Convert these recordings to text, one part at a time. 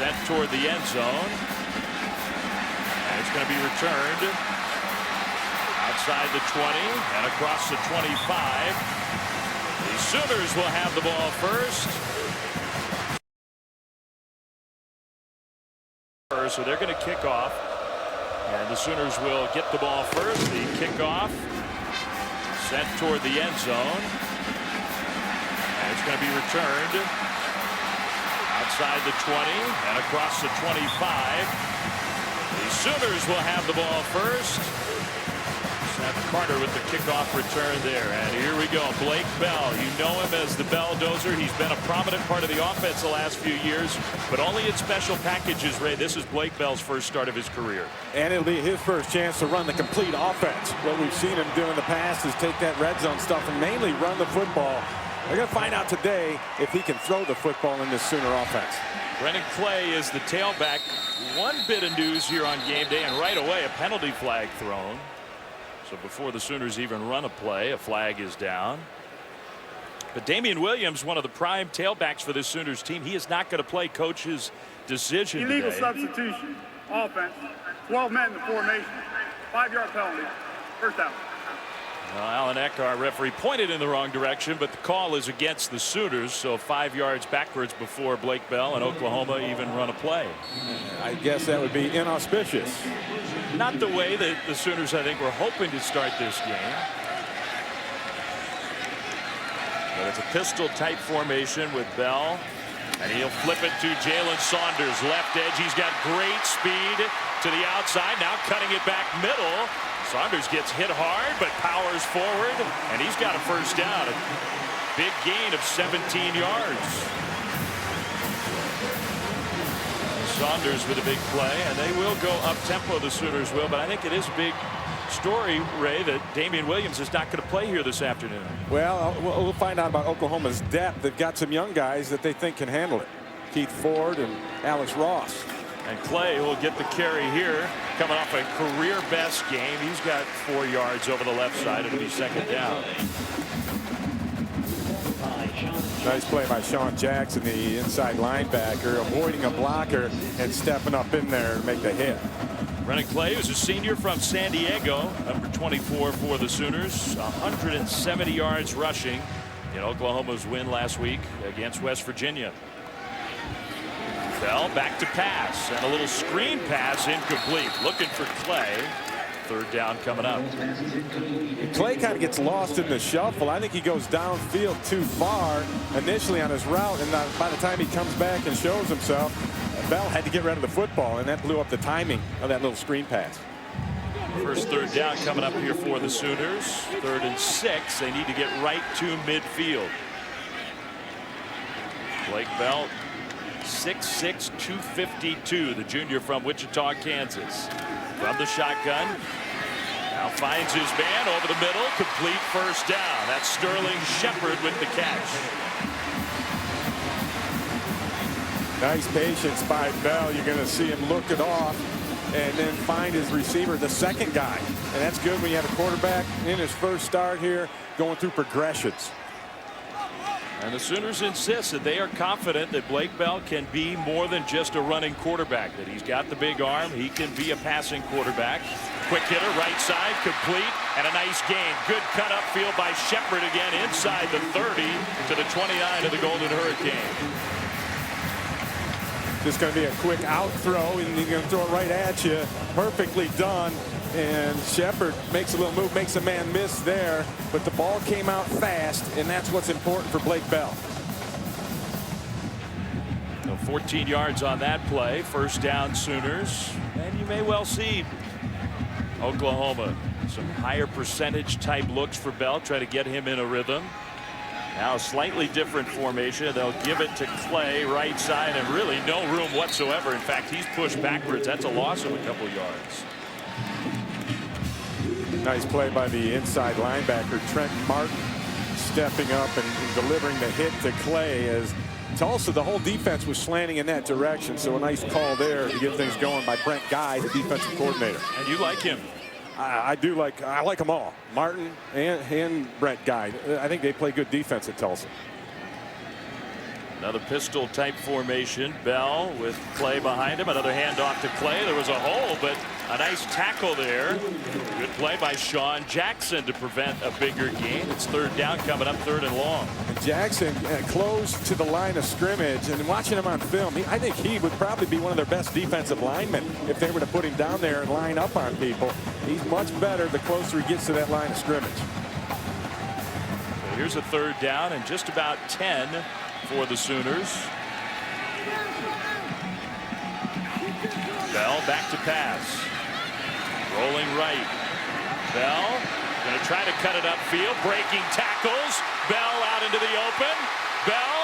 Sent toward the end zone. And it's going to be returned outside the 20 and across the 25. The Sooners will have the ball first. So they're going to kick off. And the Sooners will get the ball first. The kickoff sent toward the end zone. And it's going to be returned outside the 20 and across the 25. The Sooners will have the ball first. Seth Carter with the kickoff return there. And here we go. Blake Bell. You know him as the Belldozer. He's been a prominent part of the offense the last few years, but only in special packages, Ray. This is Blake Bell's first start of his career. And it'll be his first chance to run the complete offense. What we've seen him do in the past is take that red zone stuff and mainly run the football. We're going to find out today if he can throw the football in this Sooner offense. Brennan Clay is the tailback. One bit of news here on game day, and right away a penalty flag thrown. So before the Sooners even run a play, a flag is down. But Damian Williams, one of the prime tailbacks for this Sooners team, he is not going to play. Coach's decision illegal today. Substitution. Offense. 12 men in the formation. 5-yard penalty. First down. Well, Alan Eck, our referee, pointed in the wrong direction, but the call is against the Sooners, so 5 yards backwards before Blake Bell and Oklahoma even run a play. I guess that would be inauspicious. Not the way that the Sooners, I think, were hoping to start this game. But it's a pistol-type formation with Bell, and he'll flip it to Jalen Saunders, left edge. He's got great speed to the outside, now cutting it back middle. Saunders gets hit hard, but powers forward, and he's got a first down. A big gain of 17 yards. Saunders with a big play, and they will go up-tempo, the Sooners will, but I think it is a big story, Ray, that Damian Williams is not going to play here this afternoon. Well, we'll find out about Oklahoma's depth. They've got some young guys that they think can handle it. Keith Ford and Alex Ross. And Clay will get the carry here, coming off a career-best game. He's got 4 yards over the left side. It'll be second down. Nice play by Sean Jackson, the inside linebacker, avoiding a blocker and stepping up in there to make the hit. Brennan Clay is a senior from San Diego, number 24 for the Sooners, 170 yards rushing in Oklahoma's win last week against West Virginia. Bell back to pass, and a little screen pass incomplete. Looking for Clay. Third down coming up. Clay kind of gets lost in the shuffle. I think he goes downfield too far initially on his route, and by the time he comes back and shows himself, Bell had to get rid of the football, and that blew up the timing of that little screen pass. First third down coming up here for the Sooners. 3rd and 6. They need to get right to midfield. Blake Bell, 6'6", 252, the junior from Wichita, Kansas. From the shotgun, now finds his man over the middle, complete first down. That's Sterling Shepard with the catch. Nice patience by Bell. You're going to see him look it off and then find his receiver, the second guy. And that's good when you have a quarterback in his first start here going through progressions. And the Sooners insist that they are confident that Blake Bell can be more than just a running quarterback, that he's got the big arm, he can be a passing quarterback. Quick hitter, right side, complete, and a nice gain. Good cut upfield by Shepard again inside the 30 to the 29 of the Golden Hurricane. Just going to be a quick out throw, and he's going to throw it right at you. Perfectly done. And Shepard makes a little move, makes a man miss there, but the ball came out fast, and that's what's important for Blake Bell. 14 yards on that play. First down Sooners, and you may well see Oklahoma some higher percentage type looks for Bell, try to get him in a rhythm. Now a slightly different formation. They'll give it to Clay right side, and really no room whatsoever. In fact, he's pushed backwards. That's a loss of a couple yards. Nice play by the inside linebacker, Trent Martin, stepping up and delivering the hit to Clay as Tulsa, the whole defense was slanting in that direction. So a nice call there to get things going by Brent Guy, the defensive coordinator. And you like him? I do like. I like them all. Martin and Brent Guy. I think they play good defense at Tulsa. Another pistol type formation. Bell with Clay behind him. Another handoff to Clay. There was a hole, but a nice tackle there. Good play by Sean Jackson to prevent a bigger gain. It's third down coming up, 3rd and long. And Jackson close to the line of scrimmage, and watching him on film, I think he would probably be one of their best defensive linemen if they were to put him down there and line up on people. He's much better the closer he gets to that line of scrimmage. So here's a 3rd down and just about 10 for the Sooners. Bell back to pass. Rolling right. Bell going to try to cut it upfield. Breaking tackles. Bell out into the open. Bell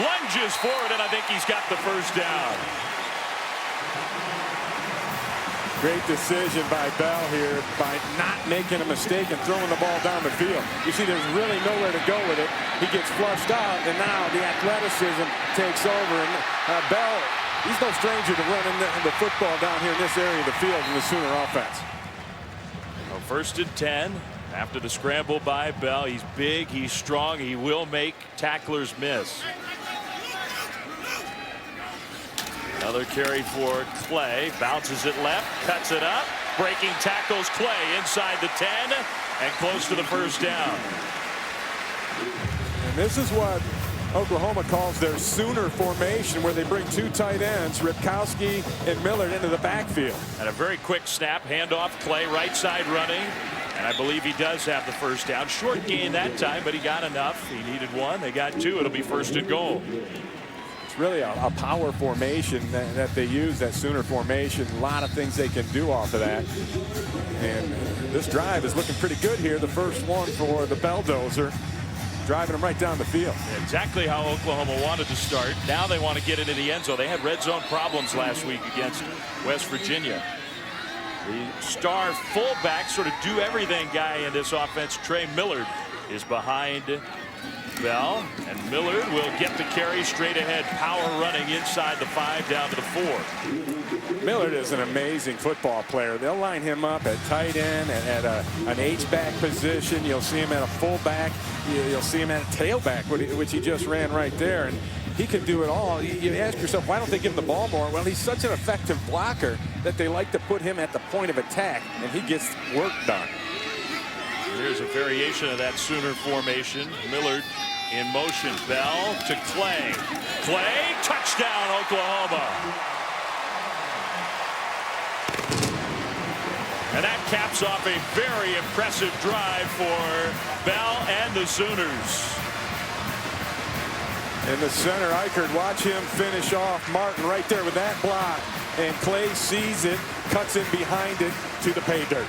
lunges forward, and I think he's got the first down. Great decision by Bell here by not making a mistake and throwing the ball down the field. You see, there's really nowhere to go with it. He gets flushed out, and now the athleticism takes over. And Bell, he's no stranger to running the football down here in this area of the field in the Sooner offense. Well, 1st and 10 after the scramble by Bell. He's big, he's strong, he will make tacklers miss. Another carry for Clay. Bounces it left, cuts it up. Breaking tackles Clay inside the 10 and close to the first down. And this is what Oklahoma calls their Sooner formation, where they bring 2 tight ends, Ripkowski and Millard, into the backfield. And a very quick snap, handoff, Clay right side running. And I believe he does have the first down. Short gain that time, but he got enough. He needed 1. They got 2. It'll be 1st and goal. Really a power formation that they use, that Sooner formation. A lot of things they can do off of that. And this drive is looking pretty good here. The first one for the Belldozer, driving them right down the field. Exactly how Oklahoma wanted to start. Now they want to get into the end zone. They had red zone problems last week against West Virginia. The star fullback, sort of do everything guy in this offense, Trey Millard, is behind Bell, and Millard will get the carry straight ahead. Power running inside the 5 down to the 4. Millard is an amazing football player. They'll line him up at tight end and at an H-back position. You'll see him at a fullback. You'll see him at a tailback, which he just ran right there. And he can do it all. You ask yourself, why don't they give him the ball more? Well, he's such an effective blocker that they like to put him at the point of attack, and he gets work done. Here's a variation of that Sooner formation. Millard in motion. Bell to Clay. Clay, touchdown, Oklahoma. And that caps off a very impressive drive for Bell and the Sooners. In the center, Eichert, watch him finish off Martin right there with that block. And Clay sees it, cuts in behind it to the pay dirt.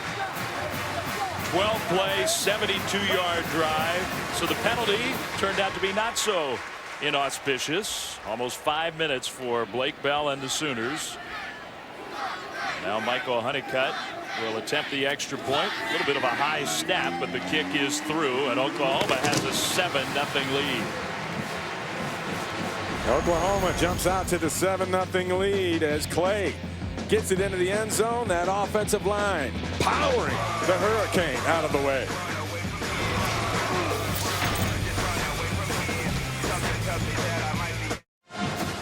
12-play, 72-yard drive. So the penalty turned out to be not so inauspicious. Almost 5 minutes for Blake Bell and the Sooners. Now Michael Honeycutt will attempt the extra point. A little bit of a high snap, but the kick is through, and Oklahoma has a 7-0 lead. Oklahoma jumps out to the 7-0 lead as Clay gets it into the end zone. That offensive line powering the Hurricane out of the way.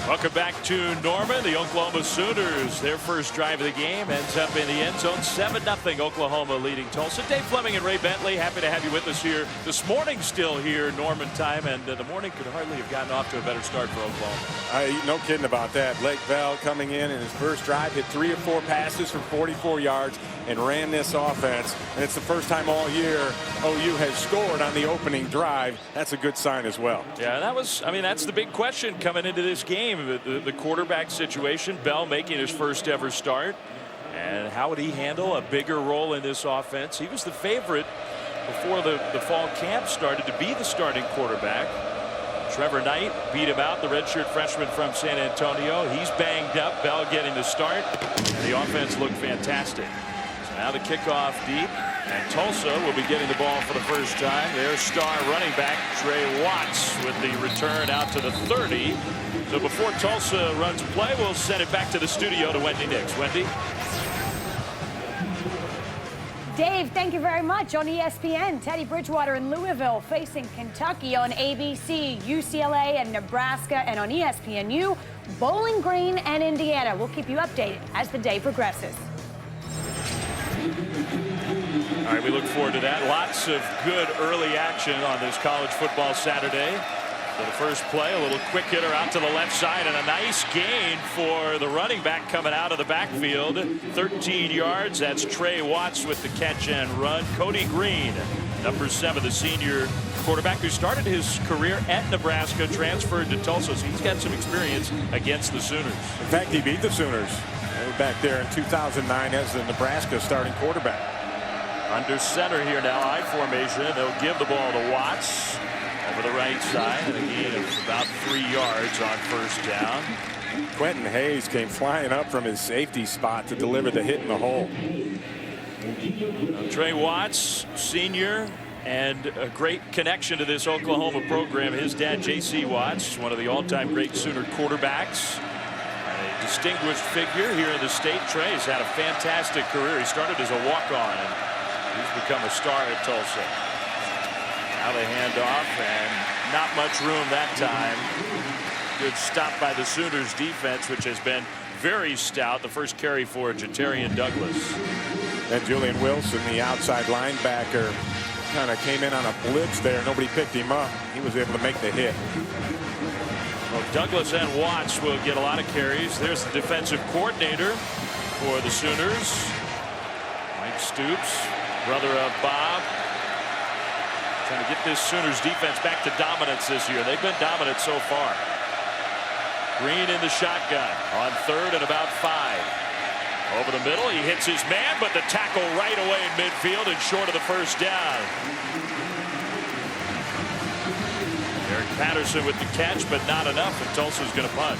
Welcome back to Norman. The Oklahoma Sooners, their first drive of the game, ends up in the end zone. 7-0 Oklahoma leading Tulsa. Dave Fleming and Ray Bentley, happy to have you with us here this morning, still here Norman time, and the morning could hardly have gotten off to a better start for Oklahoma. No kidding about that. Blake Bell coming in his first drive, hit 3 or 4 passes for 44 yards and ran this offense. And it's the first time all year OU has scored on the opening drive. That's a good sign as well. Yeah, that's the big question coming into this game. The quarterback situation, Bell making his first ever start, and how would he handle a bigger role in this offense? He was the favorite before the fall camp started to be the starting quarterback. Trevor Knight beat him out, the redshirt freshman from San Antonio. He's banged up. Bell getting the start, and the offense looked fantastic. So now the kickoff deep, and Tulsa will be getting the ball for the first time. Their star running back, Trey Watts, with the return out to the 30. So before Tulsa runs play, we'll send it back to the studio to Wendy Nix. Wendy? Dave, thank you very much. On ESPN, Teddy Bridgewater in Louisville facing Kentucky. On ABC, UCLA and Nebraska. And on ESPNU, Bowling Green and Indiana. We'll keep you updated as the day progresses. All right, we look forward to that. Lots of good early action on this college football Saturday. For the first play, a little quick hitter out to the left side, and a nice gain for the running back coming out of the backfield. 13 yards. That's Trey Watts with the catch and run. Cody Green, number 7, the senior quarterback who started his career at Nebraska, transferred to Tulsa, so he's got some experience against the Sooners. In fact, he beat the Sooners back there in 2009 as the Nebraska starting quarterback. Under center here now, I formation. They'll give the ball to Watts over the right side, and a gain of about 3 yards on first down. Quentin Hayes came flying up from his safety spot to deliver the hit in the hole. Trey Watts, senior, and a great connection to this Oklahoma program. His dad, J.C. Watts, one of the all-time great Sooner quarterbacks. And a distinguished figure here in the state. Trey's had a fantastic career. He started as a walk-on, and he's become a star at Tulsa. Now they hand off, and not much room that time. Good stop by the Sooners defense, which has been very stout. The first carry for Jatarian Douglas. And Julian Wilson, the outside linebacker, kind of came in on a blitz there. Nobody picked him up. He was able to make the hit. Well, Douglas and Watts will get a lot of carries. There's the defensive coordinator for the Sooners, Mike Stoops, brother of Bob. Trying to get this Sooners defense back to dominance this year. They've been dominant so far. Green in the shotgun on 3rd and about 5. Over the middle, he hits his man, but the tackle right away in midfield and short of the first down. Eric Patterson with the catch, but not enough, and Tulsa's going to punt.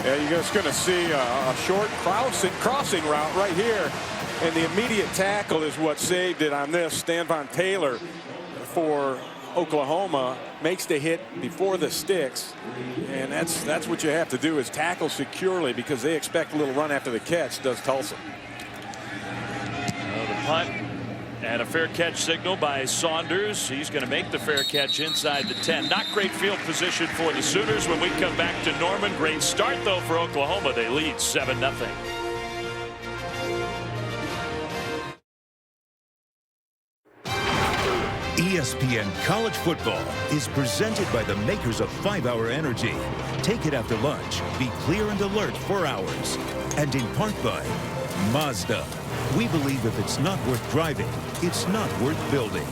Yeah, you're just going to see a short crossing route right here, and the immediate tackle is what saved it on this. Stan Von Taylor for Oklahoma makes the hit before the sticks, and that's what you have to do, is tackle securely, because they expect a little run after the catch, does Tulsa. The punt and a fair catch signal by Saunders. He's going to make the fair catch inside the 10. Not great field position for the Sooners. When we come back to Norman, great start though for Oklahoma. They lead 7-0. ESPN College Football is presented by the makers of 5-Hour Energy. Take it after lunch. Be clear and alert for hours. And in part by Mazda. We believe if it's not worth driving, it's not worth building.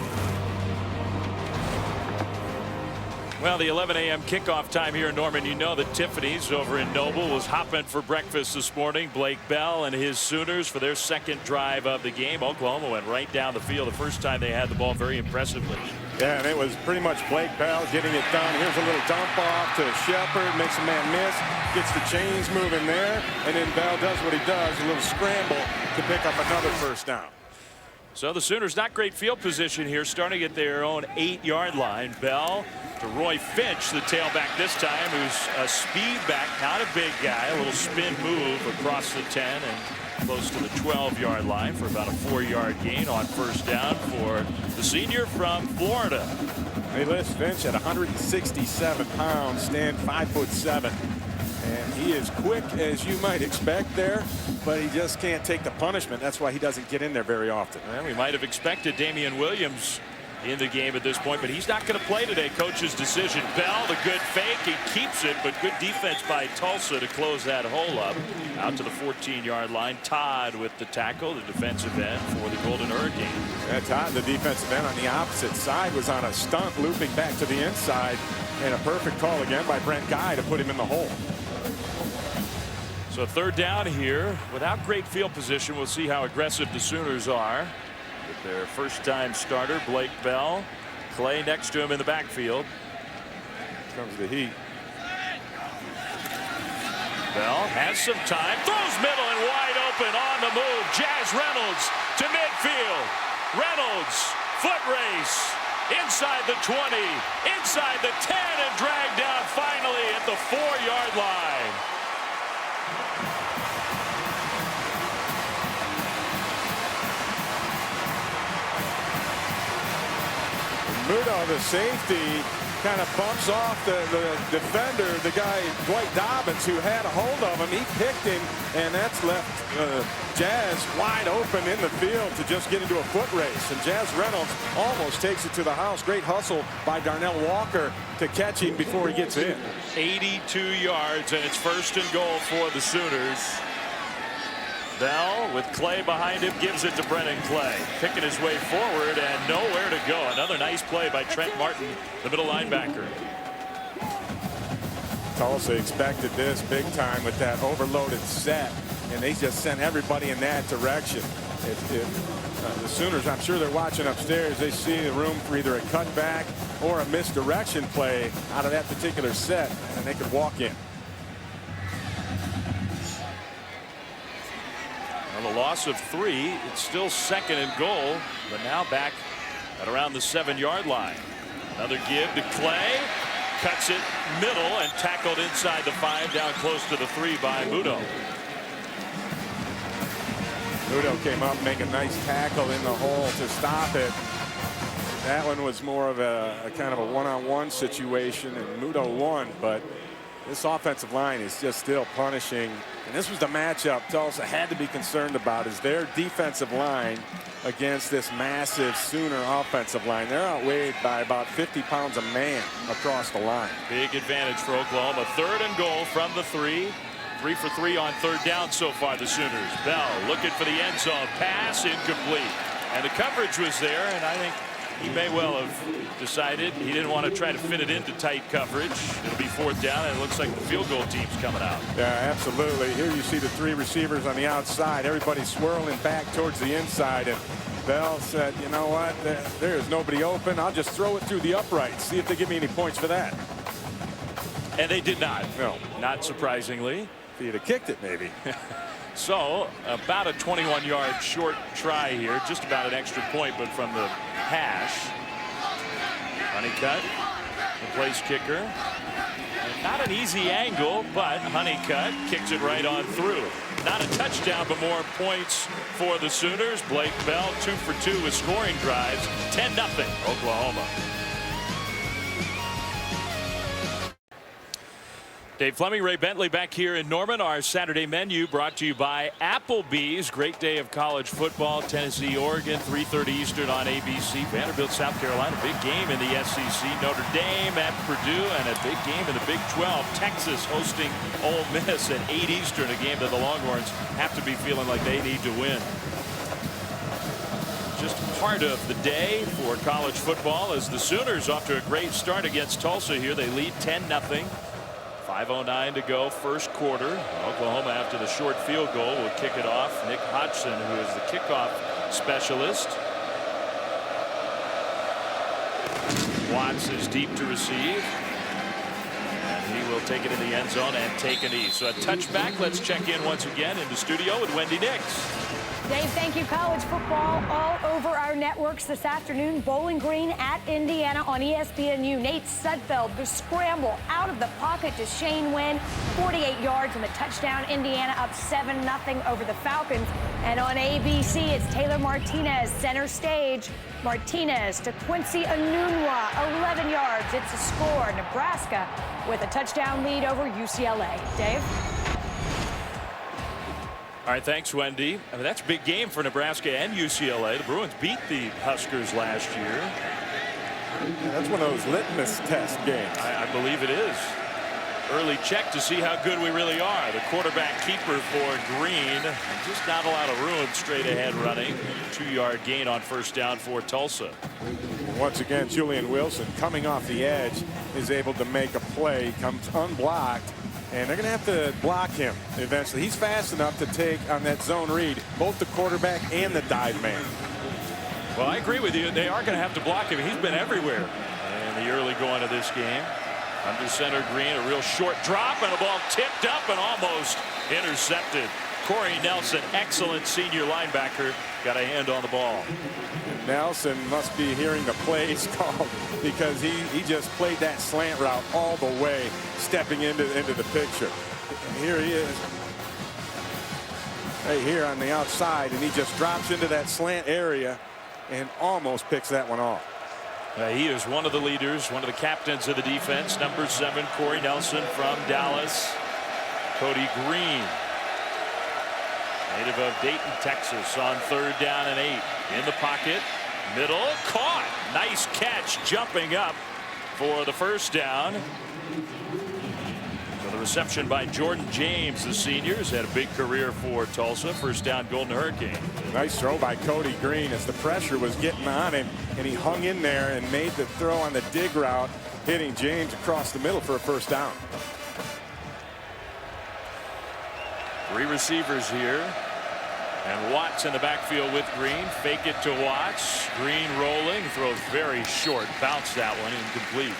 Well, the 11 a.m. kickoff time here in Norman. You know that Tiffany's over in Noble was hopping for breakfast this morning. Blake Bell and his Sooners for their second drive of the game. Oklahoma went right down the field the first time they had the ball very impressively. Yeah, and it was pretty much Blake Bell getting it done. Here's a little dump off to Shepard, makes a man miss, gets the chains moving there, and then Bell does what he does, a little scramble to pick up another first down. So the Sooners not great field position here, starting at their own 8-yard line. Bell to Roy Finch, the tailback this time, who's a speed back, not a big guy. A little spin move across the 10 and close to the 12-yard line for about a 4-yard gain on first down for the senior from Florida. They list Finch at 167 pounds, stand 5'7". And he is quick as you might expect there, but he just can't take the punishment. That's why he doesn't get in there very often. Well, we might have expected Damian Williams in the game at this point, but he's not going to play today. Coach's decision. Bell, the good fake, he keeps it, but good defense by Tulsa to close that hole up. Out to the 14-yard line. Todd with the tackle, the defensive end for the Golden Hurricanes. Yeah, Todd, the defensive end on the opposite side, was on a stunt looping back to the inside, and a perfect call again by Brent Guy to put him in the hole. So third down here without great field position. We'll see how aggressive the Sooners are. With their first-time starter, Blake Bell. Clay next to him in the backfield. Comes the heat. Bell has some time. Throws middle and wide open on the move. Jazz Reynolds to midfield. Reynolds, foot race. Inside the 20. Inside the 10 and dragged down finally at the 4-yard line. Muto, the safety, kind of bumps off the defender, the guy Dwight Dobbins, who had a hold of him. He picked him, and that's left Jazz wide open in the field to just get into a foot race. And Jazz Reynolds almost takes it to the house. Great hustle by Darnell Walker to catch him before he gets in. 82 yards, and it's 1st and goal for the Sooners. Bell, with Clay behind him, gives it to Brennan Clay. Picking his way forward and nowhere to go. Another nice play by Trent Martin, the middle linebacker. Tulsa expected this big time with that overloaded set, and they just sent everybody in that direction. The Sooners, I'm sure they're watching upstairs, they see the room for either a cutback or a misdirection play out of that particular set, and they could walk in. Well, a loss of 3. It's still 2nd and goal, but now back at around the 7-yard line. Another give to Clay. Cuts it middle and tackled inside the 5, down close to the 3 by Muto. Muto came up, make a nice tackle in the hole to stop it. That one was more of a kind of a one-on-one situation, and Muto won, but this offensive line is just still punishing. And this was the matchup Tulsa had to be concerned about, is their defensive line against this massive Sooner offensive line. They're outweighed by about 50 pounds a man across the line. Big advantage for Oklahoma. 3rd and goal from the 3. 3 for 3 on 3rd down so far, the Sooners. Bell looking for the end zone. Pass incomplete. And the coverage was there, and I think he may well have decided he didn't want to try to fit it into tight coverage. It'll be 4th down, and it looks like the field goal team's coming out. Yeah, absolutely. Here you see the 3 receivers on the outside. Everybody swirling back towards the inside. And Bell said, you know what? There is nobody open. I'll just throw it through the uprights. See if they give me any points for that. And they did not. No. Not surprisingly. If he'd have kicked it, maybe. So about a 21-yard short try here. Just about an extra point, but from the hash. Honeycutt, the place kicker. And not an easy angle, but Honeycutt kicks it right on through. Not a touchdown, but more points for the Sooners. Blake Bell 2 for 2 with scoring drives. 10-0 Oklahoma. Dave Fleming, Ray Bentley back here in Norman. Our Saturday menu brought to you by Applebee's. Great day of college football. Tennessee, Oregon, 3:30 Eastern on ABC. Vanderbilt, South Carolina, big game in the SEC. Notre Dame at Purdue, and a big game in the Big 12. Texas hosting Ole Miss at 8 Eastern, a game that the Longhorns have to be feeling like they need to win. Just part of the day for college football as the Sooners off to a great start against Tulsa here. They lead 10-0. 5:09 to go, 1st quarter. Oklahoma, after the short field goal, will kick it off. Nick Hodgson, who is the kickoff specialist. Watts is deep to receive. And he will take it in the end zone and take a knee. So a touchback. Let's check in once again in the studio with Wendy Nix. Dave, thank you. College football all over our networks this afternoon. Bowling Green at Indiana on ESPNU. Nate Sudfeld, the scramble out of the pocket to Shane Wynn. 48 yards and the touchdown. Indiana up 7-0 over the Falcons. And on ABC, it's Taylor Martinez, center stage. Martinez to Quincy Enunwa, 11 yards. It's a score. Nebraska with a touchdown lead over UCLA. Dave? All right, thanks, Wendy. I mean, that's a big game for Nebraska and UCLA. The Bruins beat the Huskers last year. Yeah, that's one of those litmus test games. I believe it is. Early check to see how good we really are. The quarterback keeper for Green. Just not a lot of room straight ahead running. 2-yard gain on 1st down for Tulsa. Once again, Julian Wilson coming off the edge is able to make a play, comes unblocked. And they're going to have to block him eventually. He's fast enough to take on that zone read both the quarterback and the dive man. Well, I agree with you. They are going to have to block him. He's been everywhere in the early going of this game. Under center, Green, a real short drop, and a ball tipped up and almost intercepted. Corey Nelson, excellent senior linebacker, got a hand on the ball. Nelson must be hearing the plays called because he just played that slant route all the way, stepping into the picture. And here he is right here on the outside, and he just drops into that slant area and almost picks that one off. He is one of the leaders, one of the captains of the defense. Number 7, Corey Nelson from Dallas. Cody Green, native of Dayton, Texas, on 3rd down and 8. In the pocket, middle, caught. Nice catch, jumping up for the 1st down. So the reception by Jordan James, the senior, has had a big career for Tulsa. 1st down, Golden Hurricane. Nice throw by Cody Green as the pressure was getting on him, and he hung in there and made the throw on the dig route, hitting James across the middle for a 1st down. 3 receivers here. And Watts in the backfield with Green. Fake it to Watts. Green rolling. Throws very short. Bounced that one. Incomplete.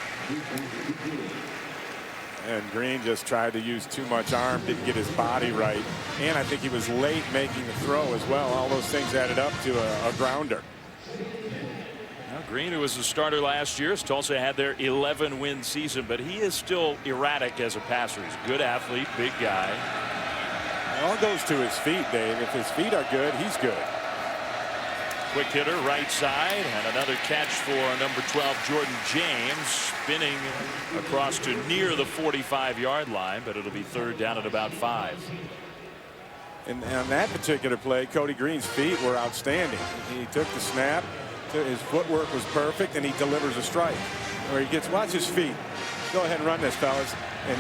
And Green just tried to use too much arm. Didn't get his body right. And I think he was late making the throw as well. All those things added up to a grounder. Now, Green, who was the starter last year, Tulsa had their 11-win season, but he is still erratic as a passer. He's a good athlete, big guy. It all goes to his feet, Dave. If his feet are good, he's good. Quick hitter right side, and another catch for number 12 Jordan James, spinning across to near the 45-yard line, but it'll be 3rd down at about 5. And on that particular play, Cody Green's feet were outstanding. He took the snap, his footwork was perfect, and he delivers a strike where he gets, watch his feet. Go ahead and run this, fellas. And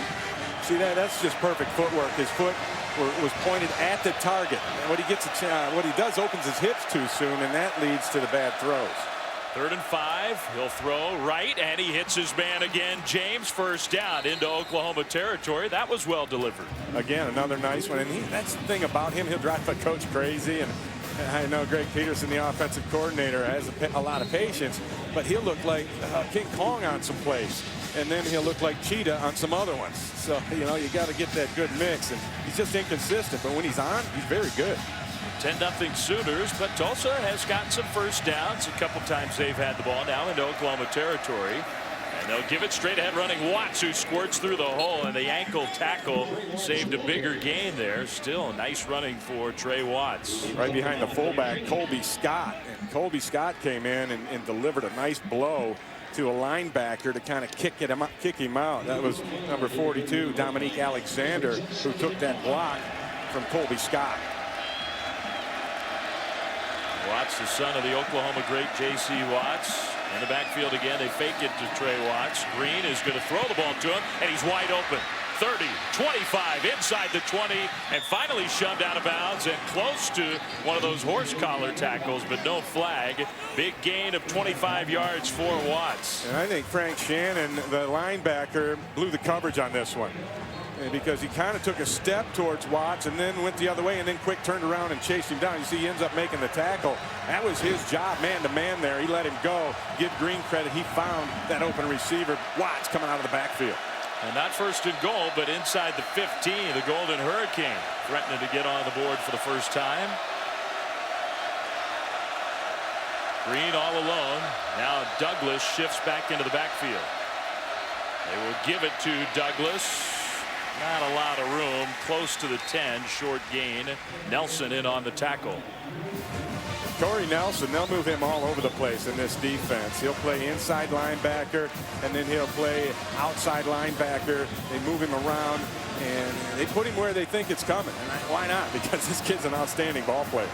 see that? That's just perfect footwork. His foot was pointed at the target. And what he does opens his hips too soon, and that leads to the bad throws. 3rd and 5. He'll throw right, and he hits his man again. James, 1st down into Oklahoma territory. That was well delivered. Again, another nice one. And that's the thing about him. He'll drive a coach crazy. And I know Greg Peterson, the offensive coordinator, has a lot of patience, but he'll look like King Kong on some plays. And then he'll look like Cheetah on some other ones. So, you know, you got to get that good mix. And he's just inconsistent. But when he's on, he's very good. 10-0 Sooners, but Tulsa has gotten some 1st downs. A couple times they've had the ball now into Oklahoma territory. And they'll give it straight ahead, running Watts, who squirts through the hole, and the ankle tackle saved a bigger gain there. Still nice running for Trey Watts. Right behind the fullback, Colby Scott. And Colby Scott came in and delivered a nice blow to a linebacker to kind of kick him out. That was number 42, Dominique Alexander, who took that block from Colby Scott. Watts, the son of the Oklahoma great J.C. Watts. In the backfield again, they fake it to Trey Watts. Green is going to throw the ball to him, and he's wide open. 30, 25, inside the 20, and finally shoved out of bounds and close to one of those horse collar tackles, but no flag. Big gain of 25 yards for Watts. And I think Frank Shannon, the linebacker, blew the coverage on this one, because he kind of took a step towards Watts and then went the other way and then quick turned around and chased him down. You see he ends up making the tackle. That was his job, man to man there. He let him go. Give Green credit. He found that open receiver. Watts coming out of the backfield. And not 1st and goal, but inside the 15, the Golden Hurricane threatening to get on the board for the 1st time. Green all alone. Now Douglas shifts back into the backfield. They will give it to Douglas. Not a lot of room. Close to the 10. Short gain. Nelson in on the tackle. Corey Nelson, they'll move him all over the place in this defense. He'll play inside linebacker, and then he'll play outside linebacker. They move him around, and they put him where they think it's coming. And why not? Because this kid's an outstanding ball player.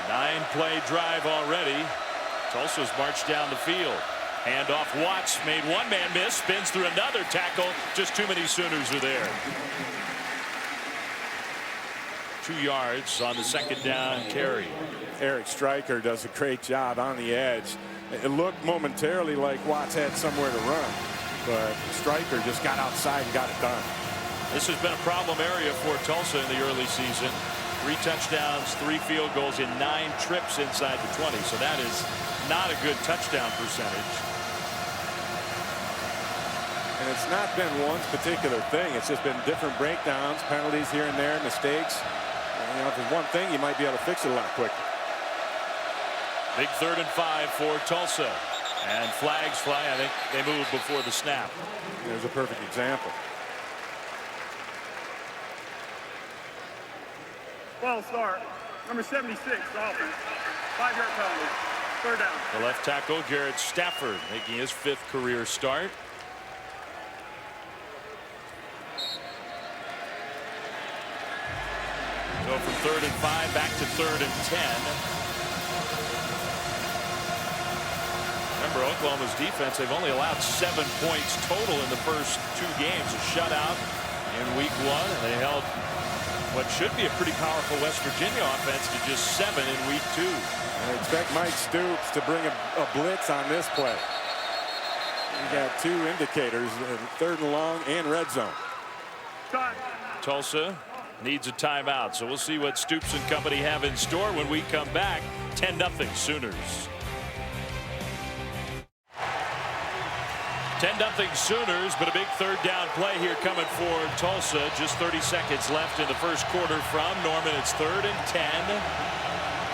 9-play drive already. Tulsa's marched down the field. Handoff, Watts made one man miss, spins through another tackle. Just too many Sooners are there. 2 yards on the 2nd down carry. Eric Stryker does a great job on the edge. It looked momentarily like Watts had somewhere to run, but Stryker just got outside and got it done. This has been a problem area for Tulsa in the early season. 3 touchdowns, 3 field goals in 9 trips inside the 20. So that is not a good touchdown percentage. And it's not been one particular thing. It's just been different breakdowns, penalties here and there, mistakes. You know, if there's one thing, you might be able to fix it a lot quicker. Big 3rd and 5 for Tulsa. And flags fly. I think they moved before the snap. There's a perfect example. Well, start. Number 76, offense. 5-yard penalty. Third down. The left tackle, Garrett Stafford, making his 5th career start. So from 3rd and 5 back to 3rd and 10. Remember, Oklahoma's defense, they've only allowed 7 points total in the first 2 games. A shutout in week 1, and they held what should be a pretty powerful West Virginia offense to just 7 in week 2. I expect Mike Stoops to bring a blitz on this play. You got 2 indicators, 3rd and long and red zone. Tulsa needs a timeout, so we'll see what Stoops and company have in store when we come back. 10-0 Sooners. 10-0 Sooners, but a big 3rd down play here coming for Tulsa. Just 30 seconds left in the first quarter from Norman. It's 3rd and 10.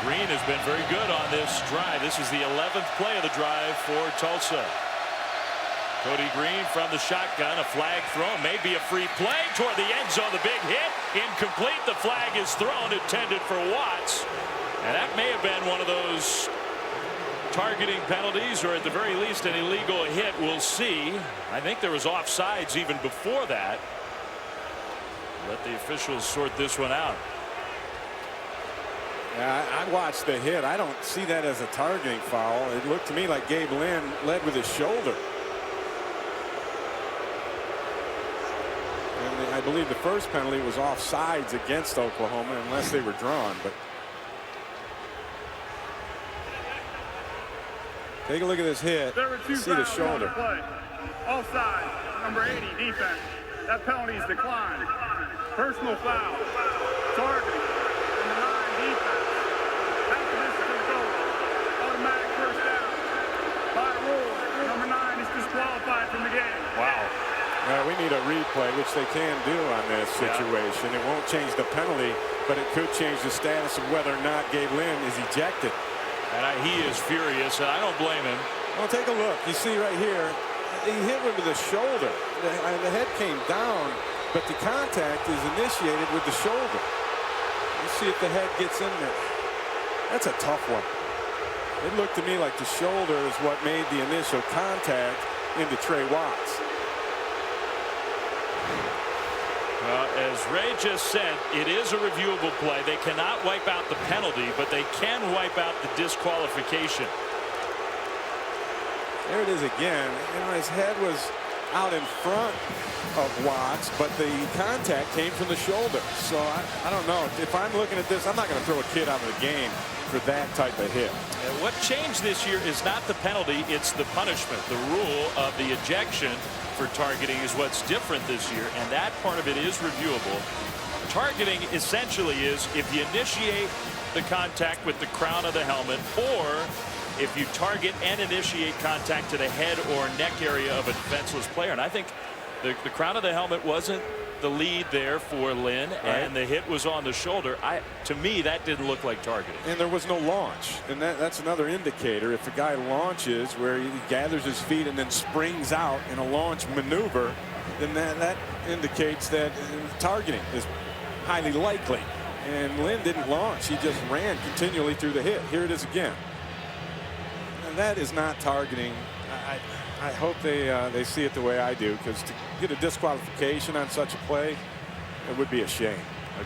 Green has been very good on this drive. This is the 11th play of the drive for Tulsa. Cody Green from the shotgun, a flag thrown, maybe a free play toward the end zone. The big hit, incomplete. The flag is thrown, intended for Watts. And that may have been one of those targeting penalties, or at the very least an illegal hit. We'll see. I think there was offsides even before that. Let the officials sort this one out. Yeah, I watched the hit. I don't see that as a targeting foul. It looked to me like Gabe Lynn led with his shoulder. And I believe the first penalty was offsides against Oklahoma, unless they were drawn. But take a look at this hit. See the shoulder. Offside, number 80, defense. That penalty is declined. Personal foul. Targeting. Number 9, defense. After this is going to go. Automatic first down. By rule, number 9 is disqualified from the game. Wow. We need a replay, which they can do on this situation. It won't change the penalty, but it could change the status of whether or not Gabe Lynn is ejected. And he is furious, and I don't blame him. Well, take a look. You see right here, he hit him with the shoulder. The head came down, but the contact is initiated with the shoulder. Let's see if the head gets in there. That's a tough one. It looked to me like the shoulder is what made the initial contact into Trey Watts. Well, as Ray just said, it is a reviewable play. They cannot wipe out the penalty, but they can wipe out the disqualification. There it is again. You know, his head was out in front of Watts, but the contact came from the shoulder. So I don't know. If I'm looking at this, I'm not going to throw a kid out of the game for that type of hit. And what changed this year is not the penalty, it's the punishment. The rule of the ejection for targeting is what's different this year, and that part of it is reviewable. Targeting essentially is if you initiate the contact with the crown of the helmet, or if you target and initiate contact to the head or neck area of a defenseless player. And I think the crown of the helmet wasn't the lead there for Lynn, and the hit was on the shoulder. To me, that didn't look like targeting. And there was no launch, and that's another indicator. If a guy launches where he gathers his feet and then springs out in a launch maneuver, then that indicates that targeting is highly likely. And Lynn didn't launch. He just ran continually through the hit. Here it is again. And that is not targeting. I hope they see it the way I do, because to get a disqualification on such a play, it would be a shame.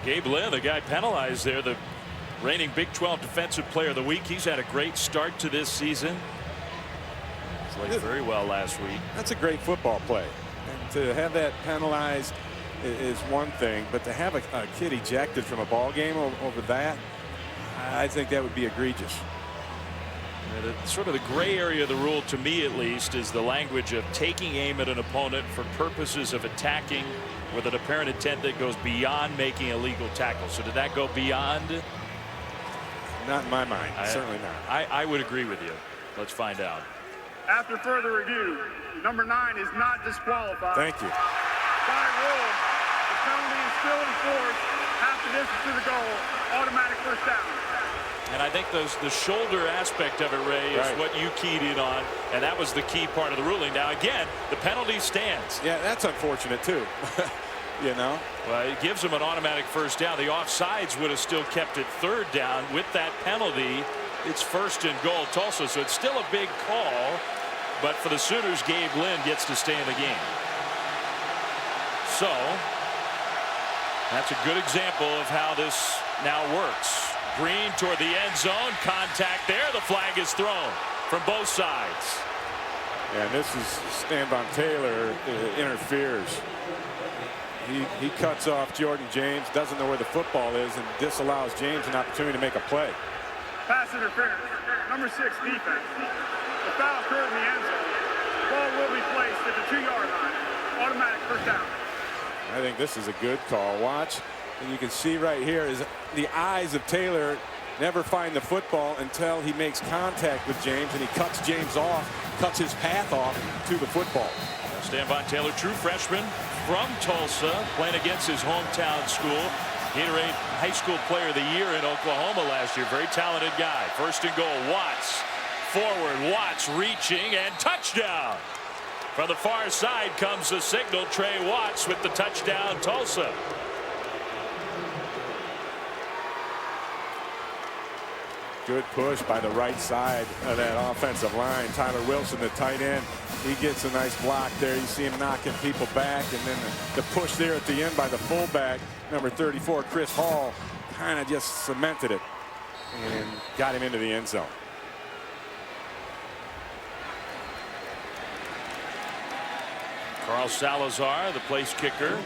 Gabe Lynn, the guy penalized there, the reigning Big 12 Defensive Player of the Week. He's had a great start to this season. Played very well last week. That's a great football play. And to have that penalized is one thing, but to have a kid ejected from a ball game over that, I think that would be egregious. Sort of the gray area of the rule, to me at least, is the language of taking aim at an opponent for purposes of attacking with an apparent intent that goes beyond making a legal tackle. So did that go beyond? Not in my mind. Certainly not. I would agree with you. Let's find out. After further review, number 9 is not disqualified. Thank you. By rule, the penalty is still in force. Half the distance to the goal. Automatic first down. And I think the shoulder aspect of it, Ray, is what you keyed in on, and that was the key part of the ruling. Now, again, the penalty stands. Yeah, that's unfortunate, too. you know. Well, it gives them an automatic first down. The offsides would have still kept it third down. With that penalty, it's first and goal Tulsa, so it's still a big call. But for the Sooners, Gabe Lynn gets to stay in the game. So that's a good example of how this now works. Green toward the end zone. Contact there. The flag is thrown from both sides. And this is Stanvon Taylor interferes. He cuts off Jordan James, doesn't know where the football is, and disallows James an opportunity to make a play. Pass interference. Number 6 defense. The foul occurred in the end zone. The ball will be placed at the 2-yard line. Automatic first down. I think this is a good call. Watch, and you can see right here is the eyes of Taylor never find the football until he makes contact with James, and he cuts James off, cuts his path off to the football. Stanvon Taylor, true freshman from Tulsa, playing against his hometown school. Gatorade High School Player of the Year in Oklahoma last year. Very talented guy. First and goal. Watts forward. Watts reaching and touchdown. From the far side comes the signal. Trey Watts with the touchdown. Tulsa. Good push by the right side of that offensive line. Tyler Wilson, the tight end, he gets a nice block there. You see him knocking people back, and then the push there at the end by the fullback, number 34, Chris Hall, kind of just cemented it and got him into the end zone. Carl Salazar, the place kicker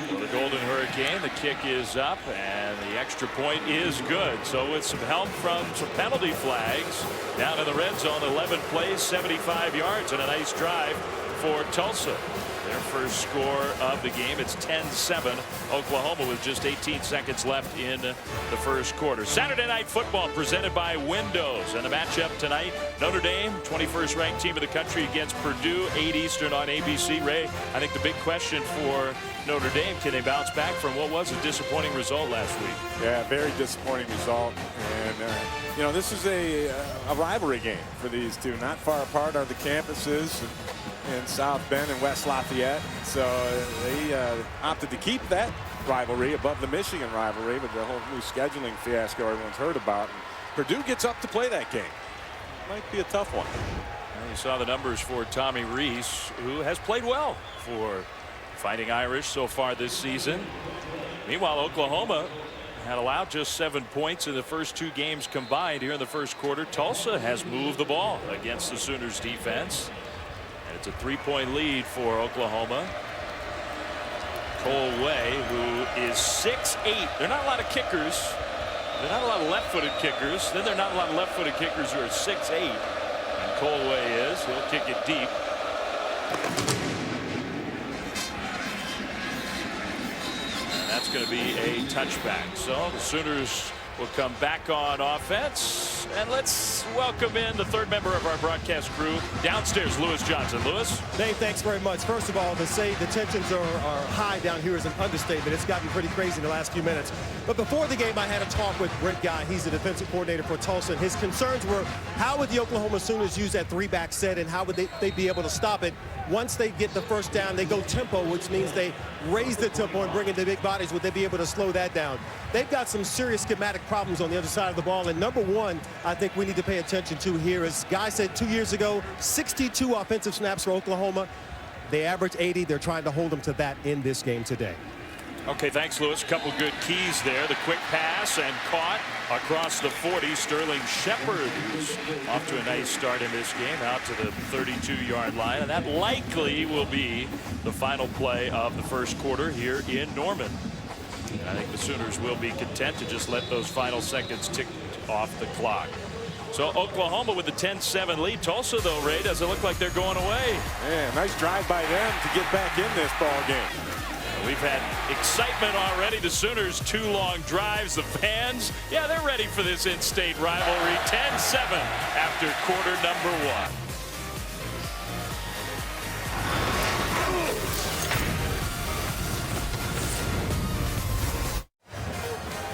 for the Golden Hurricane. The kick is up, and the extra point is good. So with some help from some penalty flags, down in the red zone, 11 plays, 75 yards, and a nice drive for Tulsa. Their first score of the game. It's 10-7. Oklahoma with just 18 seconds left in the first quarter. Saturday Night Football presented by Windows. And the matchup tonight, Notre Dame, 21st ranked team of the country against Purdue, 8 Eastern on ABC. Ray, I think the big question for Notre Dame, can they bounce back from what was a disappointing result last week? Yeah, very disappointing result. And, you know, this is a rivalry game for these two. Not far apart are the campuses in South Bend and West Lafayette. So they opted to keep that rivalry above the Michigan rivalry with the whole new scheduling fiasco everyone's heard about. And Purdue gets up to play that game. Might be a tough one. And you saw the numbers for Tommy Rees, who has played well for Fighting Irish so far this season. Meanwhile, Oklahoma had allowed just 7 points in the first 2 games combined here in the first quarter. Tulsa has moved the ball against the Sooners defense. And it's a 3-point lead for Oklahoma. Cole Way, who is 6'8". There are not a lot of kickers. There are not a lot of left-footed kickers. Then there are not a lot of left-footed kickers who are 6'8". And Cole Way is. He'll kick it deep. That's going to be a touchback. So the Sooners will come back on offense. And let's welcome in the third member of our broadcast crew downstairs, Lewis Johnson. Lewis? Dave, thanks very much. First of all, to say the tensions are high down here is an understatement. It's gotten pretty crazy in the last few minutes. But before the game, I had a talk with Brent Guy. He's the defensive coordinator for Tulsa. His concerns were how would the Oklahoma Sooners use that 3-back set and how would they be able to stop it? Once they get the first down, they go tempo, which means they raise the tempo and bring in the big bodies. Would they be able to slow that down? They've got some serious schematic problems on the other side of the ball. And number one, I think we need to pay attention to here is Guy said 2 years ago, 62 offensive snaps for Oklahoma. They average 80. They're trying to hold them to that in this game today. Okay, thanks, Lewis. A couple good keys there. The quick pass and caught across the 40. Sterling Shepard, who's off to a nice start in this game, out to the 32-yard line. And that likely will be the final play of the first quarter here in Norman. And I think the Sooners will be content to just let those final seconds tick off the clock. So Oklahoma with the 10-7 lead. Tulsa, though, Ray, doesn't look like they're going away. Yeah, nice drive by them to get back in this ball game. We've had excitement already. The Sooners 2 long drives. The fans, yeah, they're ready for this in-state rivalry. 10-7 after quarter number 1.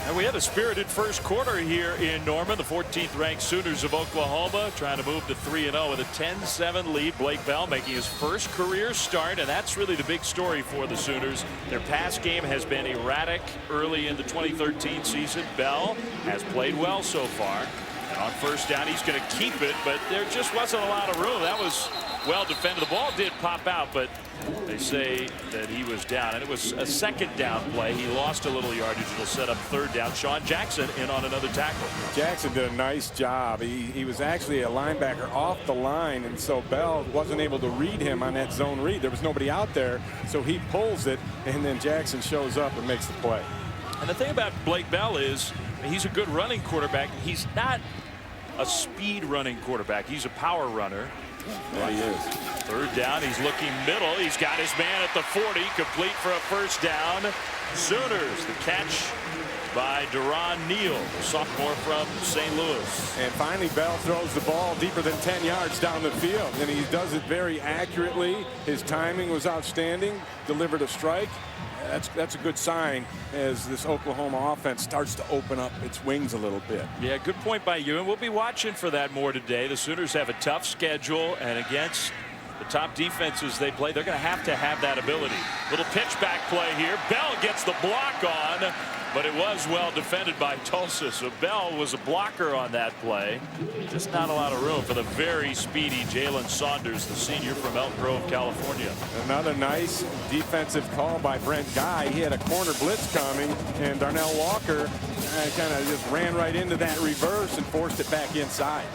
And We had a spirited first quarter here in Norman. The 14th ranked Sooners of Oklahoma trying to move to 3-0 with a 10-7 lead. Blake Bell making his first career start, and that's really the big story for the Sooners. Their pass game has been erratic early in the 2013 season. Bell has played well so far. And on first down, he's going to keep it, but there just wasn't a lot of room. That was well defended. The ball did pop out, but they say that he was down, and it was a second down play. He lost a little yardage. It'll set up third down. Sean Jackson in on another tackle. Jackson did a nice job. He was actually a linebacker off the line, and so Bell wasn't able to read him on that zone read. There was nobody out there, so he pulls it, and then Jackson shows up and makes the play. And the thing about Blake Bell is he's a good running quarterback. He's not a speed running quarterback. He's a power runner. Yeah, he is. Third down, he's looking middle. He's got his man at the 40, complete for a first down. Sooners, the catch by Duron Neal, the sophomore from St. Louis. And finally, Bell throws the ball deeper than 10 yards down the field, and he does it very accurately. His timing was outstanding, delivered a strike. That's a good sign as this Oklahoma offense starts to open up its wings a little bit. Yeah, good point by you, and we'll be watching for that more today. The Sooners have a tough schedule, and against the top defenses they play, they're going to have that ability. Little pitch back play here. Bell gets the block on, but it was well defended by Tulsa. So Bell was a blocker on that play. Just not a lot of room for the very speedy Jalen Saunders, the senior from Elk Grove, California. Another nice defensive call by Brent Guy. He had a corner blitz coming, and Darnell Walker kind of just ran right into that reverse and forced it back inside.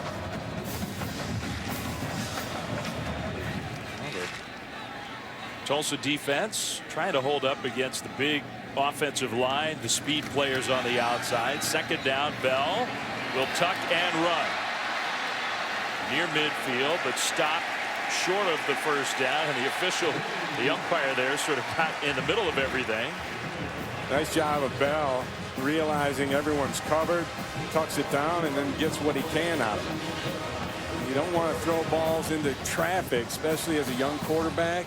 Tulsa defense trying to hold up against the big offensive line, the speed players on the outside. Second down, Bell will tuck and run near midfield, but stop short of the first down, and the official, the umpire there, sort of got in the middle of everything. Nice job of Bell realizing everyone's covered, tucks it down, and then gets what he can out of it. You don't want to throw balls into traffic, especially as a young quarterback.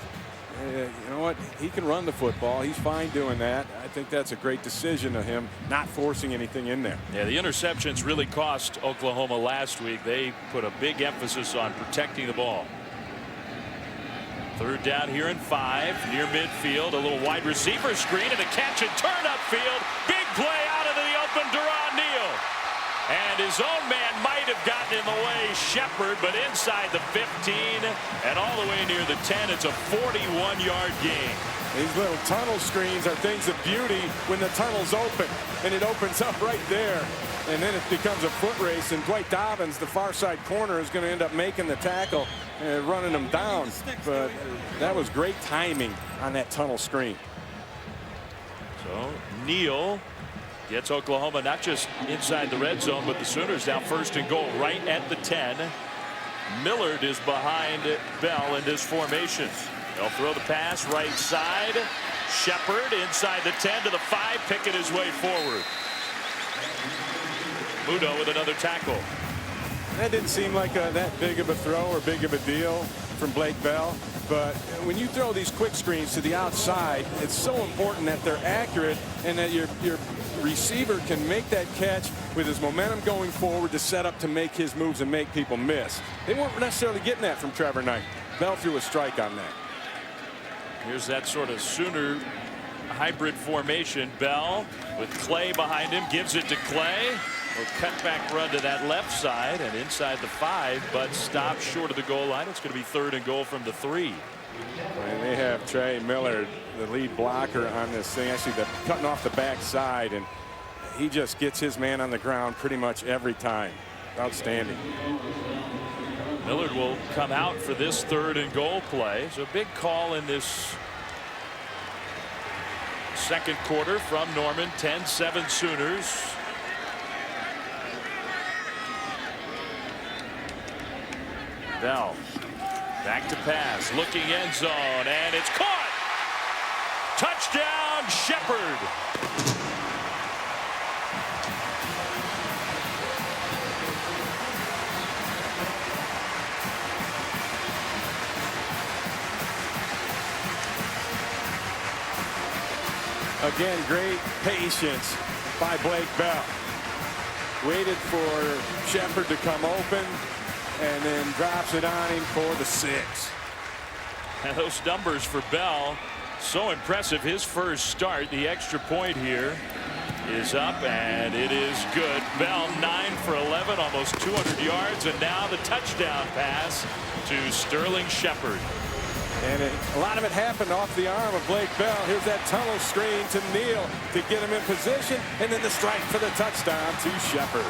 You know what? He can run the football. He's fine doing that. I think that's a great decision of him, not forcing anything in there. Yeah, the interceptions really cost Oklahoma last week. They put a big emphasis on protecting the ball. Third down here and 5 near midfield. A little wide receiver screen and a catch and turn upfield. Big play out into the open. Duron Neal. And his own man might have gotten in the way, Shepard, but inside the 15 and all the way near the 10. It's a 41-yard gain. These little tunnel screens are things of beauty when the tunnel's open, and it opens up right there. And then it becomes a foot race, and Dwight Dobbins, the far side corner, is going to end up making the tackle and running him down. But that was great timing on that tunnel screen. So Neal gets Oklahoma not just inside the red zone, but the Sooners down first and goal right at the 10. Millard is behind Bell in this formation. They'll throw the pass right side. Shepard inside the 10 to the 5, picking his way forward. Mudo with another tackle. That didn't seem like that big of a throw or big of a deal from Blake Bell. But when you throw these quick screens to the outside, it's so important that they're accurate and that your receiver can make that catch with his momentum going forward to set up to make his moves and make people miss. They weren't necessarily getting that from Trevor Knight. Bell threw a strike on that. Here's that sort of Sooner hybrid formation. Bell with Clay behind him, gives it to Clay. A cutback run to that left side and inside the 5, but stopped short of the goal line. It's going to be third and goal from the 3. And they have Trey Millard, the lead blocker on this thing. Actually, they're cutting off the backside, and he just gets his man on the ground pretty much every time. Outstanding. Millard will come out for this third and goal play. So a big call in this second quarter from Norman. 10-7 Sooners. Bell back to pass, looking end zone, and it's caught. Touchdown, Shepard. A Again, great patience by Blake Bell. Waited for Shepard to come open and then drops it on him for the 6. And those numbers for Bell, so impressive. His first start, the extra point here is up, and it is good. Bell 9 for 11, almost 200 yards, and now the touchdown pass to Sterling Shepard. And a lot of it happened off the arm of Blake Bell. Here's that tunnel screen to Neal to get him in position, and then the strike for the touchdown to Shepard.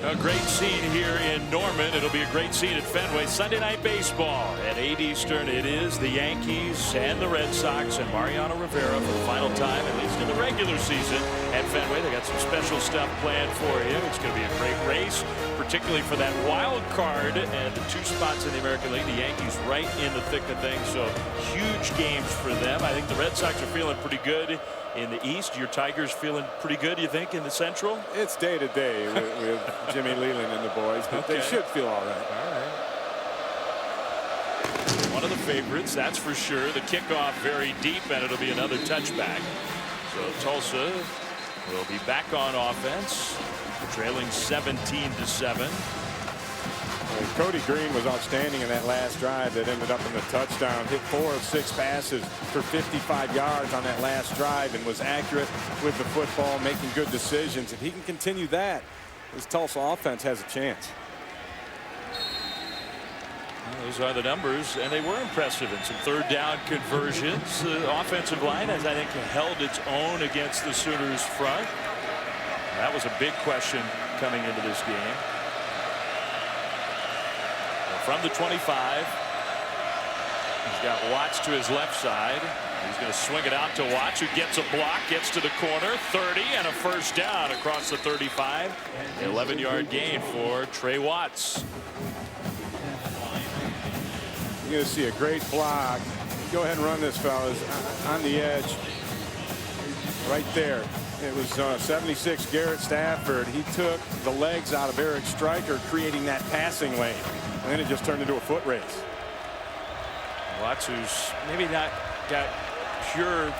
A great scene here in Norman. It'll be a great scene at Fenway. Sunday Night Baseball at 8 Eastern. It is the Yankees and the Red Sox and Mariano Rivera for the final time, at least in the regular season at Fenway. They got some special stuff planned for him. It's going to be a great race, particularly for that wild card and the 2 spots in the American League. The Yankees right in the thick of things, so huge games for them. I think the Red Sox are feeling pretty good in the East. Your Tigers feeling pretty good, you think, in the Central? It's day to day with Jimmy Leland and the boys, but they should feel all right. One of the favorites, that's for sure. The kickoff very deep, and it'll be another touchback. So Tulsa will be back on offense, trailing 17-7. Cody Green was outstanding in that last drive that ended up in the touchdown. Hit 4 of 6 passes for 55 yards on that last drive and was accurate with the football, making good decisions. If he can continue that, this Tulsa offense has a chance. Well, those are the numbers, and they were impressive in some 3rd down conversions. The offensive line has, I think, held its own against the Sooners front. That was a big question coming into this game. From the 25, he's got Watts to his left side. He's going to swing it out to Watts, who gets a block, gets to the corner, 30, and a first down across the 35. 11-yard gain for Trey Watts. You're going to see a great block. Go ahead and run this, fellas, on the edge. Right there. It was 76 Garrett Stafford. He took the legs out of Eric Stryker, creating that passing lane. And then it just turned into a foot race. Watts, who's maybe not got pure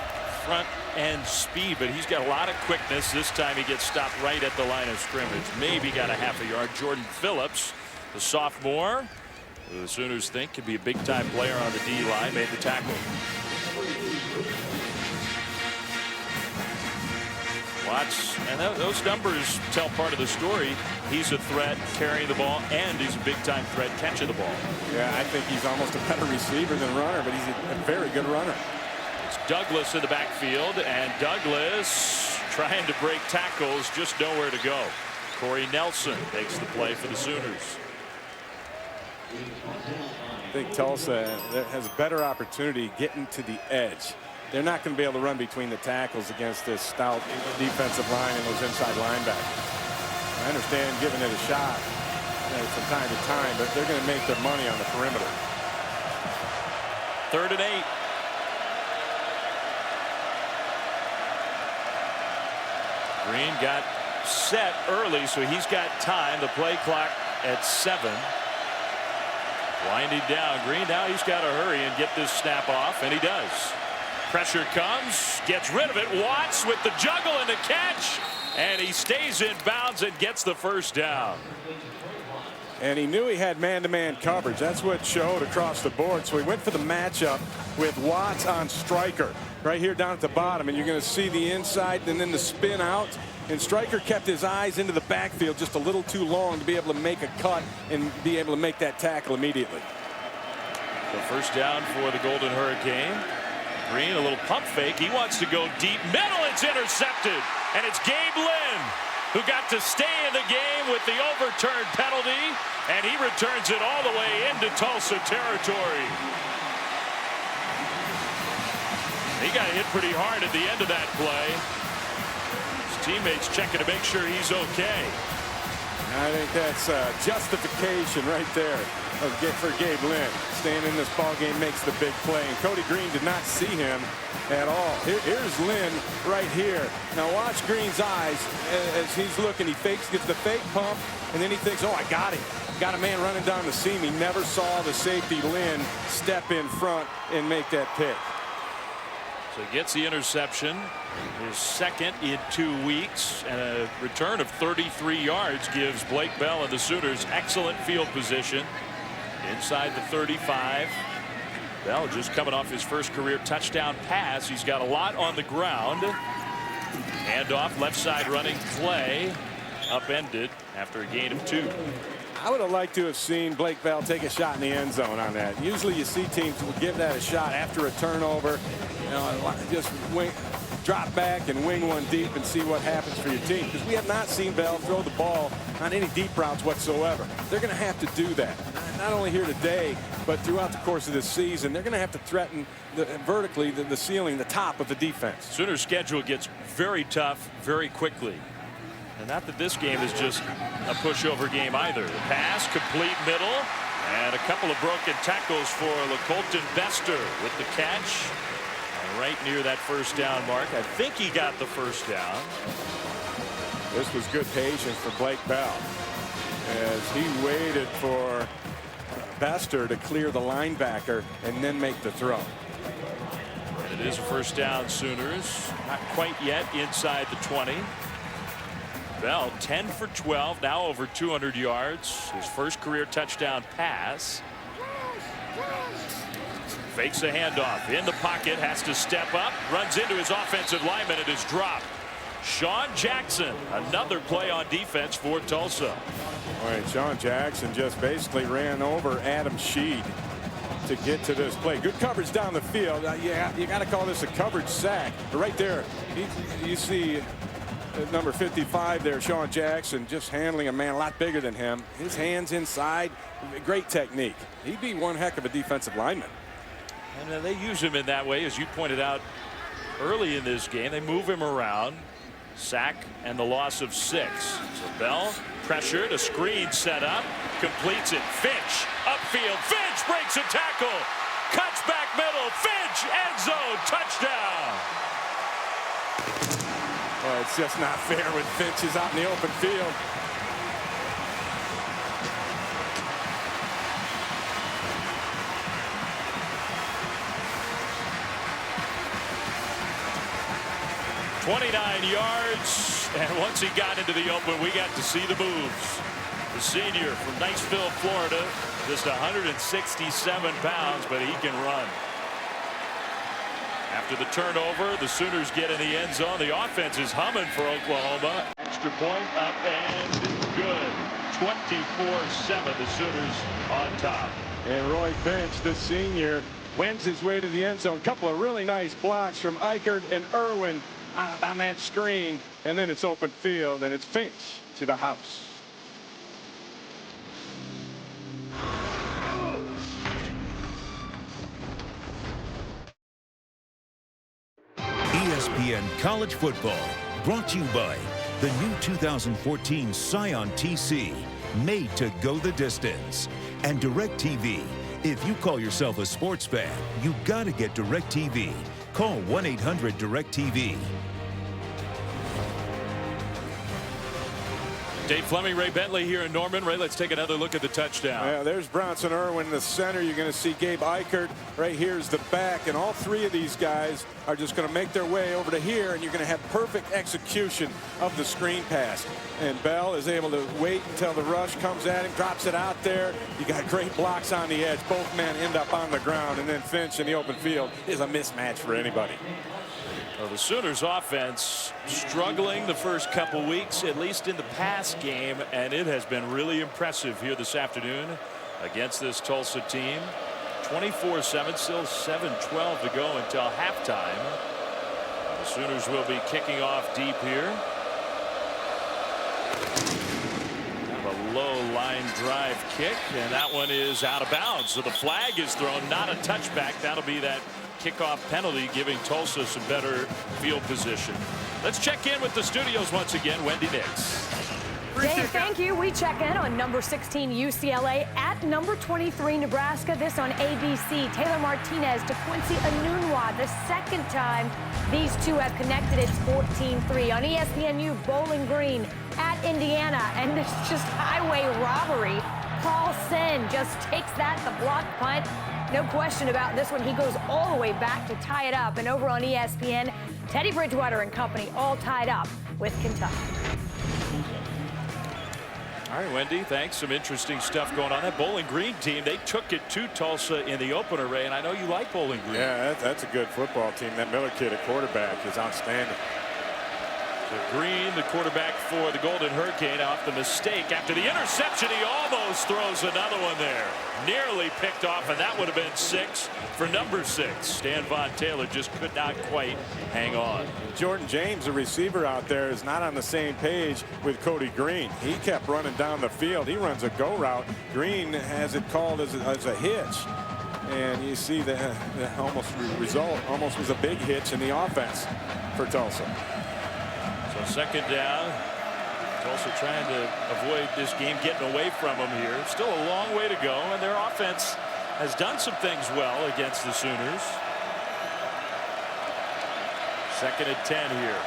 front end speed, but he's got a lot of quickness. This time he gets stopped right at the line of scrimmage. Maybe got a half a yard. Jordan Phillips, the sophomore, who the Sooners think could be a big time player on the D line, made the tackle. Watts, and those numbers tell part of the story. He's a threat carrying the ball, and he's a big-time threat catching the ball. Yeah, I think he's almost a better receiver than runner, but he's a very good runner. It's Douglas in the backfield, and Douglas trying to break tackles, just nowhere to go. Corey Nelson makes the play for the Sooners. I think Tulsa has a better opportunity getting to the edge. They're not going to be able to run between the tackles against this stout defensive line and those inside linebackers. I understand giving it a shot from time to time, but they're going to make their money on the perimeter. 3rd and 8. Green got set early, so he's got time. The play clock at 7. Winding down. Green, now he's got to hurry and get this snap off, and he does. Pressure comes, gets rid of it. Watts with the juggle and the catch, and he stays in bounds and gets the first down. And he knew he had man-to-man coverage. That's what showed across the board. So he went for the matchup with Watts on Stryker right here down at the bottom. And you're going to see the inside and then the spin out. And Stryker kept his eyes into the backfield just a little too long to be able to make a cut and be able to make that tackle immediately. So first down for the Golden Hurricane. Green, a little pump fake. He wants to go deep. Middle, it's intercepted. And it's Gabe Lynn who got to stay in the game with the overturned penalty. And he returns it all the way into Tulsa territory. He got hit pretty hard at the end of that play. His teammates checking to make sure he's okay. I think that's justification right there for Gabe Lynn. Staying in this ball game makes the big play. And Cody Green did not see him at all. Here's Lynn right here. Now watch Green's eyes as he's looking. He gets the fake pump, and then he thinks, oh, I got him. got a man running down the seam. He never saw the safety Lynn step in front and make that pick. So he gets the interception, his second in 2 weeks, and a return of 33 yards gives Blake Bell and the Sooners excellent field position inside the 35. Bell just coming off his first career touchdown pass. He's got a lot on the ground. Handoff, left side running play, upended after a gain of 2. I would have liked to have seen Blake Bell take a shot in the end zone on that. Usually you see teams will give that a shot after a turnover. You know, just drop back and wing one deep and see what happens for your team. Because we have not seen Bell throw the ball on any deep routes whatsoever. They're going to have to do that. Not only here today, but throughout the course of this season. They're going to have to threaten vertically the ceiling, the top of the defense. Sooners' schedule gets very tough very quickly. And not that this game is just a pushover game either. The pass, complete middle, and a couple of broken tackles for LeColton Bester with the catch. And right near that first down mark. I think he got the first down. This was good patience for Blake Bell as he waited for Bester to clear the linebacker and then make the throw. And it is a first down, Sooners. Not quite yet inside the 20. Bell 10 for 12, now over 200 yards. His first career touchdown pass. Fakes a handoff in the pocket, has to step up, runs into his offensive lineman and is dropped. Sean Jackson, another play on defense for Tulsa. All right, Sean Jackson just basically ran over Adam Sheed to get to this play. Good coverage down the field. Yeah, you got to call this a coverage sack. But right there, you see number 55 there, Sean Jackson, just handling a man a lot bigger than him. His hands inside, great technique. He'd be one heck of a defensive lineman. And they use him in that way, as you pointed out early in this game. They move him around. Sack and the loss of 6. So Bell pressured, a screen set up, completes it. Finch upfield. Finch breaks a tackle, cuts back middle. Finch end zone touchdown. Well, it's just not fair when Finch is out in the open field. .29 yards, and once he got into the open, we got to see the moves. The senior from Niceville, Florida, just 167 pounds, but he can run. After the turnover, the Sooners get in the end zone. The offense is humming for Oklahoma. Extra point up and good. 24-7, the Sooners on top. And Roy Finch, the senior, wins his way to the end zone. A couple of really nice blocks from Eichert and Irwin on that screen. And then it's open field, and it's Finch to the house. ESPN College Football, brought to you by the new 2014 Scion TC, made to go the distance. And DirecTV. If you call yourself a sports fan, you gotta get DirecTV. Call 1-800-DirecTV. Dave Fleming, Ray Bentley here in Norman. Ray, let's take another look at the touchdown. Yeah, there's Bronson Irwin in the center. You're going to see Gabe Eichert. Right here's the back, and all three of these guys are just going to make their way over to here, and you're going to have perfect execution of the screen pass. And Bell is able to wait until the rush comes at him, drops it out there. You got great blocks on the edge. Both men end up on the ground, and then Finch in the open field is a mismatch for anybody. Well, the Sooners offense struggling the first couple weeks, at least in the pass game, and it has been really impressive here this afternoon against this Tulsa team. 24-7, still 7:12 to go until halftime. The Sooners will be kicking off deep here. Kind of a low line drive kick, and that one is out of bounds. So the flag is thrown, not a touchback. That'll be that kickoff penalty, giving Tulsa some better field position. Let's check in with the studios once again. Wendy Nix. Dave, thank you. We check in on number 16 UCLA at number 23 Nebraska. This on ABC. Taylor Martinez to Quincy Anunwa. The second time these two have connected. It's 14-3 on ESPNU. Bowling Green at Indiana, and it's just highway robbery. Carlson just takes that, the block punt. No question about this one. He goes all the way back to tie it up. And over on ESPN, Teddy Bridgewater and company all tied up with Kentucky. All right, Wendy, thanks. Some interesting stuff going on. That Bowling Green team, they took it to Tulsa in the opener, Ray, and I know you like Bowling Green. Yeah, that's a good football team. That Miller kid at quarterback is outstanding. So Green, the quarterback for the Golden Hurricane, off the mistake. After the interception, he almost throws another one there. Nearly picked off, and that would have been 6 for number 6. Stan Von Taylor just could not quite hang on. Jordan James, the receiver out there, is not on the same page with Cody Green. He kept running down the field. He runs a go route. Green has it called as a hitch. And you see the result almost was a big hitch in the offense for Tulsa. So second down. Tulsa trying to avoid this game getting away from them here. Still a long way to go, and their offense has done some things well against the Sooners. Second and 10 here.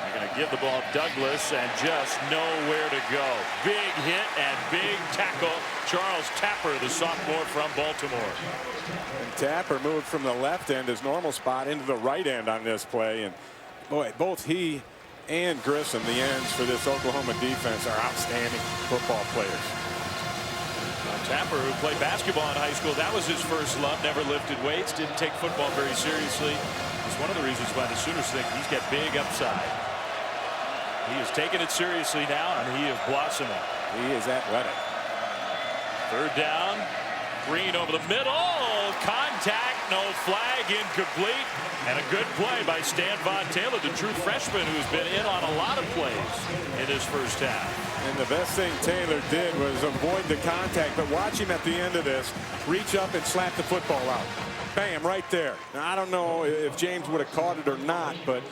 They're going to give the ball to Douglas and just nowhere to go. Big hit and big tackle. Charles Tapper, the sophomore from Baltimore. And Tapper moved from the left end, his normal spot, into the right end on this play. And boy, both he and Grissom, the ends for this Oklahoma defense, are outstanding football players. Tapper, who played basketball in high school, that was his first love. Never lifted weights, didn't take football very seriously. It's one of the reasons why the Sooners think he's got big upside. He is taking it seriously now, and he is blossoming. He is athletic. Third down. Green over the middle. Contact. No flag. Incomplete. And a good play by Stan Von Taylor, the true freshman who's been in on a lot of plays in this first half. And the best thing Taylor did was avoid the contact, but watch him at the end of this reach up and slap the football out. Bam, right there. Now, I don't know if James would have caught it or not, but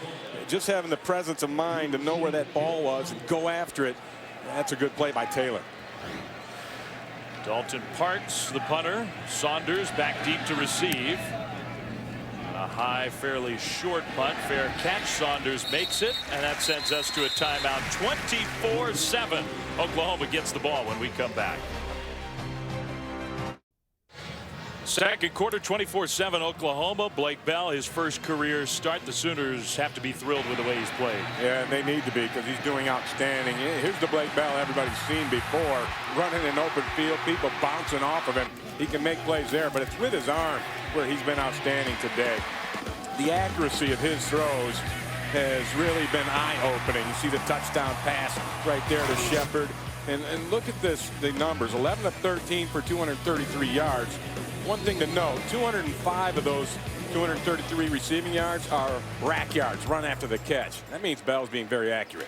just having the presence of mind to know where that ball was and go after it, that's a good play by Taylor. Dalton Parks, the punter. Saunders back deep to receive. A high, fairly short punt. Fair catch. Saunders makes it, and that sends us to a timeout. 24-7. Oklahoma gets the ball when we come back. Second quarter, 24-7 Oklahoma. Blake Bell, his first career start. The Sooners have to be thrilled with the way he's played. Yeah, and they need to be because he's doing outstanding. Here's the Blake Bell everybody's seen before. Running in open field, people bouncing off of him. He can make plays there, but it's with his arm where he's been outstanding today. The accuracy of his throws has really been eye-opening. You see the touchdown pass right there to Shepard. And look at this, the numbers, 11 of 13 for 233 yards. One thing to note, 205 of those 233 receiving yards are rack yards, run after the catch. That means Bell's being very accurate.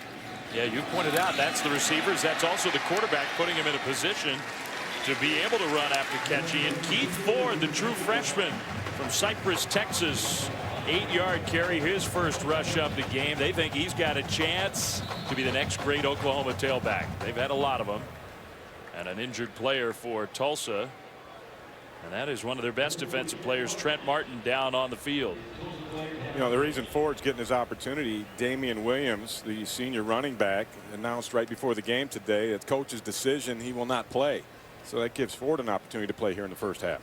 Yeah, you pointed out that's the receivers. That's also the quarterback, putting him in a position to be able to run after catching. And Keith Ford, the true freshman from Cypress, Texas, 8-yard carry, his first rush of the game. They think he's got a chance to be the next great Oklahoma tailback. They've had a lot of them. And an injured player for Tulsa. And that is one of their best defensive players, Trent Martin, down on the field. You know, the reason Ford's getting his opportunity, Damian Williams, the senior running back, announced right before the game today that coach's decision he will not play. So that gives Ford an opportunity to play here in the first half.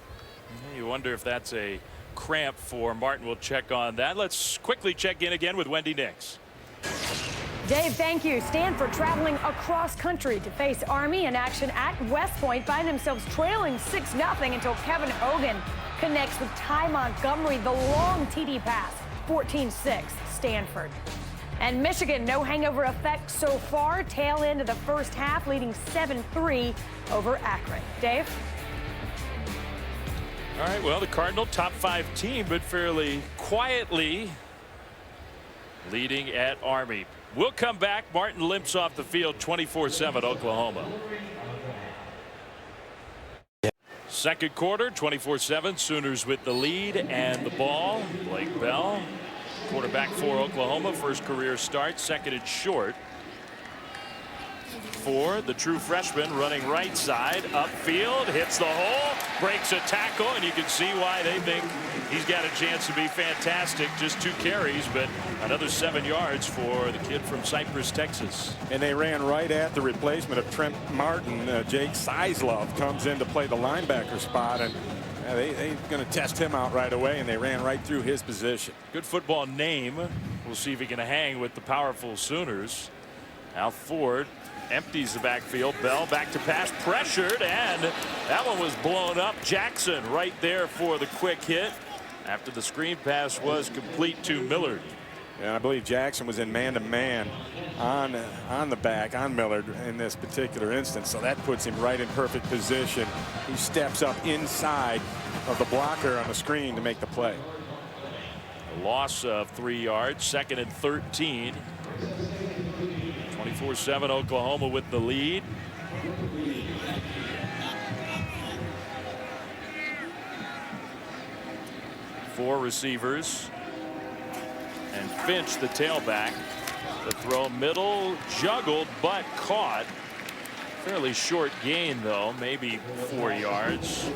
You wonder if that's a cramp for Martin. We'll check on that. Let's quickly check in again with Wendy Nix. Dave, thank you. Stanford traveling across country to face Army in action at West Point. Find themselves trailing 6-0 until Kevin Hogan connects with Ty Montgomery. The long TD pass, 14-6, Stanford. And Michigan, no hangover effect so far. Tail end of the first half, leading 7-3 over Akron. Dave? All right, well, the Cardinal top 5 team, but fairly quietly leading at Army. We'll come back. Martin limps off the field, 24-7 Oklahoma. Second quarter, 24-7. Sooners with the lead and the ball. Blake Bell, quarterback for Oklahoma. First career start, second and short. Ford, the true freshman, running right side, upfield, hits the hole, breaks a tackle, and you can see why they think he's got a chance to be fantastic. Just 2 carries, but another 7 yards for the kid from Cypress, Texas. And they ran right at the replacement of Trent Martin. Jake Sizlove comes in to play the linebacker spot, and they're going to test him out right away, and they ran right through his position. Good football name. We'll see if he can hang with the powerful Sooners. Now Ford empties the backfield. Bell back to pass, pressured, and that one was blown up. Jackson right there for the quick hit after the screen pass was complete to Millard. And I believe Jackson was in man-to-man on the back on Millard in this particular instance, so that puts him right in perfect position. He steps up inside of the blocker on the screen to make the play. A loss of 3 yards, 2nd and 13. 24-7 Oklahoma with the lead. Four receivers. And Finch, the tailback. The throw middle, juggled, but caught. Fairly short gain, though, maybe 4 yards.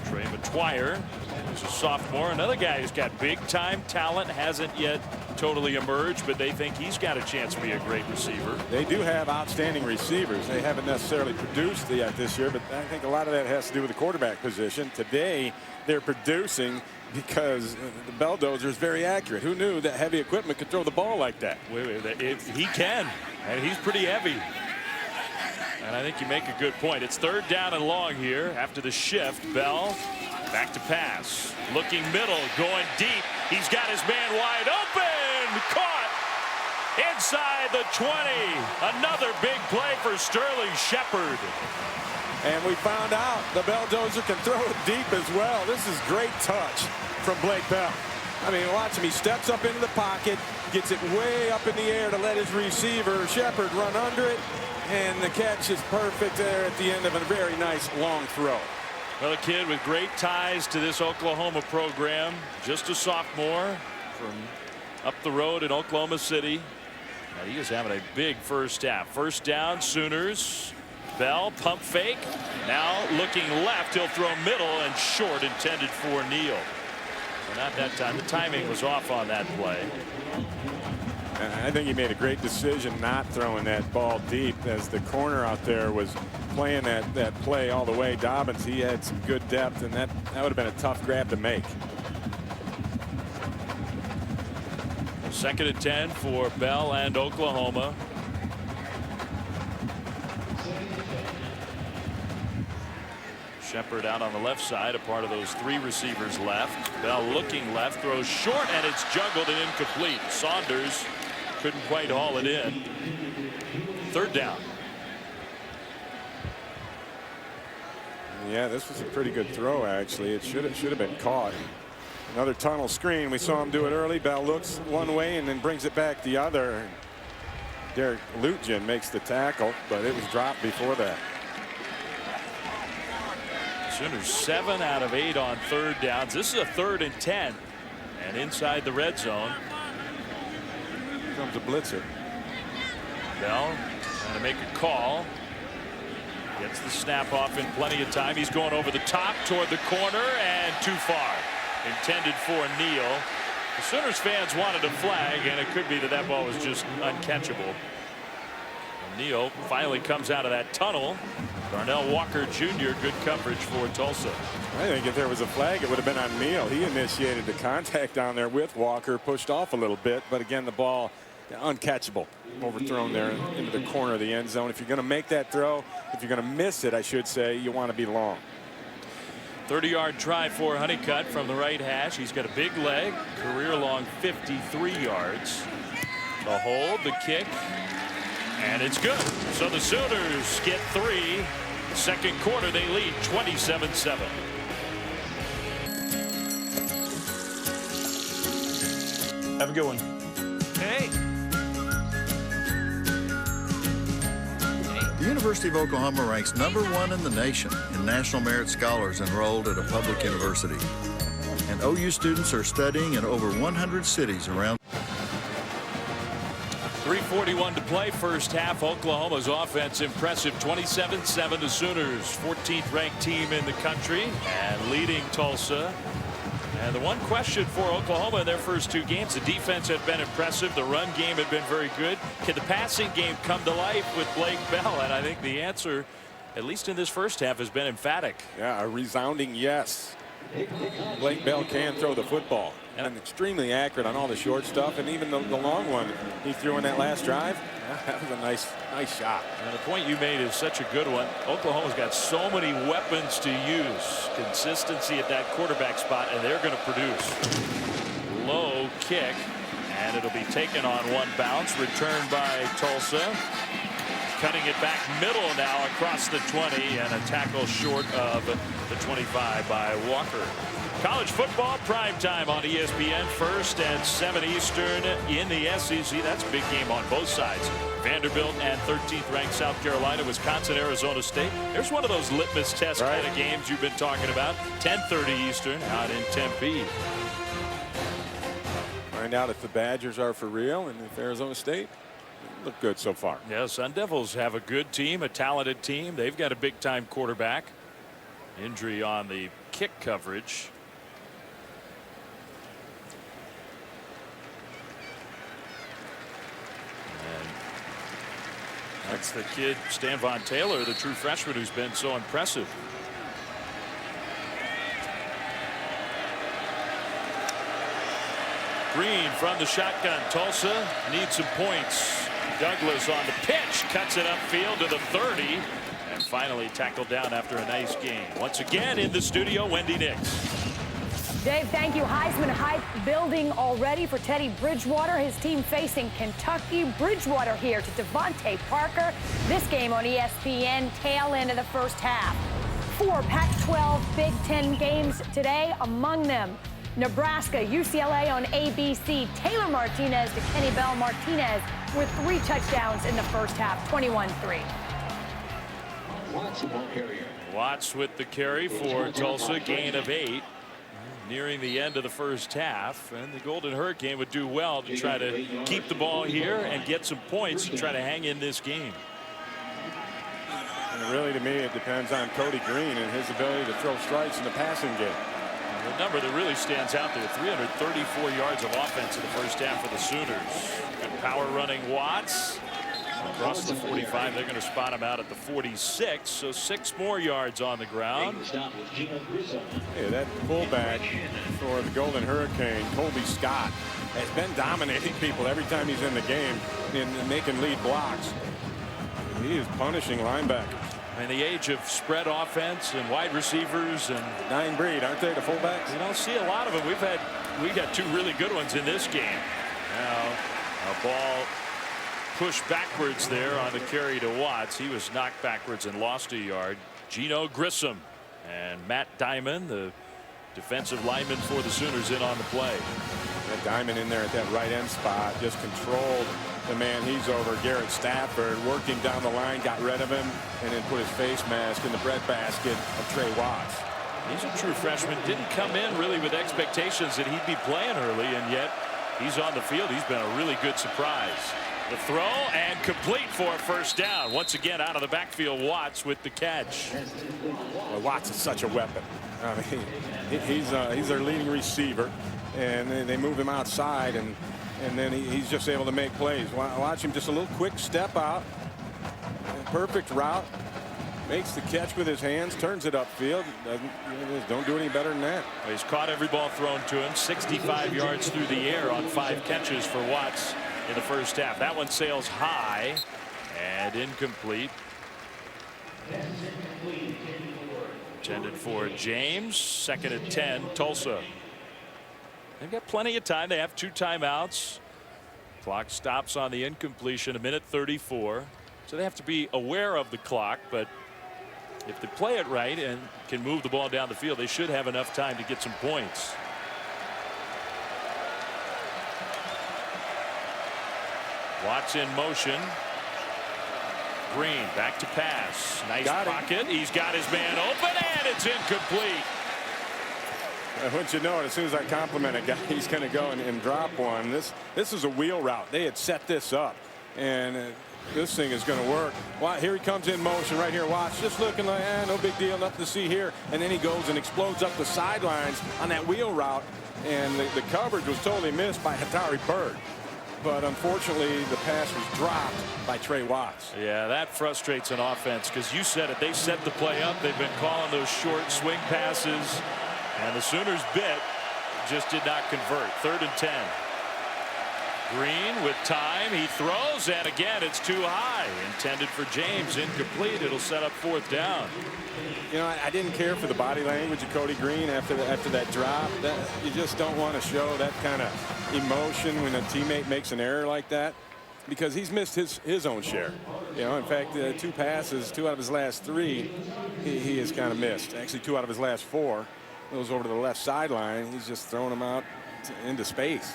Trey McTwire, who's a sophomore. Another guy who's got big-time talent, hasn't yet totally emerged, but they think he's got a chance to be a great receiver. They do have outstanding receivers. They haven't necessarily produced yet this year, but I think a lot of that has to do with the quarterback position. Today, they're producing because the Belldozer is very accurate. Who knew that heavy equipment could throw the ball like that? He can, and he's pretty heavy. And I think you make a good point. It's 3rd down and long here after the shift. Bell back to pass. Looking middle, going deep. He's got his man wide open. Caught inside the 20. Another big play for Sterling Shepard. And we found out the Belldozer can throw it deep as well. This is great touch from Blake Bell. I mean, watch him. He steps up into the pocket, gets it way up in the air to let his receiver, Shepard, run under it. And the catch is perfect there at the end of a very nice long throw. Well, a kid with great ties to this Oklahoma program. Just a sophomore from up the road in Oklahoma City. Now he is having a big first half. First down, Sooners. Bell, pump fake. Now looking left. He'll throw middle and short, intended for Neal. But not that time. The timing was off on that play. And I think he made a great decision not throwing that ball deep, as the corner out there was playing that play all the way. Dobbins, he had some good depth, and that would have been a tough grab to make. 2nd and 10 for Bell and Oklahoma. Shepard out on the left side, a part of those 3 receivers left. Bell looking left, throws short, and it's juggled and incomplete. Saunders couldn't quite haul it in. 3rd down. Yeah, this was a pretty good throw, actually. It should have been caught. Another tunnel screen. We saw him do it early. Bell looks one way and then brings it back the other. Derek Lutjen makes the tackle, but it was dropped before that. Sooners 7 out of 8 on 3rd downs. This is a 3rd and 10, and inside the red zone. Here comes a blitzer. Bell trying to make a call. Gets the snap off in plenty of time. He's going over the top toward the corner and too far. Intended for Neal. The Sooners fans wanted a flag, and it could be that ball was just uncatchable. And Neal finally comes out of that tunnel. Darnell Walker Jr. good coverage for Tulsa. I think if there was a flag, it would have been on Neal. He initiated the contact down there with Walker, pushed off a little bit, but again, the ball uncatchable, overthrown there into the corner of the end zone. If you're going to make that throw, if you're going to miss it, I should say, you want to be long. 30-yard try for Honeycutt from the right hash. He's got a big leg, career-long 53 yards. The hold, the kick, and it's good. So the Sooners get 3. Second quarter, they lead 27-7. Have a good one. Hey. The University of Oklahoma ranks #1 in the nation in National Merit Scholars enrolled at a public university. And OU students are studying in over 100 cities around. 3:41 to play, first half. Oklahoma's offense impressive, 27-7. The Sooners, 14th ranked team in the country and leading Tulsa. And the one question for Oklahoma in their first two games, the defense had been impressive. The run game had been very good. Can the passing game come to life with Blake Bell? And I think the answer, at least in this first half, has been emphatic. Yeah, a resounding yes. Blake Bell can throw the football. And extremely accurate on all the short stuff, and even the long one he threw in that last drive. That was a nice shot. And the point you made is such a good one. Oklahoma's got so many weapons to use. Consistency at that quarterback spot, and they're going to produce. Low kick, and it'll be taken on one bounce. Returned by Tulsa. Cutting it back middle now across the 20, and a tackle short of the 25 by Walker. College football prime time on ESPN, 1st and 7 Eastern in the SEC. That's a big game on both sides. Vanderbilt and 13th ranked South Carolina, Wisconsin, Arizona State. There's one of those litmus test kind of games you've been talking about. 10:30 Eastern out in Tempe. Find out if the Badgers are for real and if Arizona State look good so far. Yeah, Sun Devils have a good team, a talented team. They've got a big time quarterback. Injury on the kick coverage. That's the kid, Stanvon Taylor, the true freshman who's been so impressive. Green from the shotgun. Tulsa needs some points. Douglas on the pitch, cuts it upfield to the 30, and finally tackled down after a nice game. Once again in the studio, Wendy Nix. Dave, thank you. Heisman hype building already for Teddy Bridgewater. His team facing Kentucky. Bridgewater here to Devontae Parker. This game on ESPN, tail end of the first half. 4 Pac-12 Big Ten games today, among them Nebraska, UCLA on ABC. Taylor Martinez to Kenny Bell Martinez with 3 touchdowns in the first half, 21-3. Watts with the carry for Tulsa, gain of 8. Nearing the end of the first half, and the Golden Hurricane would do well to try to keep the ball here and get some points and try to hang in this game. And really, to me, it depends on Cody Green and his ability to throw strikes in the passing game. The number that really stands out there, 334 yards of offense in the first half for the Sooners. Good power running Watts. Across the 45, they're going to spot him out at the 46, so 6 more yards on the ground. Hey, that fullback for the Golden Hurricane, Colby Scott, has been dominating people every time he's in the game and making lead blocks. He is punishing linebackers. In the age of spread offense and wide receivers and 9 breed, aren't they, the fullbacks? You don't see a lot of them. We got 2 really good ones in this game. Now a ball pushed backwards there on the carry to Watts. He was knocked backwards and lost a yard. Gino Grissom and Matt Diamond, the defensive lineman for the Sooners, in on the play. That Diamond in there at that right end spot just controlled the man he's over, Garrett Stafford, working down the line, got rid of him, and then put his face mask in the breadbasket of Trey Watts. He's a true freshman. Didn't come in really with expectations that he'd be playing early, and yet he's on the field. He's been a really good surprise. The throw and complete for a first down. Once again out of the backfield, Watts with the catch. Well, Watts is such a weapon. I mean, he's their leading receiver, and they move him outside, and then he's just able to make plays. Watch him, just a little quick step out, perfect route, makes the catch with his hands, turns it upfield. Don't do any better than that. Well, he's caught every ball thrown to him. 65 yards through the air on 5 catches for Watts in the first half. That one sails high and incomplete. Intended for James. 2nd and 10, Tulsa. They've got plenty of time. They have 2 timeouts. Clock stops on the incompletion, 1:34. So they have to be aware of the clock, but if they play it right and can move the ball down the field, they should have enough time to get some points. Watts in motion. Green back to pass. Nice pocket. He's got his man open, and it's incomplete. Wouldn't you know it, as soon as I compliment a guy, he's going to go and drop one. This is a wheel route. They had set this up. And this thing is going to work. Well, here he comes in motion right here. Watch, just looking like, no big deal, nothing to see here. And then he goes and explodes up the sidelines on that wheel route. And the coverage was totally missed by Hatari Bird. But unfortunately, the pass was dropped by Trey Watts. Yeah, that frustrates an offense because you said it. They set the play up. They've been calling those short swing passes. And the Sooners bit, just did not convert. 3rd and 10. Green with time. He throws, and again, it's too high. Intended for James. Incomplete. It'll set up 4th down. You know, I didn't care for the body language of Cody Green after that drop. You just don't want to show that kind of emotion when a teammate makes an error like that, because he's missed his own share. You know, in fact, 2 passes, 2 out of his last 3, he has kind of missed. Actually, 2 out of his last 4. Those over to the left sideline. He's just throwing them out into space.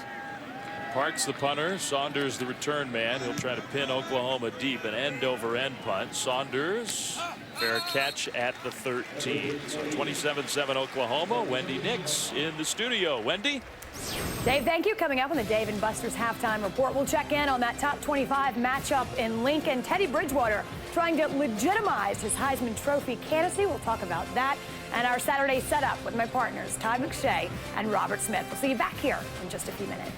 Parks the punter. Saunders the return man. He'll try to pin Oklahoma deep. An end-over-end punt. Saunders, fair catch at the 13. So 27-7 Oklahoma. Wendy Nix in the studio. Wendy? Dave, thank you. Coming up on the Dave and Buster's halftime report, we'll check in on that top 25 matchup in Lincoln. Teddy Bridgewater trying to legitimize his Heisman Trophy candidacy. We'll talk about that and our Saturday setup with my partners, Todd McShay and Robert Smith. We'll see you back here in just a few minutes.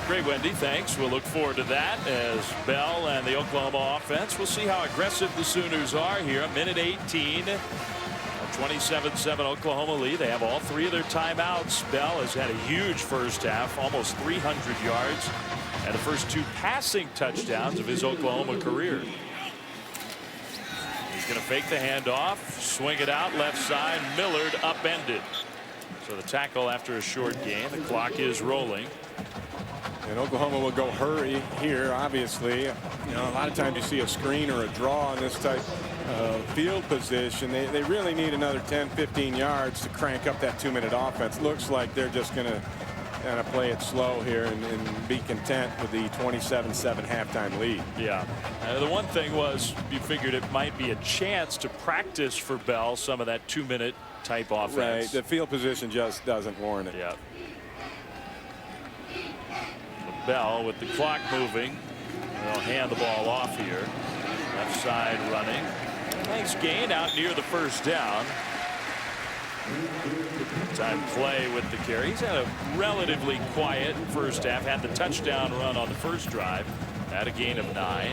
Great, Wendy. Thanks. We'll look forward to that as Bell and the Oklahoma offense. We'll see how aggressive the Sooners are here. A minute 18. A 27-7 Oklahoma lead. They have all 3 of their timeouts. Bell has had a huge first half, almost 300 yards, and the first 2 passing touchdowns of his Oklahoma career. He's going to fake the handoff, swing it out left side. Millard upended. So the tackle after a short gain. The clock is rolling. And Oklahoma will go hurry here, obviously. You know, a lot of times you see a screen or a draw in this type of field position. They really need another 10, 15 yards to crank up that 2-minute offense. Looks like they're just going to kind of play it slow here and be content with the 27-7 halftime lead. Yeah. The one thing was you figured it might be a chance to practice for Bell some of that 2-minute type offense. Right. The field position just doesn't warrant it. Yeah. Bell with the clock moving. They'll hand the ball off here. Left side running. Nice gain out near the first down. Time play with the carry. He's had a relatively quiet first half. Had the touchdown run on the first drive. Had a gain of 9.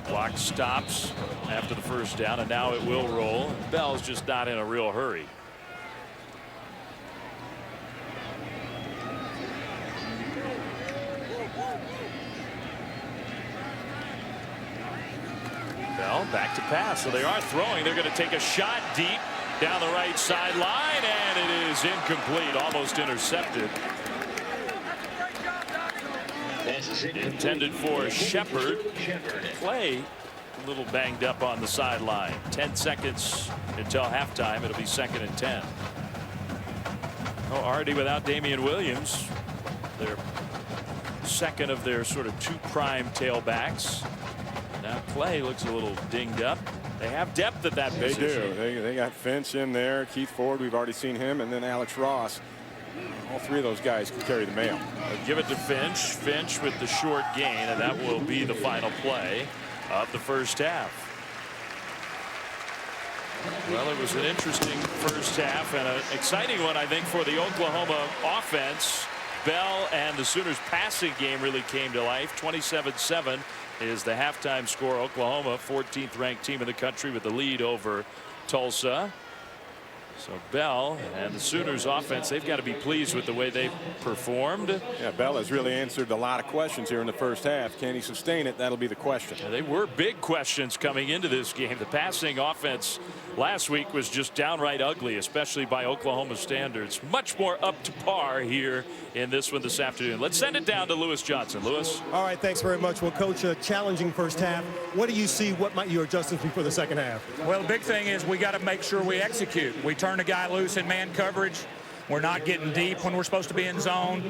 Clock stops after the first down, and now it will roll. Bell's just not in a real hurry. Bell back to pass. So they are throwing. They're going to take a shot deep down the right sideline, and it is incomplete, almost intercepted. Intended for Shepard. Play a little banged up on the sideline. 10 seconds until halftime. It'll be 2nd and 10. Oh, already without Damian Williams. They're second of their sort of 2 prime tailbacks. Now Clay looks a little dinged up. They have depth at that position. They do. They got Finch in there. Keith Ford, we've already seen him, and then Alex Ross. All 3 of those guys can carry the mail. Give it to Finch. Finch with the short gain, and that will be the final play of the first half. Well, it was an interesting first half and an exciting one, I think, for the Oklahoma offense. Bell and the Sooners passing game really came to life. 27-7 is the halftime score. Oklahoma, 14th ranked team in the country, with the lead over Tulsa. So Bell and the Sooners offense, they've got to be pleased with the way they performed. Yeah, Bell has really answered a lot of questions here in the first half. Can he sustain it? That'll be the question. Yeah, they were big questions coming into this game. The passing offense last week was just downright ugly, especially by Oklahoma standards. Much more up to par here in this one this afternoon. Let's send it down to Lewis Johnson. Lewis. All right, thanks very much. Well, Coach, a challenging first half. What do you see? What might your adjustments be for the second half? Well, the big thing is we got to make sure we execute. We turn a guy loose in man coverage. We're not getting deep when we're supposed to be in zone.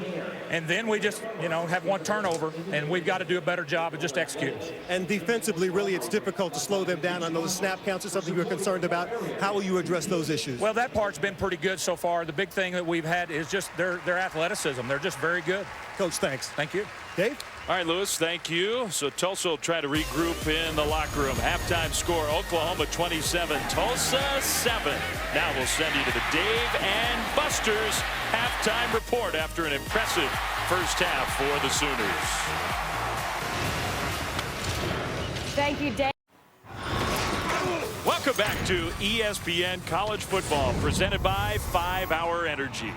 And then we just, have one turnover, and we've got to do a better job of just executing. And defensively, really, it's difficult to slow them down. I know the snap counts are something you're concerned about. How will you address those issues? Well, that part's been pretty good so far. The big thing that we've had is just their athleticism. They're just very good. Coach, thanks. Thank you. Dave? All right, Lewis, thank you. So Tulsa will try to regroup in the locker room. Halftime score, Oklahoma 27, Tulsa 7. Now we'll send you to the Dave and Buster's halftime report after an impressive first half for the Sooners. Thank you, Dave. Welcome back to ESPN College Football, presented by 5 Hour Energy.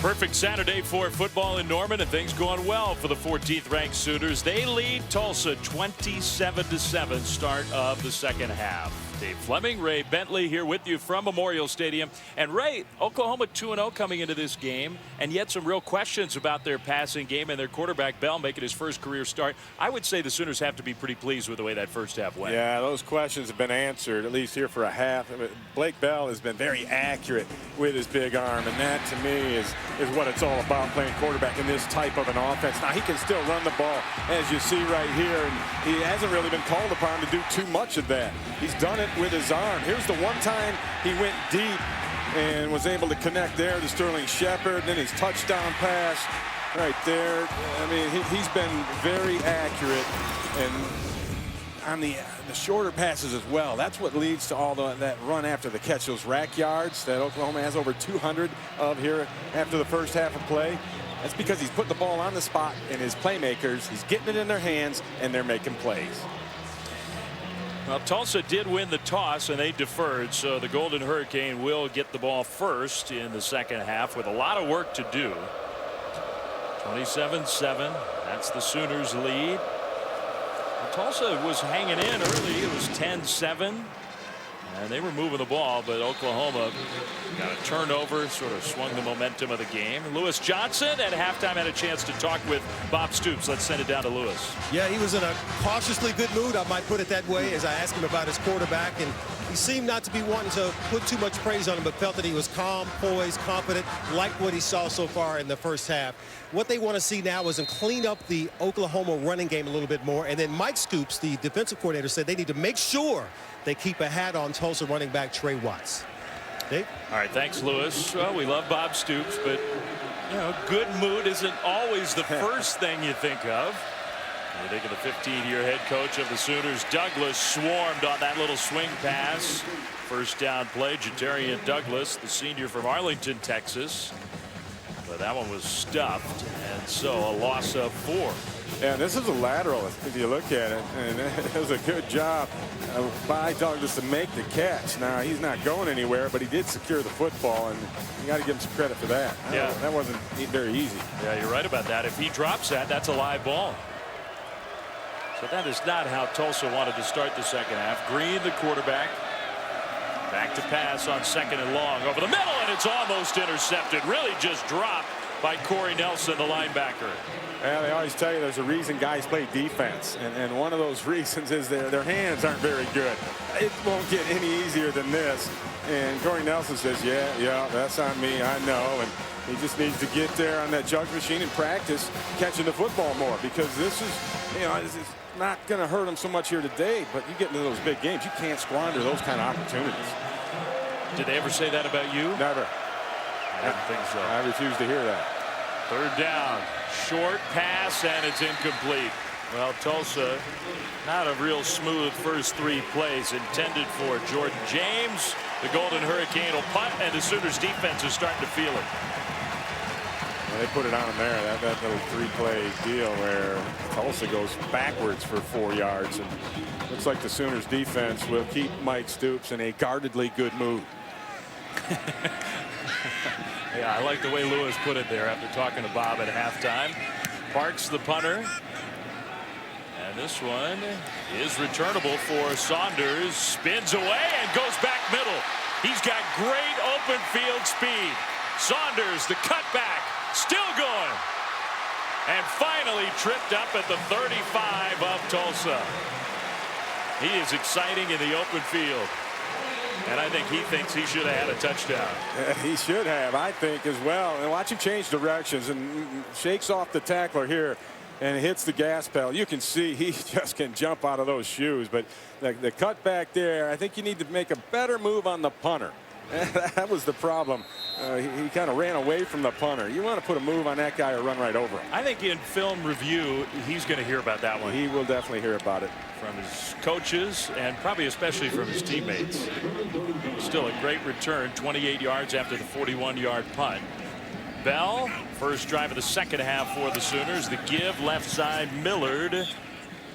Perfect Saturday for football in Norman, and things going well for the 14th ranked Sooners. They lead Tulsa 27-7 start of the second half. Dave Fleming, Ray Bentley here with you from Memorial Stadium. And Ray, Oklahoma 2-0 coming into this game, and yet some real questions about their passing game and their quarterback Bell making his first career start. I would say the Sooners have to be pretty pleased with the way that first half went. Yeah, those questions have been answered, at least here for a half. Blake Bell has been very accurate with his big arm, and that to me is what it's all about, playing quarterback in this type of an offense. Now he can still run the ball, as you see right here, and he hasn't really been called upon to do too much of that. He's done it with his arm. Here's the one time he went deep and was able to connect there to Sterling Shepard. Then his touchdown pass right there. I mean, he's been very accurate, and on the shorter passes as well. That's what leads to all that run after the catch, those rack yards that Oklahoma has over 200 of here after the first half of play. That's because he's put the ball on the spot, and his playmakers, he's getting it in their hands, and they're making plays. Well, Tulsa did win the toss, and they deferred, so the Golden Hurricane will get the ball first in the second half with a lot of work to do. 27-7. That's the Sooners' lead. Well, Tulsa was hanging in early. It was 10-7. And they were moving the ball, but Oklahoma got a turnover, sort of swung the momentum of the game. Lewis Johnson at halftime had a chance to talk with Bob Stoops. Let's send it down to Lewis. Yeah, he was in a cautiously good mood, I might put it that way, as I asked him about his quarterback. And he seemed not to be wanting to put too much praise on him, but felt that he was calm, poised, confident, like what he saw so far in the first half. What they want to see now is clean up the Oklahoma running game a little bit more. And then Mike Stoops, the defensive coordinator, said they need to make sure they keep a hat on Tulsa running back Trey Watts. Dave? All right, thanks, Lewis. Well, we love Bob Stoops, but, good mood isn't always the first thing you think of. You think of the 15-year head coach of the Sooners. Douglas swarmed on that little swing pass. First down play, Jadarian Douglas, the senior from Arlington, Texas. But that one was stuffed, and so a loss of 4. Yeah, this is a lateral if you look at it, and it was a good job by Douglas to make the catch. Now, he's not going anywhere, but he did secure the football, and you got to give him some credit for that. Yeah. That wasn't very easy. Yeah, you're right about that. If he drops that, that's a live ball. So that is not how Tulsa wanted to start the second half. Green, the quarterback. Back to pass on second and long over the middle, and it's almost intercepted. Really just dropped by Corey Nelson, the linebacker. Yeah, they always tell you there's a reason guys play defense, and one of those reasons is their hands aren't very good. It won't get any easier than this. And Corey Nelson says, yeah, that's on me, I know. And he just needs to get there on that jug machine and practice catching the football more, because this is, it's not going to hurt him so much here today, but you get into those big games, you can't squander those kind of opportunities. Did they ever say that about you? Never. I didn't think so. I refuse to hear that. Third down, short pass, and it's incomplete. Well, Tulsa, not a real smooth first 3 plays intended for Jordan James. The Golden Hurricane will punt, and the Sooners defense is starting to feel it. Well, they put it on there, that little 3-play deal where Tulsa goes backwards for 4 yards, and looks like the Sooners defense will keep Mike Stoops in a guardedly good mood. Yeah, I like the way Lewis put it there after talking to Bob at halftime. Parks, the punter. And this one is returnable for Saunders. Spins away and goes back middle. He's got great open field speed. Saunders, the cutback, still going. And finally tripped up at the 35 of Tulsa. He is exciting in the open field. And I think he thinks he should have had a touchdown. He should have, I think, as well. And watch him change directions and shakes off the tackler here and hits the gas pedal. You can see he just can jump out of those shoes. But the cut back there, I think you need to make a better move on the punter. That was the problem. He kind of ran away from the punter. You want to put a move on that guy or run right over him. I think in film review, he's going to hear about that one. He will definitely hear about it. From his coaches and probably especially from his teammates. Still a great return, 28 yards after the 41-yard punt. Bell, first drive of the second half for the Sooners. The give left side, Millard. And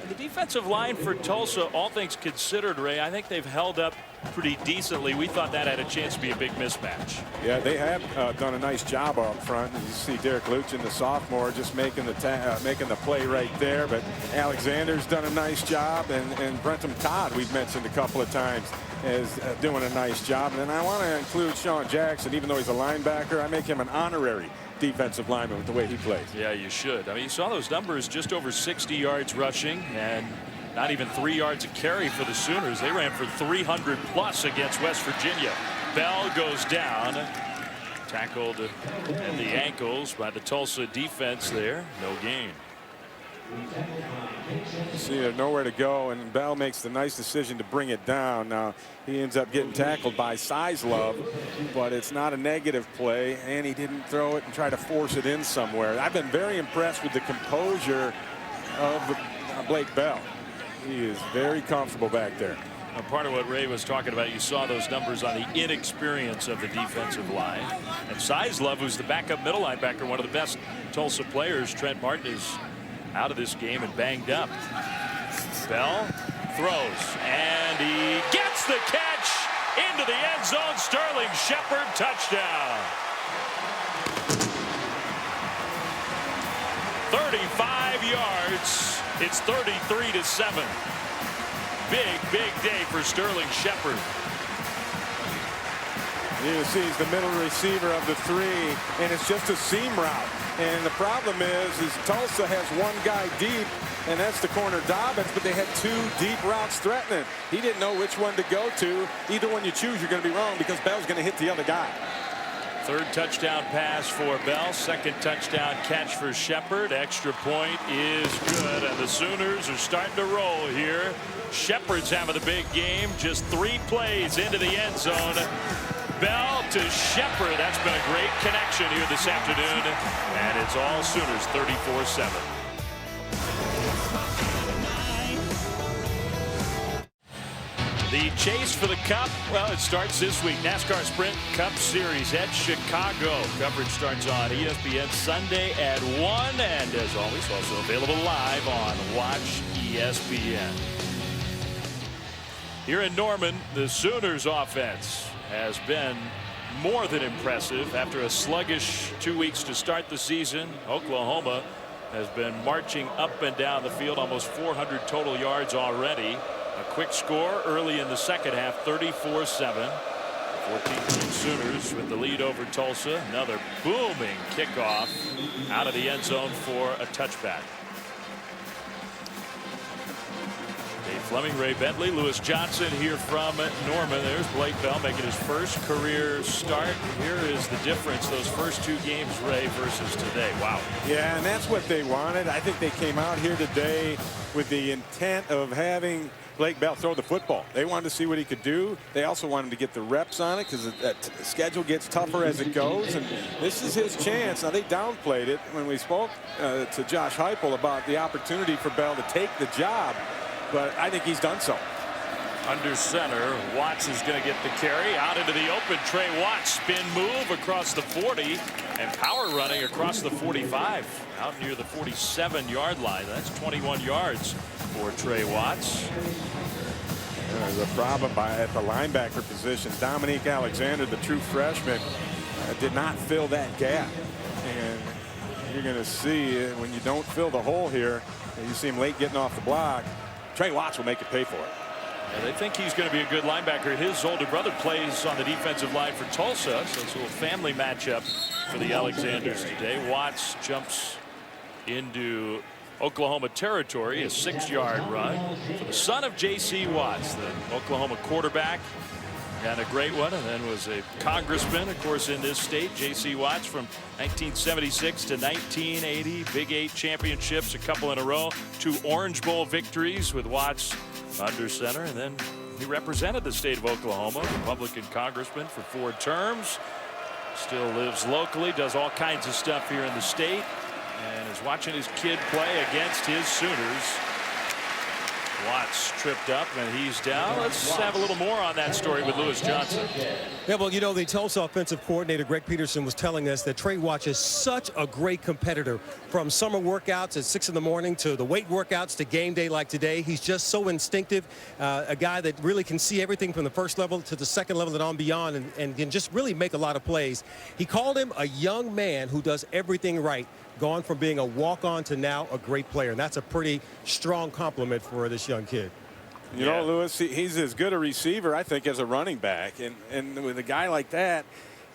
the defensive line for Tulsa, all things considered, Ray, I think they've held up pretty decently. We thought that had a chance to be a big mismatch. Yeah, they have done a nice job up front. You see Derek Luchin, the sophomore, just making the play right there. But Alexander's done a nice job, and Brenton Todd, we've mentioned a couple of times, is doing a nice job. And then I want to include Sean Jackson, even though he's a linebacker. I make him an honorary defensive lineman with the way he plays. Yeah, you should. I mean, you saw those numbers, just over 60 yards rushing and not even 3 yards a carry for the Sooners. They ran for 300 plus against West Virginia. Bell goes down, tackled at the ankles by the Tulsa defense there. No gain. See, there's nowhere to go, and Bell makes the nice decision to bring it down. Now, he ends up getting tackled by Sizlove, but it's not a negative play, and he didn't throw it and try to force it in somewhere. I've been very impressed with the composure of Blake Bell. He is very comfortable back there. Part of what Ray was talking about, you saw those numbers on the inexperience of the defensive line. And Sizlove, who's the backup middle linebacker, one of the best Tulsa players. Trent Martin is out of this game and banged up. Bell throws, and he gets the catch into the end zone. Sterling Shepard, touchdown. 35 yards. It's 33-7. Big day for Sterling Shepard. You see he's the middle receiver of the three, and it's just a seam route. And the problem is Tulsa has one guy deep, and that's the corner Dobbins, but they had two deep routes threatening. He didn't know which one to go to. Either one you choose, you're going to be wrong because Bell's going to hit the other guy. Third touchdown pass for Bell. Second touchdown catch for Shepard. Extra point is good, and the Sooners are starting to roll here. Shepard's having the big game. Just 3 plays into the end zone. Bell to Shepard. That's been a great connection here this afternoon, and it's all Sooners 34-7. The chase for the Cup, well, it starts this week. NASCAR Sprint Cup Series at Chicago. Coverage starts on ESPN Sunday at 1, and as always, also available live on Watch ESPN. Here in Norman, the Sooners offense has been more than impressive. After a sluggish 2 weeks to start the season, Oklahoma has been marching up and down the field, almost 400 total yards already. A quick score early in the second half, 34-7. 14 Sooners with the lead over Tulsa. Another booming kickoff out of the end zone for a touchback. Dave Fleming, Ray Bentley, Lewis Johnson here from Norman. There's Blake Bell making his first career start. Here is the difference, those first 2 games, Ray, versus today. Wow. Yeah, and that's what they wanted. I think they came out here today with the intent of having Blake Bell throw the football. They wanted to see what he could do. They also wanted to get the reps on it because that schedule gets tougher as it goes, and this is his chance. Now, they downplayed it when we spoke to Josh Heupel about the opportunity for Bell to take the job, but I think he's done so. Under center, Watts is going to get the carry out into the open. Trey Watts spin move across the 40 and power running across the 45 out near the 47-yard line. That's 21 yards for Trey Watts. The problem at the linebacker position, Dominique Alexander, the true freshman, did not fill that gap. And you're going to see when you don't fill the hole here, you see him late getting off the block, Trey Watts will make it pay for it. They think he's going to be a good linebacker. His older brother plays on the defensive line for Tulsa, so it's a little family matchup for the Alexanders today. Watts jumps into Oklahoma territory, a 6-yard run for the son of J.C. Watts, the Oklahoma quarterback, and a great one, and then was a congressman, of course, in this state. J.C. Watts from 1976 to 1980, Big 8 championships, a couple in a row, 2 Orange Bowl victories with Watts under center, and then he represented the state of Oklahoma, Republican congressman for 4 terms. Still lives locally, does all kinds of stuff here in the state, and is watching his kid play against his Sooners. Watts tripped up and he's down. Let's have a little more on that story with Lewis Johnson. Yeah, well, you know, the Tulsa offensive coordinator Greg Peterson was telling us that Trey Watts is such a great competitor. From summer workouts at 6 in the morning to the weight workouts to game day like today, he's just so instinctive. A guy that really can see everything from the first level to the second level and on beyond, and can just really make a lot of plays. He called him a young man who does everything right, gone from being a walk-on to now a great player. And that's a pretty strong compliment for this young kid. You know, Lewis, he's as good a receiver, I think, as a running back. And with a guy like that,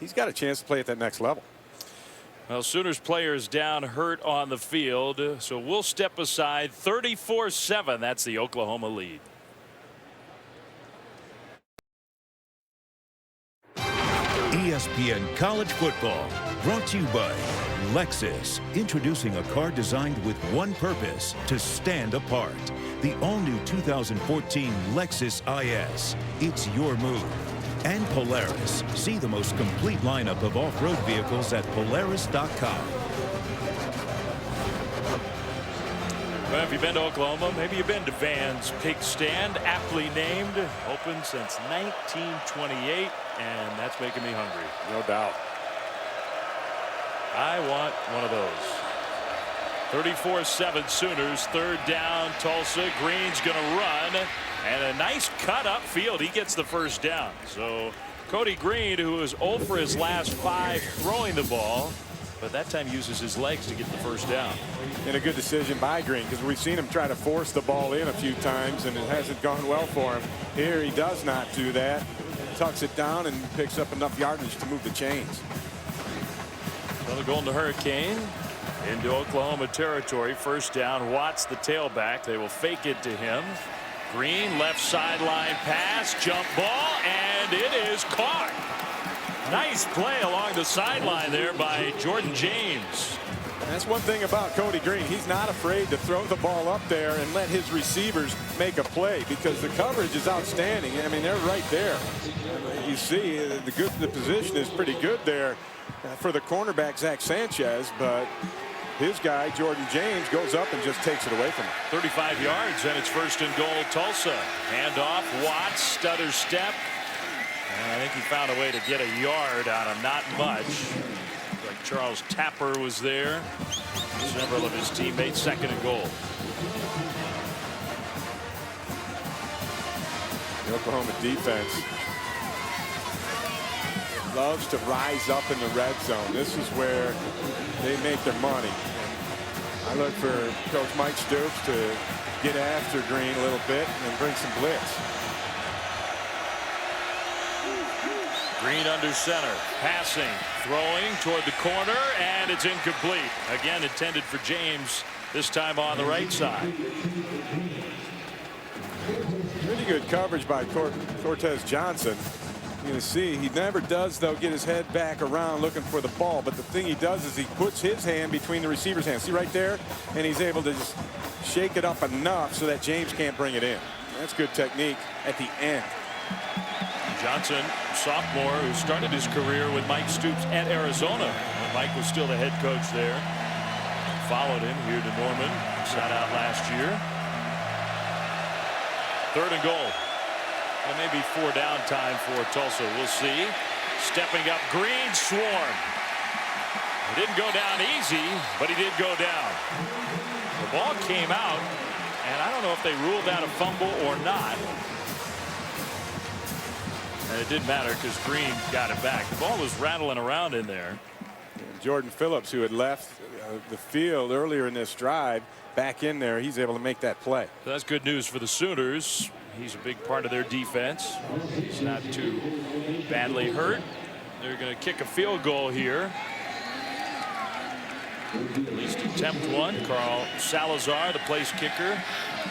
he's got a chance to play at that next level. Well, Sooners players down, hurt on the field. So we'll step aside. 34-7. That's the Oklahoma lead. ESPN College Football, brought to you by Lexus, introducing a car designed with one purpose: to stand apart. The all-new 2014 Lexus IS. It's your move. And Polaris. See the most complete lineup of off-road vehicles at Polaris.com. Well, have you been to Oklahoma? Maybe you've been to Van's Pig Stand, aptly named. Open since 1928, and that's making me hungry. No doubt. I want one of those. 34-7 Sooners, 3rd down, Tulsa. Green's going to run, and a nice cut upfield. He gets the first down. So Cody Green, who is 0 for his last 5 throwing the ball, but that time uses his legs to get the first down. And a good decision by Green, because we've seen him try to force the ball in a few times, and it hasn't gone well for him. Here he does not do that. Tucks it down and picks up enough yardage to move the chains. So they're going to Hurricane into Oklahoma territory. First down, Watts the tailback. They will fake it to him. Green, left sideline pass, jump ball, and it is caught. Nice play along the sideline there by Jordan James. That's one thing about Cody Green. He's not afraid to throw the ball up there and let his receivers make a play, because the coverage is outstanding. I mean, they're right there. You see the position is pretty good there for the cornerback Zach Sanchez, but his guy Jordan James goes up and just takes it away from him. 35 yards, and it's 1st and goal, Tulsa. Handoff, Watts, stutter step. And I think he found a way to get a yard out of not much. Like Charles Tapper was there. Several of his teammates. 2nd and goal. The Oklahoma defense loves to rise up in the red zone. This is where they make their money. I look for Coach Mike Stoops to get after Green a little bit and bring some blitz. Green under center, passing, throwing toward the corner, and it's incomplete. Again intended for James, this time on the right side. Pretty good coverage by Cortez Johnson. You're going to see he never does, though, get his head back around looking for the ball. But the thing he does is he puts his hand between the receiver's hands. See right there? And he's able to just shake it up enough so that James can't bring it in. That's good technique at the end. Johnson, sophomore, who started his career with Mike Stoops at Arizona when Mike was still the head coach there. Followed him here to Norman. Sat out last year. 3rd and goal. And maybe 4 down time for Tulsa. We'll see. Stepping up, Green swarm. He didn't go down easy, but he did go down. The ball came out, and I don't know if they ruled out a fumble or not. And it didn't matter because Green got it back. The ball was rattling around in there. Jordan Phillips, who had left the field earlier in this drive, back in there. He's able to make that play. So that's good news for the Sooners. He's a big part of their defense. He's not too badly hurt. They're going to kick a field goal here. At least attempt one. Carl Salazar, the place kicker,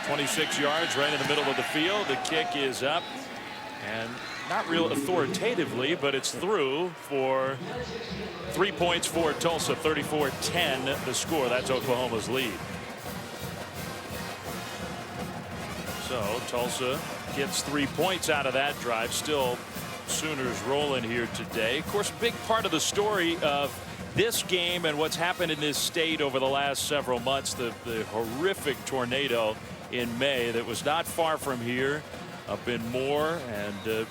26 yards right in the middle of the field. The kick is up, and not real authoritatively, but it's through for 3 points for Tulsa. 34-10 the score. That's Oklahoma's lead. So Tulsa gets 3 points out of that drive. Still Sooners rolling here today. Of course, big part of the story of this game and what's happened in this state over the last several months, the horrific tornado in May that was not far from here up in Moore, and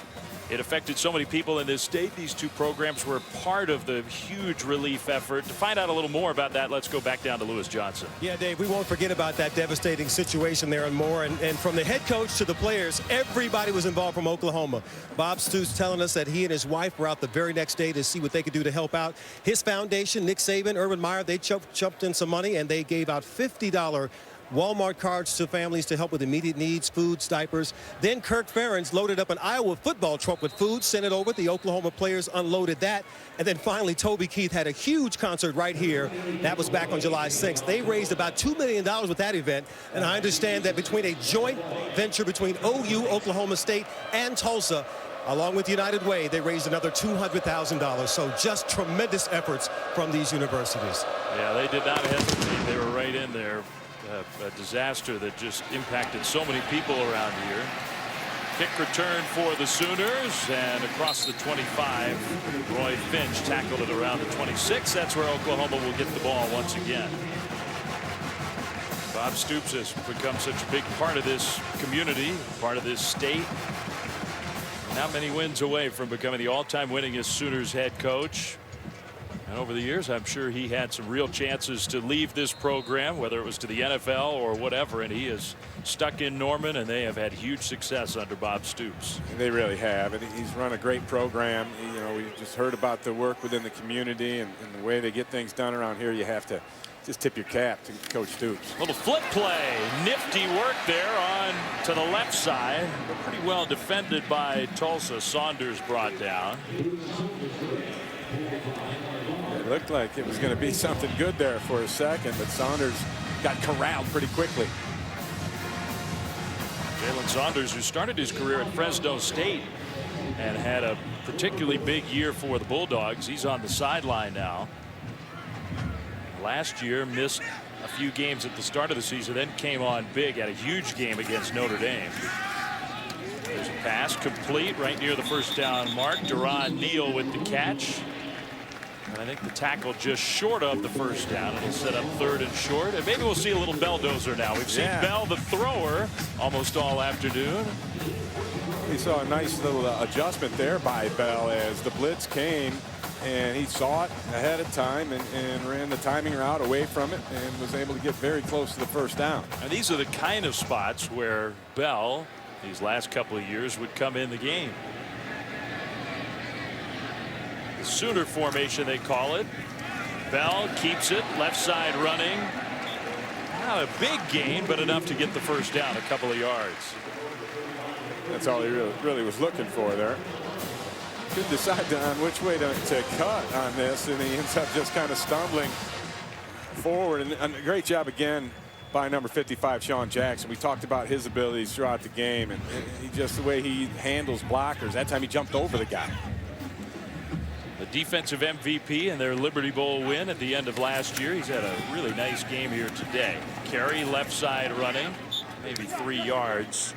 it affected so many people in this state. These two programs were part of the huge relief effort. To find out a little more about that, let's go back down to Lewis Johnson. Yeah, Dave, we won't forget about that devastating situation there in Moore. And from the head coach to the players, everybody was involved from Oklahoma. Bob Stoops telling us that he and his wife were out the very next day to see what they could do to help out. His foundation, Nick Saban, Urban Meyer, they chumped in some money, and they gave out $50 Walmart cards to families to help with immediate needs, foods, diapers. Then Kirk Ferentz loaded up an Iowa football truck with food, sent it over. The Oklahoma players unloaded that. And then finally, Toby Keith had a huge concert right here. That was back on July 6th. They raised about $2 million with that event. And I understand that between a joint venture between OU, Oklahoma State, and Tulsa, along with United Way, they raised another $200,000. So just tremendous efforts from these universities. Yeah, they did not hesitate. They were right in there. A disaster that just impacted so many people around here. Kick return for the Sooners, and across the 25, Roy Finch tackled it around the 26. That's where Oklahoma will get the ball once again. Bob Stoops has become such a big part of this community, part of this state. Not many wins away from becoming the all-time winningest Sooners head coach. And over the years, I'm sure he had some real chances to leave this program, whether it was to the NFL or whatever, and he is stuck in Norman, and they have had huge success under Bob Stoops. And they really have, and he's run a great program. You know, we just heard about the work within the community and the way they get things done around here. You have to just tip your cap to Coach Stoops. Little flip play, nifty work there on to the left side, but pretty well defended by Tulsa. Saunders brought down. It looked like it was going to be something good there for a second, but Saunders got corralled pretty quickly. Jalen Saunders, who started his career at Fresno State and had a particularly big year for the Bulldogs. He's on the sideline now. Last year missed a few games at the start of the season, then came on big, had a huge game against Notre Dame. There's a pass complete right near the first down mark. Deron Neal with the catch. And I think the tackle just short of the first down. It'll set up third and short. And maybe we'll see a little Bell-dozer now. We've seen Bell, the thrower, almost all afternoon. We saw a nice little adjustment there by Bell as the blitz came, and he saw it ahead of time and ran the timing route away from it and was able to get very close to the first down. And these are the kind of spots where Bell, these last couple of years, would come in the game. The Sooner formation, they call it. Bell keeps it, left side running. Not a big gain, but enough to get the first down, a couple of yards. That's all he really was looking for there. Couldn't decide on which way to cut on this, and he ends up just kind of stumbling forward. And a great job again by number 55, Sean Jackson. We talked about his abilities throughout the game, and he just the way he handles blockers. That time he jumped over the guy. The defensive MVP in their Liberty Bowl win at the end of last year. He's had a really nice game here today. Carey left side running, maybe 3 yards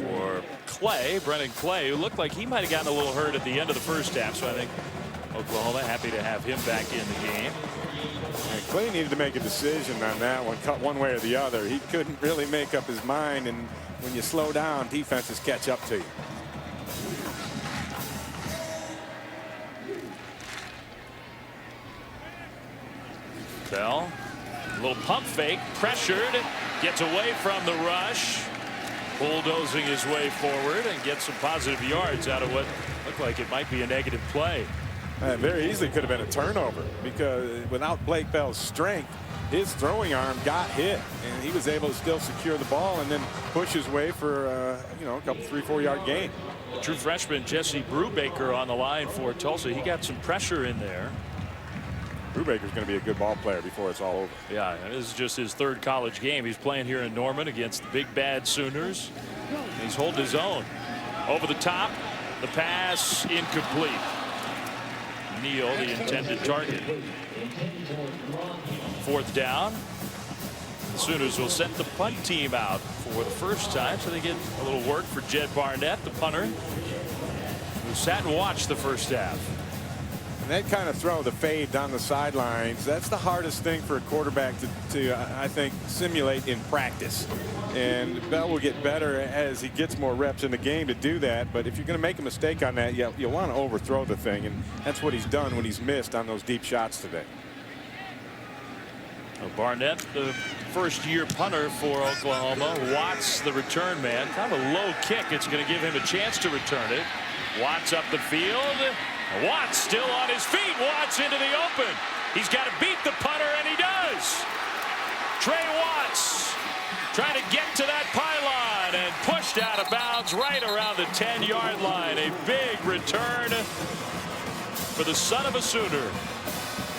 for Clay, Brennan Clay, who looked like he might have gotten a little hurt at the end of the first half. So I think Oklahoma happy to have him back in the game. And Clay needed to make a decision on that one, cut one way or the other. He couldn't really make up his mind, and when you slow down, defenses catch up to you. Bell, a little pump fake, pressured, gets away from the rush, bulldozing his way forward and gets some positive yards out of what looked like it might be a negative play. Very easily could have been a turnover, because without Blake Bell's strength, his throwing arm got hit, and he was able to still secure the ball and then push his way for a couple 3-4 yard gain. The true freshman Jesse Brubaker on the line for Tulsa. He got some pressure in there. Brubaker's going to be a good ball player before it's all over. Yeah, and this is just his third college game. He's playing here in Norman against the big bad Sooners. He's holding his own. Over the top, the pass incomplete. Neal, the intended target. 4th down. The Sooners will send the punt team out for the first time, so they get a little work for Jed Barnett, the punter, who sat and watched the first half. And that kind of throw, the fade down the sidelines, that's the hardest thing for a quarterback to I think, simulate in practice. And Bell will get better as he gets more reps in the game to do that. But if you're going to make a mistake on that, you want to overthrow the thing. And that's what he's done when he's missed on those deep shots today. Barnett, the first-year punter for Oklahoma. Watts, the return man. Kind of a low kick. It's going to give him a chance to return it. Watts up the field. Watts still on his feet. Watts into the open. He's got to beat the punter, and he does. Trey Watts trying to get to that pylon and pushed out of bounds right around the 10-yard line. A big return for the son of a Sooner.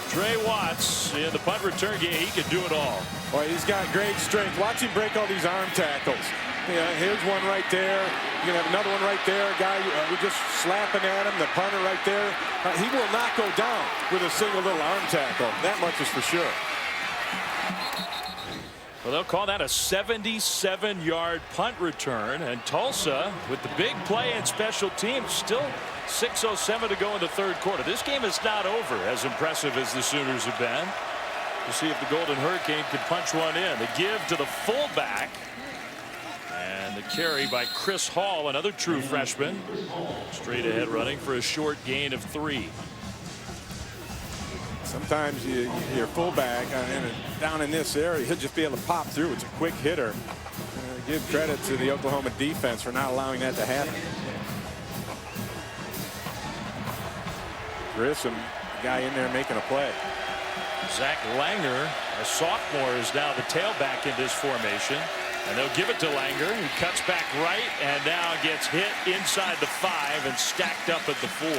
Trey Watts in the punt return game. He can do it all. Boy, he's got great strength. Watch him break all these arm tackles. Yeah, here's one right there. You're going to have another one right there. A guy we're just slapping at him. The punter right there. He will not go down with a single little arm tackle. That much is for sure. Well, they'll call that a 77-yard punt return. And Tulsa, with the big play and special teams, still 6:07 to go in the third quarter. This game is not over, as impressive as the Sooners have been. To see if the Golden Hurricane can punch one in. The give to the fullback. And the carry by Chris Hall, another true freshman. Straight ahead running for a short gain of 3. Sometimes your fullback down in this area, he'll just be able to pop through. It's a quick hitter. Give credit to the Oklahoma defense for not allowing that to happen. Grissom, the guy in there making a play. Zach Langer, a sophomore, is now the tailback in this formation. And they'll give it to Langer. He cuts back right and now gets hit inside the 5 and stacked up at the 4.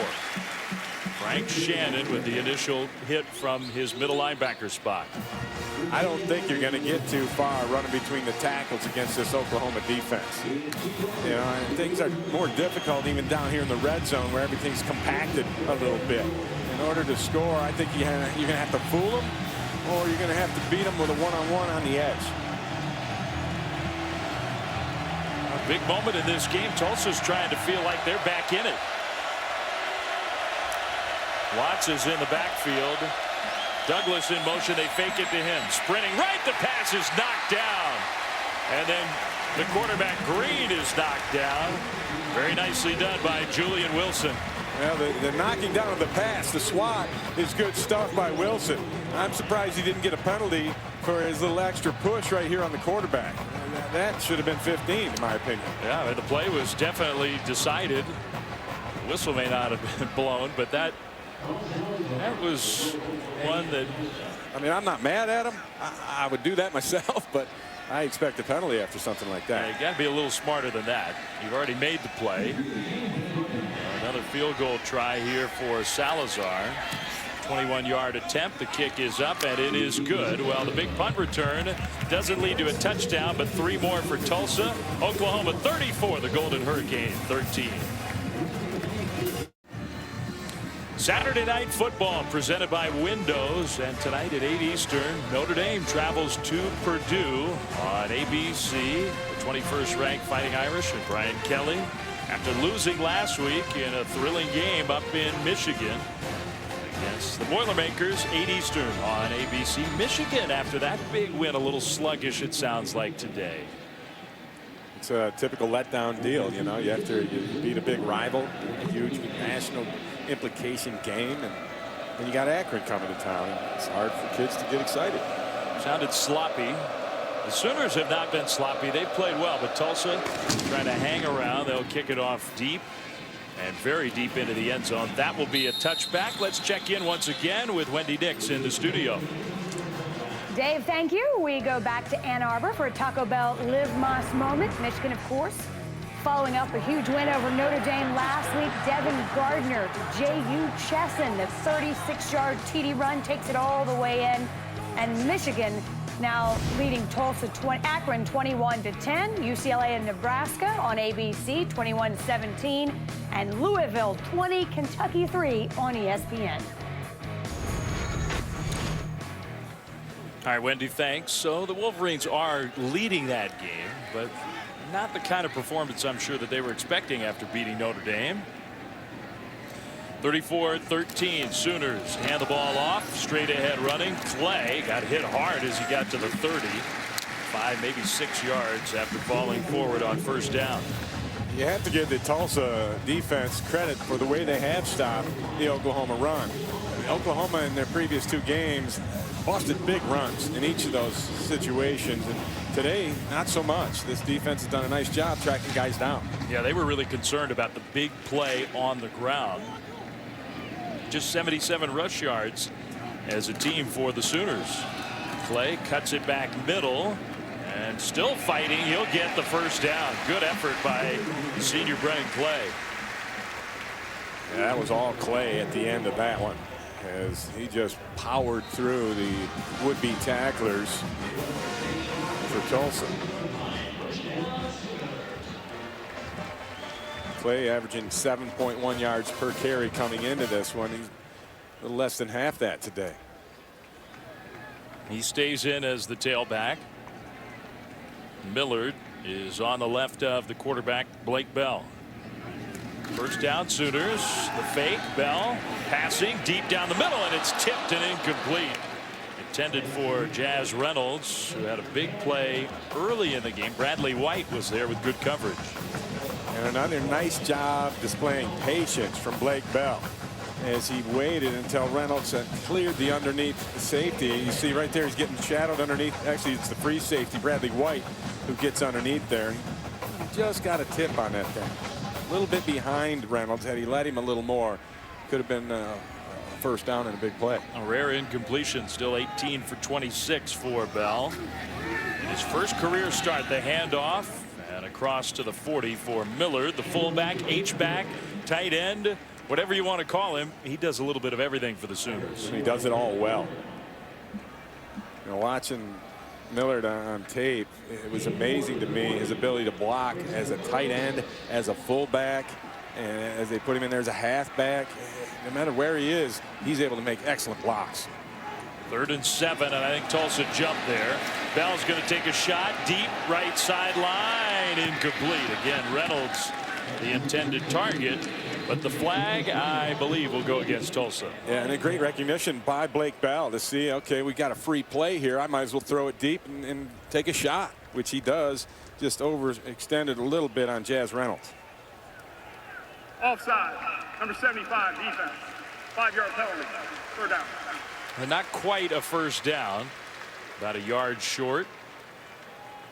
Frank Shannon with the initial hit from his middle linebacker spot. I don't think you're going to get too far running between the tackles against this Oklahoma defense. You know, and things are more difficult even down here in the red zone where everything's compacted a little bit. In order to score, I think you're going to have to fool them, or you're going to have to beat them with a one-on-one on the edge. A big moment in this game. Tulsa's trying to feel like they're back in it. Watts is in the backfield. Douglas in motion. They fake it to him. Sprinting right. The pass is knocked down. And then the quarterback Green is knocked down. Very nicely done by Julian Wilson. Well, the knocking down of the pass, the swat, is good stuff by Wilson. I'm surprised he didn't get a penalty for his little extra push right here on the quarterback. That should have been 15, in my opinion. Yeah, the play was definitely decided. The whistle may not have been blown, but that was one that... I mean, I'm not mad at him. I would do that myself, but I expect a penalty after something like that. Yeah, you got to be a little smarter than that. You've already made the play. Another field goal try here for Salazar. 21-yard attempt. The kick is up, and it is good. Well, the big punt return doesn't lead to a touchdown, but 3 more for Tulsa. Oklahoma 34, the Golden Hurricane 13. Saturday Night Football presented by Windows, and tonight at 8 Eastern, Notre Dame travels to Purdue on ABC. The 21st ranked Fighting Irish and Brian Kelly, after losing last week in a thrilling game up in Michigan against the Boilermakers, 8 Eastern on ABC. Michigan, after that big win, a little sluggish it sounds like today. It's a typical letdown deal. You know, you beat a big rival, a huge national implication game, and then you got Akron coming to town. It's hard for kids to get excited. Sounded sloppy. The Sooners have not been sloppy. They've played well, but Tulsa trying to hang around. They'll kick it off deep, and very deep into the end zone. That will be a touchback. Let's check in once again with Wendy Dix in the studio. Dave, thank you. We go back to Ann Arbor for a Taco Bell Live Moss moment. Michigan, of course, following up a huge win over Notre Dame last week. Devin Gardner to J.U. Chesson. The 36-yard TD run takes it all the way in. And Michigan now leading Tulsa, Akron 21-10. UCLA and Nebraska on ABC 21-17. And Louisville 20, Kentucky 3 on ESPN. All right, Wendy, thanks. So the Wolverines are leading that game, but not the kind of performance I'm sure that they were expecting after beating Notre Dame. 34-13, Sooners hand the ball off, straight ahead running. Clay got hit hard as he got to the 30. 5, maybe 6 yards after falling forward on first down. You have to give the Tulsa defense credit for the way they have stopped the Oklahoma run. Oklahoma in their previous 2 games busted big runs in each of those situations, and today not so much. This defense has done a nice job tracking guys down. Yeah, they were really concerned about the big play on the ground. Just 77 rush yards as a team for the Sooners. Clay cuts it back middle and still fighting. He'll get the first down. Good effort by senior Brennan Clay. Yeah, that was all Clay at the end of that one, as he just powered through the would-be tacklers for Tulsa. Clay averaging 7.1 yards per carry coming into this one. He's a little less than half that today. He stays in as the tailback. Millard is on the left of the quarterback, Blake Bell. First down, Sooners. The fake, Bell passing deep down the middle, and it's tipped and incomplete. Intended for Jazz Reynolds, who had a big play early in the game. Bradley White was there with good coverage. And another nice job displaying patience from Blake Bell as he waited until Reynolds had cleared the underneath safety. You see right there, he's getting shadowed underneath. Actually, it's the free safety, Bradley White, who gets underneath there. He just got a tip on that thing. A little bit behind Reynolds. Had he let him a little more, could have been a first down and a big play. A rare incompletion, still 18 for 26 for Bell. His first career start, the handoff, and across to the 40 for Millard, the fullback, H-back, tight end, whatever you want to call him. He does a little bit of everything for the Sooners. And he does it all well. You know, watching Millard on tape, it was amazing to me, his ability to block as a tight end, as a fullback, and as they put him in there as a halfback. No matter where he is, he's able to make excellent blocks. 3rd and 7, and I think Tulsa jumped there. Bell's going to take a shot deep right sideline, incomplete. Again, Reynolds the intended target, but the flag, I believe, will go against Tulsa. Yeah, and a great recognition by Blake Bell to see, okay, we got a free play here. I might as well throw it deep and take a shot, which he does. Just overextended a little bit on Jazz Reynolds. Offside, number 75, defense. 5-yard penalty. 3rd down. And not quite a first down, about a yard short,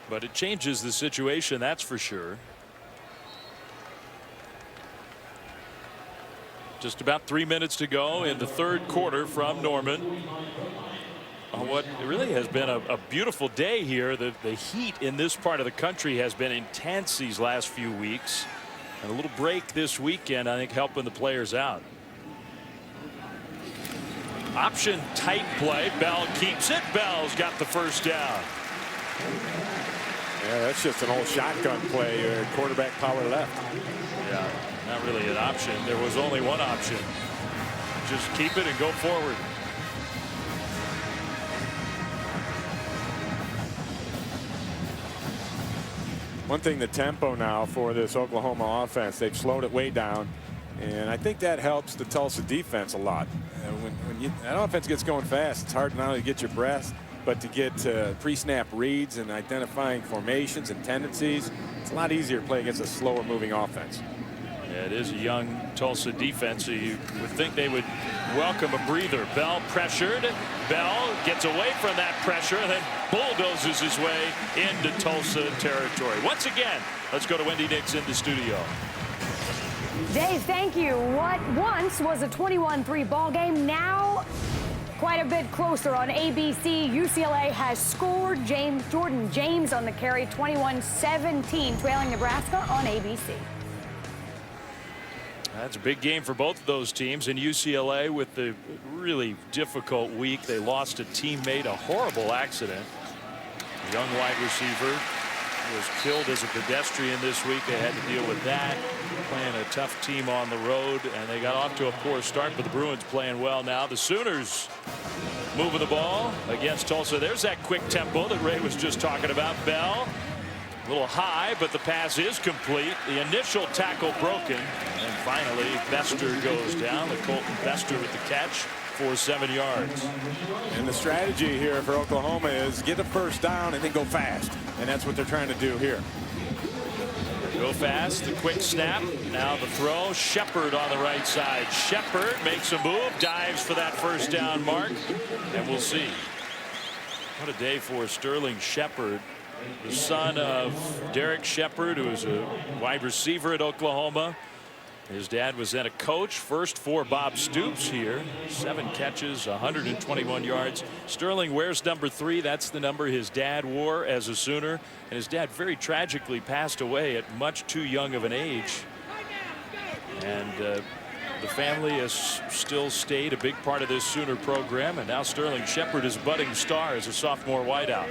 but it changes the situation, that's for sure. Just about 3 minutes to go in the 3rd quarter from Norman. What really has been a beautiful day here. The heat in this part of the country has been intense these last few weeks. And a little break this weekend, I think, helping the players out. Option tight play. Bell keeps it. Bell's got the first down. Yeah, that's just an old shotgun play. Quarterback power left. Yeah, not really an option. There was only one option. Just keep it and go forward. One thing, the tempo now for this Oklahoma offense, they've slowed it way down, and I think that helps the Tulsa defense a lot. When that offense gets going fast, it's hard not only to get your breath, but to get pre-snap reads and identifying formations and tendencies. It's a lot easier to play against a slower moving offense. Yeah, it is a young Tulsa defense, so you would think they would welcome a breather. Bell pressured. Bell gets away from that pressure and then bulldozes his way into Tulsa territory. Once again, let's go to Wendy Dix in the studio. Dave, thank you. What once was a 21-3 ball game, now quite a bit closer on ABC. UCLA has scored. Jordan James on the carry, 21-17, trailing Nebraska on ABC. That's a big game for both of those teams. And UCLA with the really difficult week. They lost a teammate, a horrible accident. A young wide receiver was killed as a pedestrian this week. They had to deal with that. Playing a tough team on the road, and they got off to a poor start, but the Bruins playing well now. The Sooners moving the ball against Tulsa. There's that quick tempo that Ray was just talking about. Bell, a little high, but the pass is complete. The initial tackle broken, and finally Bester goes down. The Colton Bester with the catch for 7 yards. And the strategy here for Oklahoma is get a first down and then go fast, and that's what they're trying to do here. Go fast, the quick snap. Now the throw. Shepard on the right side. Shepard makes a move, dives for that first down mark, and we'll see. What a day for Sterling Shepard, the son of Derek Shepard, who is a wide receiver at Oklahoma. His dad was then a coach. First for Bob Stoops here. 7 catches, 121 yards. Sterling wears number 3. That's the number his dad wore as a Sooner. And his dad very tragically passed away at much too young of an age. And the family has still stayed a big part of this Sooner program. And now Sterling Shepard is a budding star as a sophomore wideout.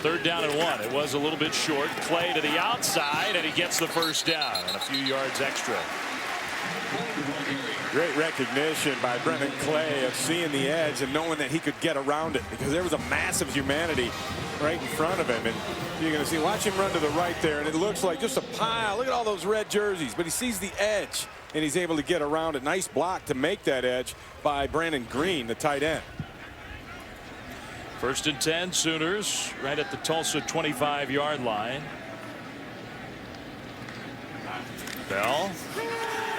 3rd down and 1. It was a little bit short. Clay to the outside, and he gets the first down and a few yards extra. Great recognition by Brendan Clay of seeing the edge and knowing that he could get around it, because there was a massive humanity right in front of him. And you're going to see, watch him run to the right there, and it looks like just a pile. Look at all those red jerseys, but he sees the edge and he's able to get around it. Nice block to make that edge by Brandon Green, the tight end. 1st and 10, Sooners right at the Tulsa 25-yard line. Bell,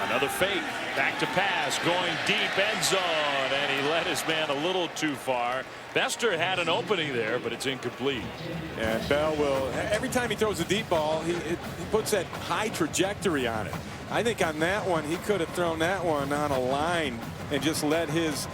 another fake, back to pass, going deep, end zone, and he led his man a little too far. Bester had an opening there, but it's incomplete. And Bell will, every time he throws a deep ball, he puts that high trajectory on it. I think on that one, he could have thrown that one on a line and just let his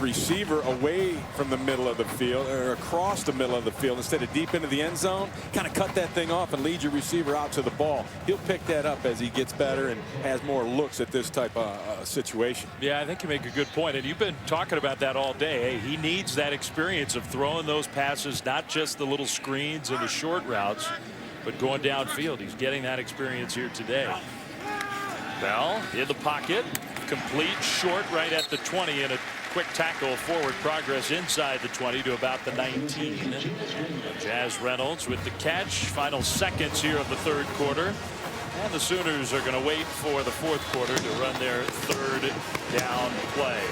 receiver away from the middle of the field, or across the middle of the field, instead of deep into the end zone. Kind of cut that thing off and lead your receiver out to the ball. He'll pick that up as he gets better and has more looks at this type of situation. Yeah, I think you make a good point, and you've been talking about that all day. Hey, he needs that experience of throwing those passes, not just the little screens and the short routes, but going downfield. He's getting that experience here today. Bell in the pocket, complete, short, right at the 20, and a quick tackle, forward progress inside the 20 to about the 19. Jazz Reynolds with the catch. Final seconds here of the 3rd quarter. And the Sooners are going to wait for the 4th quarter to run their 3rd down play.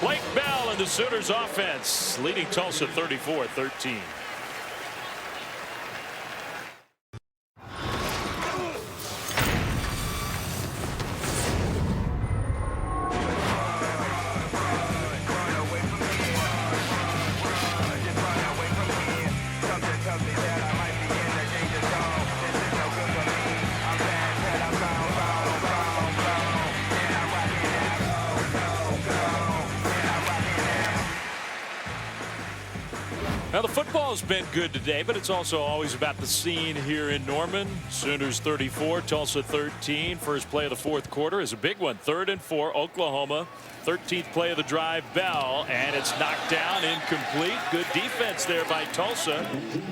Blake Bell and the Sooners offense leading Tulsa 34-13. Now, the football's been good today, but it's also always about the scene here in Norman. Sooners 34, Tulsa 13. First play of the 4th quarter is a big one. 3rd and 4, Oklahoma. 13th play of the drive, Bell, and it's knocked down, incomplete. Good defense there by Tulsa.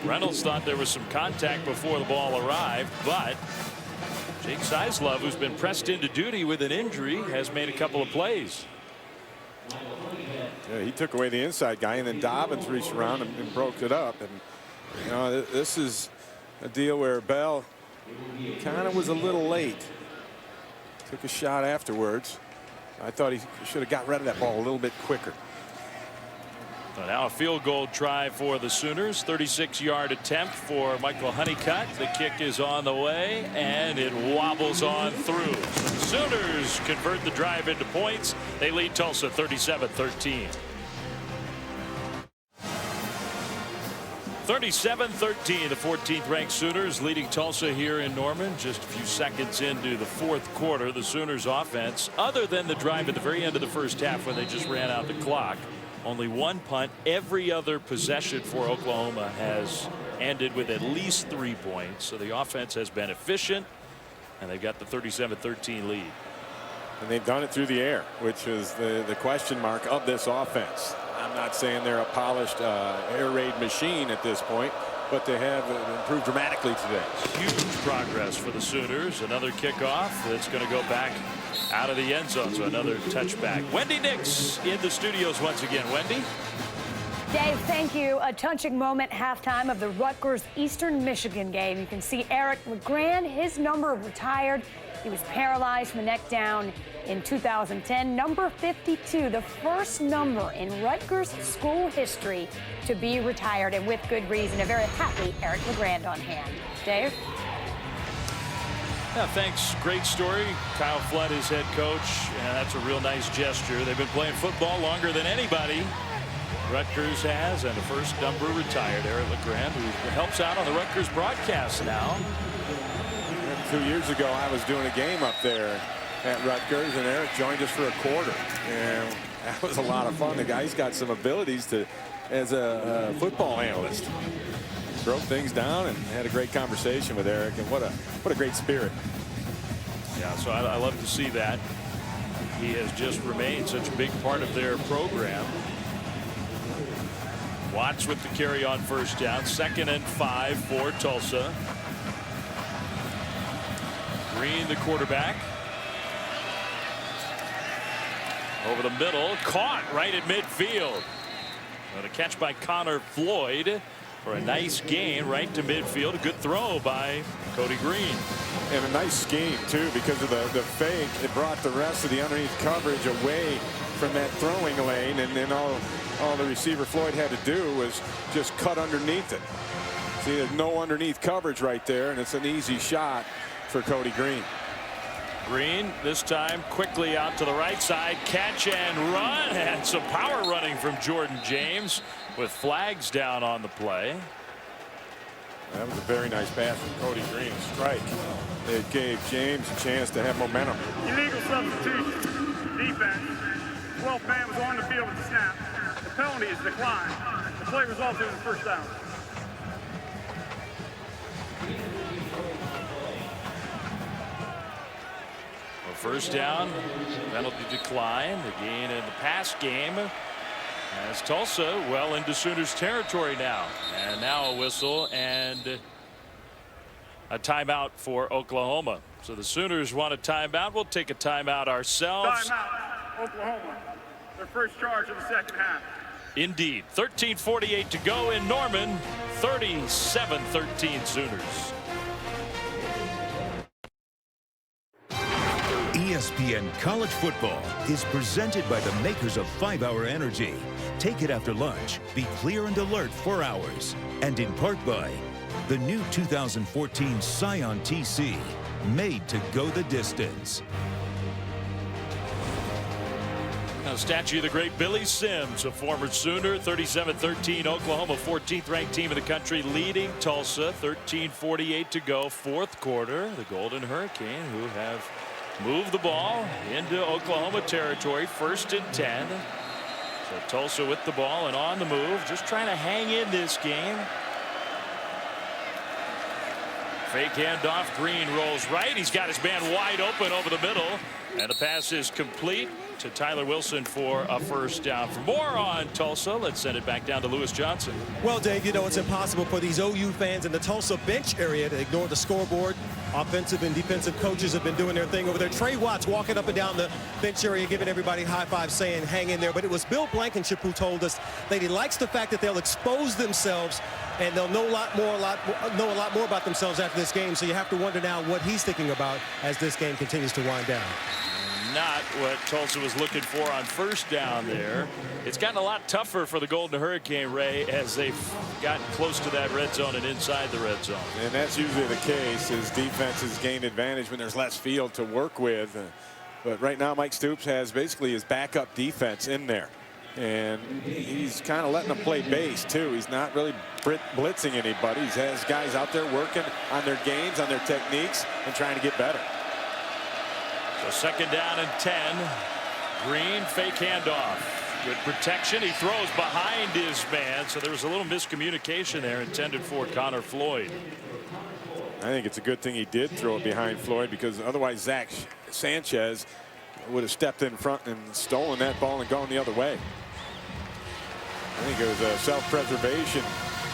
Reynolds thought there was some contact before the ball arrived, but Jake Seislove, who's been pressed into duty with an injury, has made a couple of plays. Yeah, he took away the inside guy, and then Dobbins reached around and broke it up. And you know, this is a deal where Bell kind of was a little late. Took a shot afterwards. I thought he should have got rid of that ball a little bit quicker. So now a field goal try for the Sooners. 36-yard attempt for Michael Honeycutt. The kick is on the way, and it wobbles on through. Sooners convert the drive into points. They lead Tulsa 37-13. 3rd 37-13, the 14th ranked Sooners leading Tulsa here in Norman. Just a few seconds into the fourth quarter, the Sooners offense, other than the drive at the very end of the first half when they just ran out the clock, only one punt. Every other possession for Oklahoma has ended with at least 3 points. So the offense has been efficient, and they've got the 37-13 lead. And they've done it through the air, which is the question mark of this offense. I'm not saying they're a polished air raid machine at this point, but they have improved dramatically today. Huge progress for the Sooners. Another kickoff that's going to go back out of the end zone. So another touchback. Wendy Nix in the studios once again. Wendy. Dave, thank you. A touching moment halftime of the Rutgers Eastern Michigan game. You can see Eric LeGrand, his number retired. He was paralyzed from the neck down in 2010. Number 52, the first number in Rutgers school history to be retired, and with good reason. A very happy Eric LeGrand on hand. Dave? Yeah, thanks. Great story. Kyle Flood is head coach, and that's a real nice gesture. They've been playing football longer than anybody. Rutgers has, and the first number retired, Eric LeGrand, who helps out on the Rutgers broadcast now. 2 years ago, I was doing a game up there at Rutgers, and Eric joined us for a quarter, and that was a lot of fun. The guy's got some abilities as a football analyst. Broke things down and had a great conversation with Eric, and what a great spirit. Yeah, so I love to see that. He has just remained such a big part of their program. Watts with the carry on first down. 2nd and 5 for Tulsa. Green, the quarterback. Over the middle, caught right at midfield. And a catch by Connor Floyd for a nice gain right to midfield. A good throw by Cody Green. And a nice scheme, too, because of the fake. It brought the rest of the underneath coverage away from that throwing lane, and then all the receiver Floyd had to do was just cut underneath it. See, there's no underneath coverage right there, and it's an easy shot for Cody Green. Green this time quickly out to the right side, catch and run, and some power running from Jordan James with flags down on the play. That was a very nice pass from Cody Green. Strike. It gave James a chance to have momentum. Illegal substitution. Defense. 12th man was on the field at the snap. The penalty is declined. The play resulted in a first down. First down, penalty decline. The gain in the pass game as Tulsa well into Sooners territory now. And now a whistle and a timeout for Oklahoma. So the Sooners want a timeout. We'll take a timeout ourselves. Timeout, Oklahoma. Their first charge of the second half. Indeed. 13:48 to go in Norman. 37-13 Sooners. ESPN College Football is presented by the makers of 5-Hour Energy. Take it after lunch. Be clear and alert for hours. And in part by the new 2014 Scion TC, made to go the distance. A statue of the great Billy Sims, a former Sooner. 37-13 Oklahoma, 14th ranked team in the country, leading Tulsa. 13:48 to go, fourth quarter. The Golden Hurricane, who have moved the ball into Oklahoma territory, 1st and 10. So Tulsa with the ball and on the move, just trying to hang in this game. Fake handoff. Green rolls right. He's got his man wide open over the middle, and the pass is complete to Tyler Wilson for a first down. For more on Tulsa, let's send it back down to Lewis Johnson. Well, Dave, you know it's impossible for these OU fans in the Tulsa bench area to ignore the scoreboard. Offensive and defensive coaches have been doing their thing over there. Trey Watts walking up and down the bench area, giving everybody high fives, saying hang in there. But it was Bill Blankenship who told us that he likes the fact that they'll expose themselves and they'll know a lot more about themselves after this game. So you have to wonder now what he's thinking about as this game continues to wind down. Not what Tulsa was looking for on first down there. It's gotten a lot tougher for the Golden Hurricane, Ray, as they've gotten close to that red zone and inside the red zone. And that's usually the case as defenses gain advantage when there's less field to work with. But right now Mike Stoops has basically his backup defense in there. And he's kind of letting them play base, too. He's not really blitzing anybody. He has guys out there working on their games, on their techniques, and trying to get better. So second down and 10. Green, fake handoff. Good protection. He throws behind his man, so there was a little miscommunication there intended for Connor Floyd. I think it's a good thing he did throw it behind Floyd, because otherwise Zach Sanchez would have stepped in front and stolen that ball and gone the other way. I think it was a self-preservation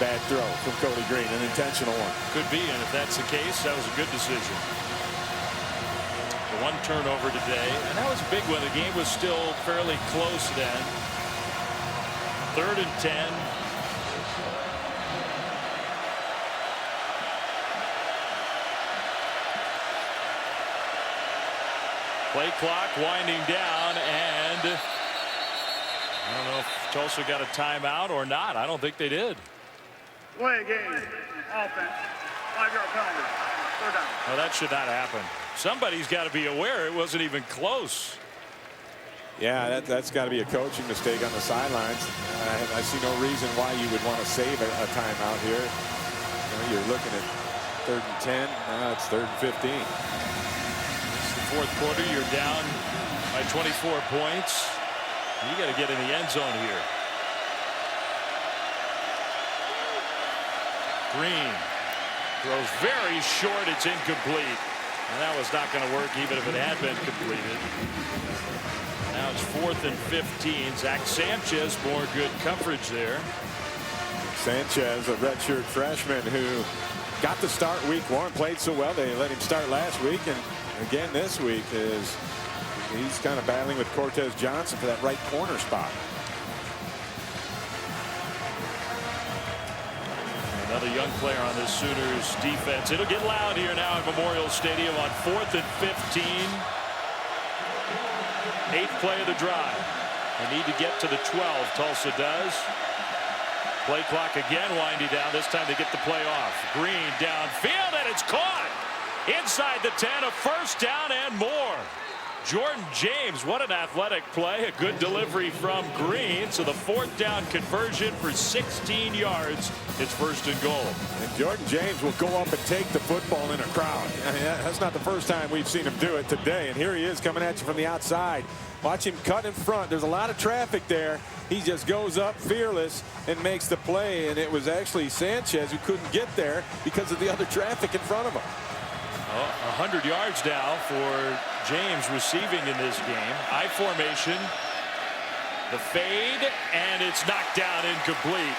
bad throw from Cody Green, an intentional one. Could be, and if that's the case, that was a good decision. The one turnover today, and that was a big one. The game was still fairly close then. 3rd and 10. Play clock winding down, and I don't know if Tulsa got a timeout or not. I don't think they did. Play game. Offense. 5-yard penalty. 3rd down. Well, that should not happen. Somebody's got to be aware it wasn't even close. Yeah, that's got to be a coaching mistake on the sidelines. I see no reason why you would want to save a timeout here. You're looking at 3rd and 10. Now it's 3rd and 15. Fourth quarter, you're down by 24 points. You got to get in the end zone here. Green throws very short. It's incomplete, and that was not going to work even if it had been completed. Now it's 4th and 15. Zach Sanchez, more good coverage there. Sanchez, a redshirt freshman who got to start week 1, played so well they let him start last week, and again this week is he's kind of battling with Cortez Johnson for that right corner spot. Another young player on this Sooners defense. It'll get loud here now at Memorial Stadium on 4th and 15. 8th play of the drive. They need to get to the 12. Tulsa does. Play clock again winding down. This time they get the play off. Green downfield, and it's caught. Inside the 10, a first down and more. Jordan James, what an athletic play. A good delivery from Green. So the 4th down conversion for 16 yards. It's 1st and goal. And Jordan James will go up and take the football in a crowd. I mean, that's not the first time we've seen him do it today. And here he is coming at you from the outside. Watch him cut in front. There's a lot of traffic there. He just goes up fearless and makes the play. And it was actually Sanchez who couldn't get there because of the other traffic in front of him. 100 yards now for James receiving in this game. I formation. The fade, and it's knocked down incomplete.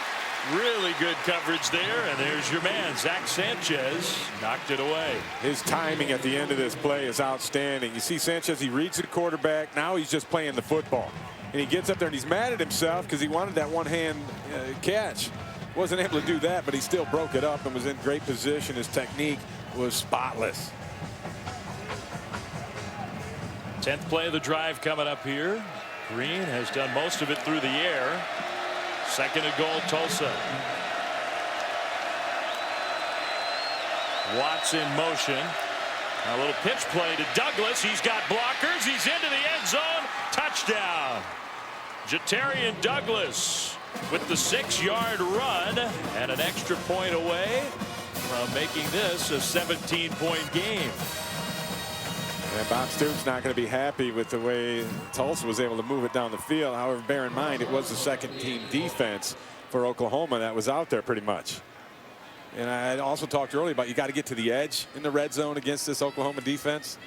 Really good coverage there, and there's your man, Zach Sanchez, knocked it away. His timing at the end of this play is outstanding. You see Sanchez, he reads the quarterback. Now he's just playing the football. And he gets up there and he's mad at himself because he wanted that one-hand catch. Wasn't able to do that, but he still broke it up and was in great position. His technique was spotless. 10th play of the drive coming up here. Green has done most of it through the air. 2nd and goal, Tulsa. Watts in motion. A little pitch play to Douglas. He's got blockers. He's into the end zone. Touchdown. Jatarian Douglas with the 6-yard run and an extra point away from making this a 17-point game. And Bob Stoops not going to be happy with the way Tulsa was able to move it down the field. However, bear in mind, it was the second-team defense for Oklahoma that was out there pretty much. And I also talked earlier about you got to get to the edge in the red zone against this Oklahoma defense.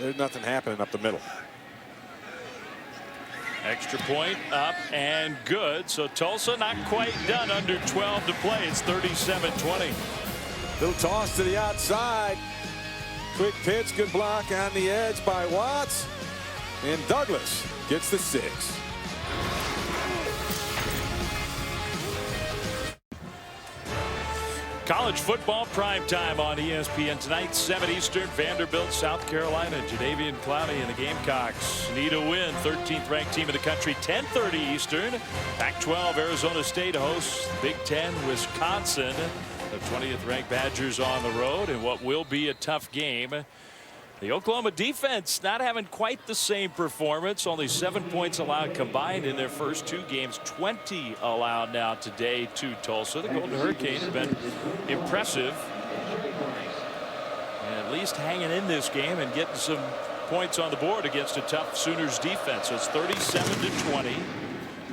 There's nothing happening up the middle. Extra point up and good. So Tulsa not quite done. Under 12 to play. It's 37-20. Little toss to the outside. Quick pitch, good block on the edge by Watts. And Douglas gets the 6. College football prime time on ESPN tonight, 7 Eastern. Vanderbilt, South Carolina. Jadavian Clowney and the Gamecocks need a win. 13th ranked team in the country. 10:30 Eastern. Pac-12, Arizona State hosts Big Ten, Wisconsin. The 20th ranked Badgers on the road in what will be a tough game The Oklahoma defense not having quite the same performance. Only 7 points allowed combined in their first 2 games. 20 allowed now today to Tulsa. The Golden Hurricanes have been impressive. And at least hanging in this game and getting some points on the board against a tough Sooners defense. So it's 37-20.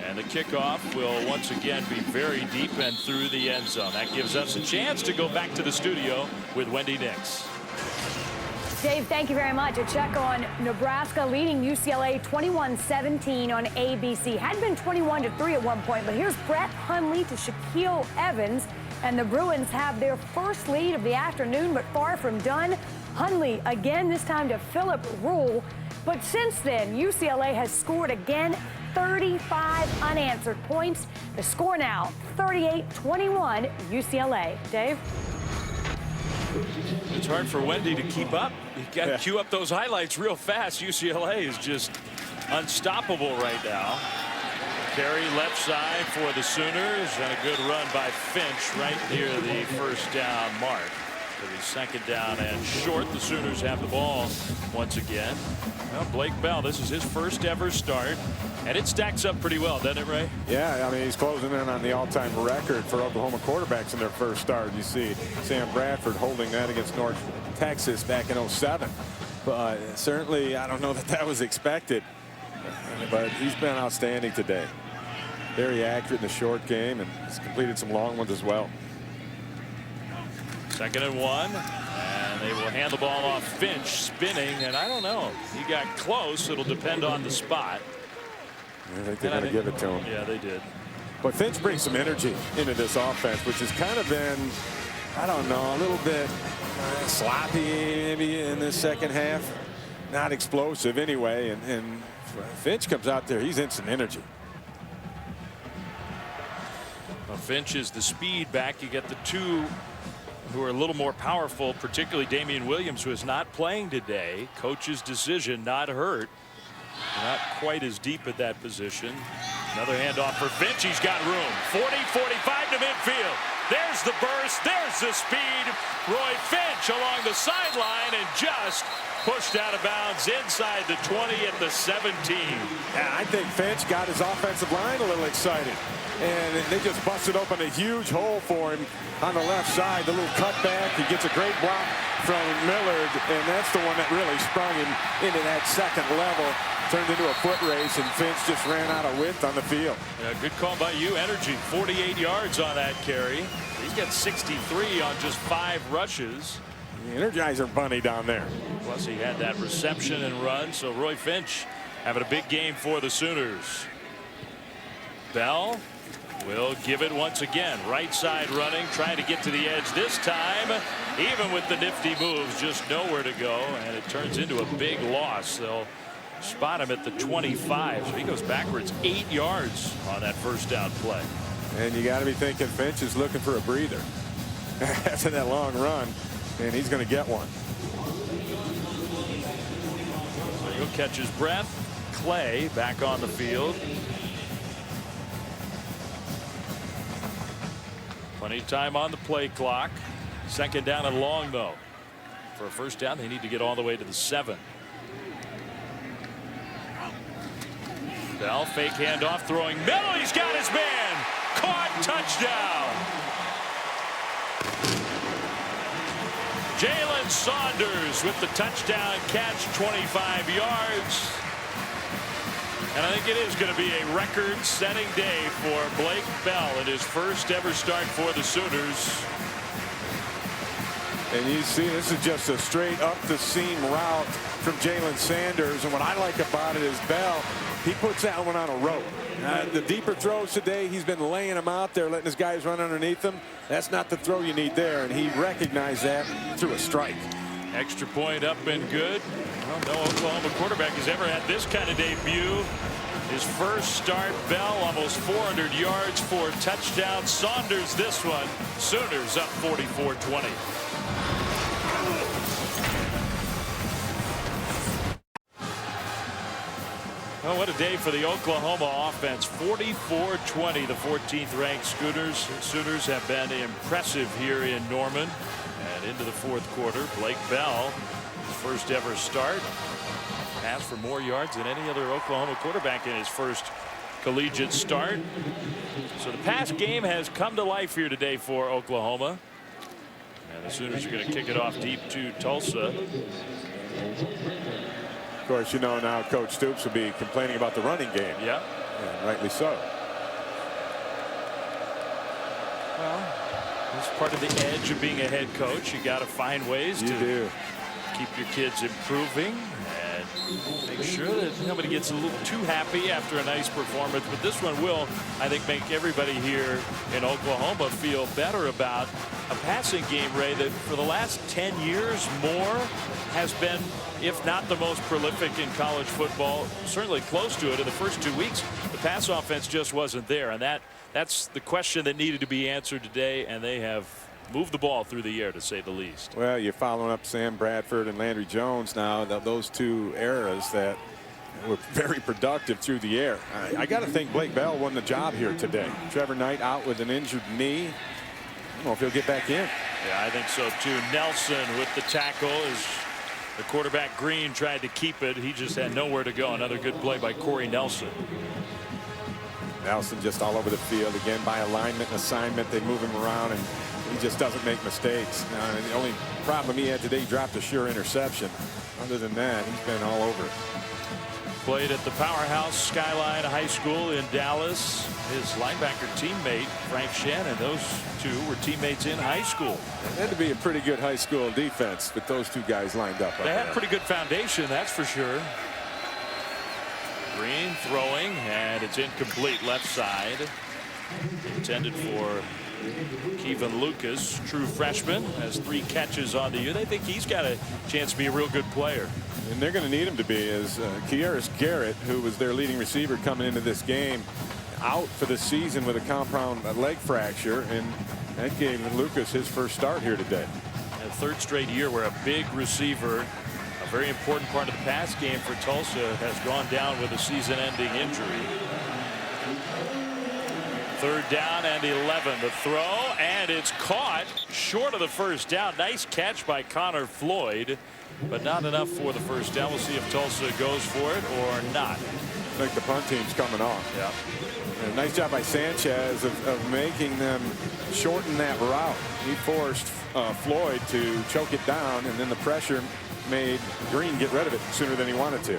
And the kickoff will once again be very deep and through the end zone. That gives us a chance to go back to the studio with Wendy Nix. Dave, thank you very much. A check on Nebraska leading UCLA 21-17 on ABC. Had been 21-3 at one point, but here's Brett Hundley to Shaquille Evans. And the Bruins have their first lead of the afternoon, but far from done. Hundley again, this time to Philip Rule. But since then, UCLA has scored again, 35 unanswered points. The score now, 38-21 UCLA. Dave? It's hard for Wendy to keep up. You got to cue up those highlights real fast. UCLA is just unstoppable right now. Carry left side for the Sooners, and a good run by Finch right near the first down mark. For the second down and short, the Sooners have the ball once again. Well, Blake Bell, this is his first ever start, and it stacks up pretty well, doesn't it, Ray? Yeah, I mean, he's closing in on the all-time record for Oklahoma quarterbacks in their first start. You see Sam Bradford holding that against North Texas back in '07. But certainly, I don't know that that was expected. But he's been outstanding today. Very accurate in the short game, and he's completed some long ones as well. 2nd and 1, and they will hand the ball off. Finch spinning, and I don't know. He got close. It'll depend on the spot. I think they're going to give it to him. Yeah, they did. But Finch brings some energy into this offense, which has kind of been, I don't know, a little bit sloppy maybe in this second half. Not explosive anyway, and Finch comes out there, he's instant energy. Well, Finch is the speed back. You get the 2 who are a little more powerful, particularly Damian Williams, who is not playing today. Coach's decision, not hurt. Not quite as deep at that position. Another handoff for Finch. He's got room. 40-45 to midfield. There's the burst. There's the speed. Roy Finch along the sideline and just pushed out of bounds inside the 20 at the 17. Yeah, I think Finch got his offensive line a little excited. And they just busted open a huge hole for him on the left side. The little cutback. He gets a great block from Millard, and that's the one that really sprung him into that second level. Turned into a foot race, and Finch just ran out of width on the field. Yeah, good call by you. Energy, 48 yards on that carry. He's got 63 on just 5 rushes. The Energizer Bunny down there. Plus he had that reception and run. So Roy Finch having a big game for the Sooners. Bell will give it once again. Right side running, trying to get to the edge this time. Even with the nifty moves, just nowhere to go, and it turns into a big loss. They'll spot him at the 25, so he goes backwards 8 yards on that first down play. And you got to be thinking Finch is looking for a breather after that long run, and he's going to get one. So he'll catch his breath. Clay back on the field. Plenty of time on the play clock. 2nd down and long, though. For a first down, they need to get all the way to the 7. Bell, fake handoff, throwing middle. He's got his man. Caught, touchdown. Jalen Saunders with the touchdown catch, 25 yards. And I think it is going to be a record-setting day for Blake Bell in his first ever start for the Sooners. And you see, this is just a straight up-the-seam route from Jalen Sanders. And what I like about it is Bell, he puts that one on a rope. The deeper throws today, he's been laying them out there, letting his guys run underneath him. That's not the throw you need there, and he recognized that through a strike. Extra point up and good. Well, no Oklahoma quarterback has ever had this kind of debut. His first start, Bell almost 400 yards, 4 touchdowns. Saunders this one. Sooners up 44-20. Oh, what a day for the Oklahoma offense. 44-20, the 14th ranked Sooners have been impressive here in Norman. And into the fourth quarter, Blake Bell, his first ever start, passed for more yards than any other Oklahoma quarterback in his first collegiate start. So the pass game has come to life here today for Oklahoma. And the Sooners are going to kick it off deep to Tulsa. Of course, you know now Coach Stoops will be complaining about the running game. Yeah. And rightly so. Well, it's part of the edge of being a head coach. You got to find ways to keep your kids improving and make sure that nobody gets a little too happy after a nice performance. But this one will, I think, make everybody here in Oklahoma feel better about a passing game, Ray, that for the last 10 years more has been, if not the most prolific in college football, certainly close to it. In the first 2 weeks, the pass offense just wasn't there, and that's the question that needed to be answered today, and they have moved the ball through the air, to say the least. Well, you're following up Sam Bradford and Landry Jones now, those two eras that were very productive through the air. I got to think Blake Bell won the job here today. Trevor Knight out with an injured knee. I don't know if he'll get back in. Yeah, I think so too. Nelson with the tackle as the quarterback Green tried to keep it. He just had nowhere to go. Another good play by Corey Nelson. Nelson just all over the field again by alignment and assignment. They move him around and he just doesn't make mistakes. The only problem he had today, he dropped a sure interception. Other than that, he's been all over it. Played at the powerhouse Skyline High School in Dallas. His linebacker teammate Frank Shannon, those two were teammates in high school. It had to be a pretty good high school defense with those two guys lined up. They had a pretty good foundation, that's for sure. Green throwing, and it's incomplete left side. Intended for Kevin Lucas, true freshman, has 3 catches on the year. They think he's got a chance to be a real good player. And they're going to need him to be, as Kieris Garrett, who was their leading receiver coming into this game, out for the season with a compound leg fracture, and that gave Lucas his first start here today. A third straight year where a big receiver, a very important part of the pass game for Tulsa, has gone down with a season-ending injury. Third down and 11. The throw, and it's caught short of the first down. Nice catch by Connor Floyd, but not enough for the first down. We'll see if Tulsa goes for it or not. I think the punt team's coming off. Yeah. And nice job by Sanchez of making them shorten that route. He forced Floyd to choke it down, and then the pressure made Green get rid of it sooner than he wanted to.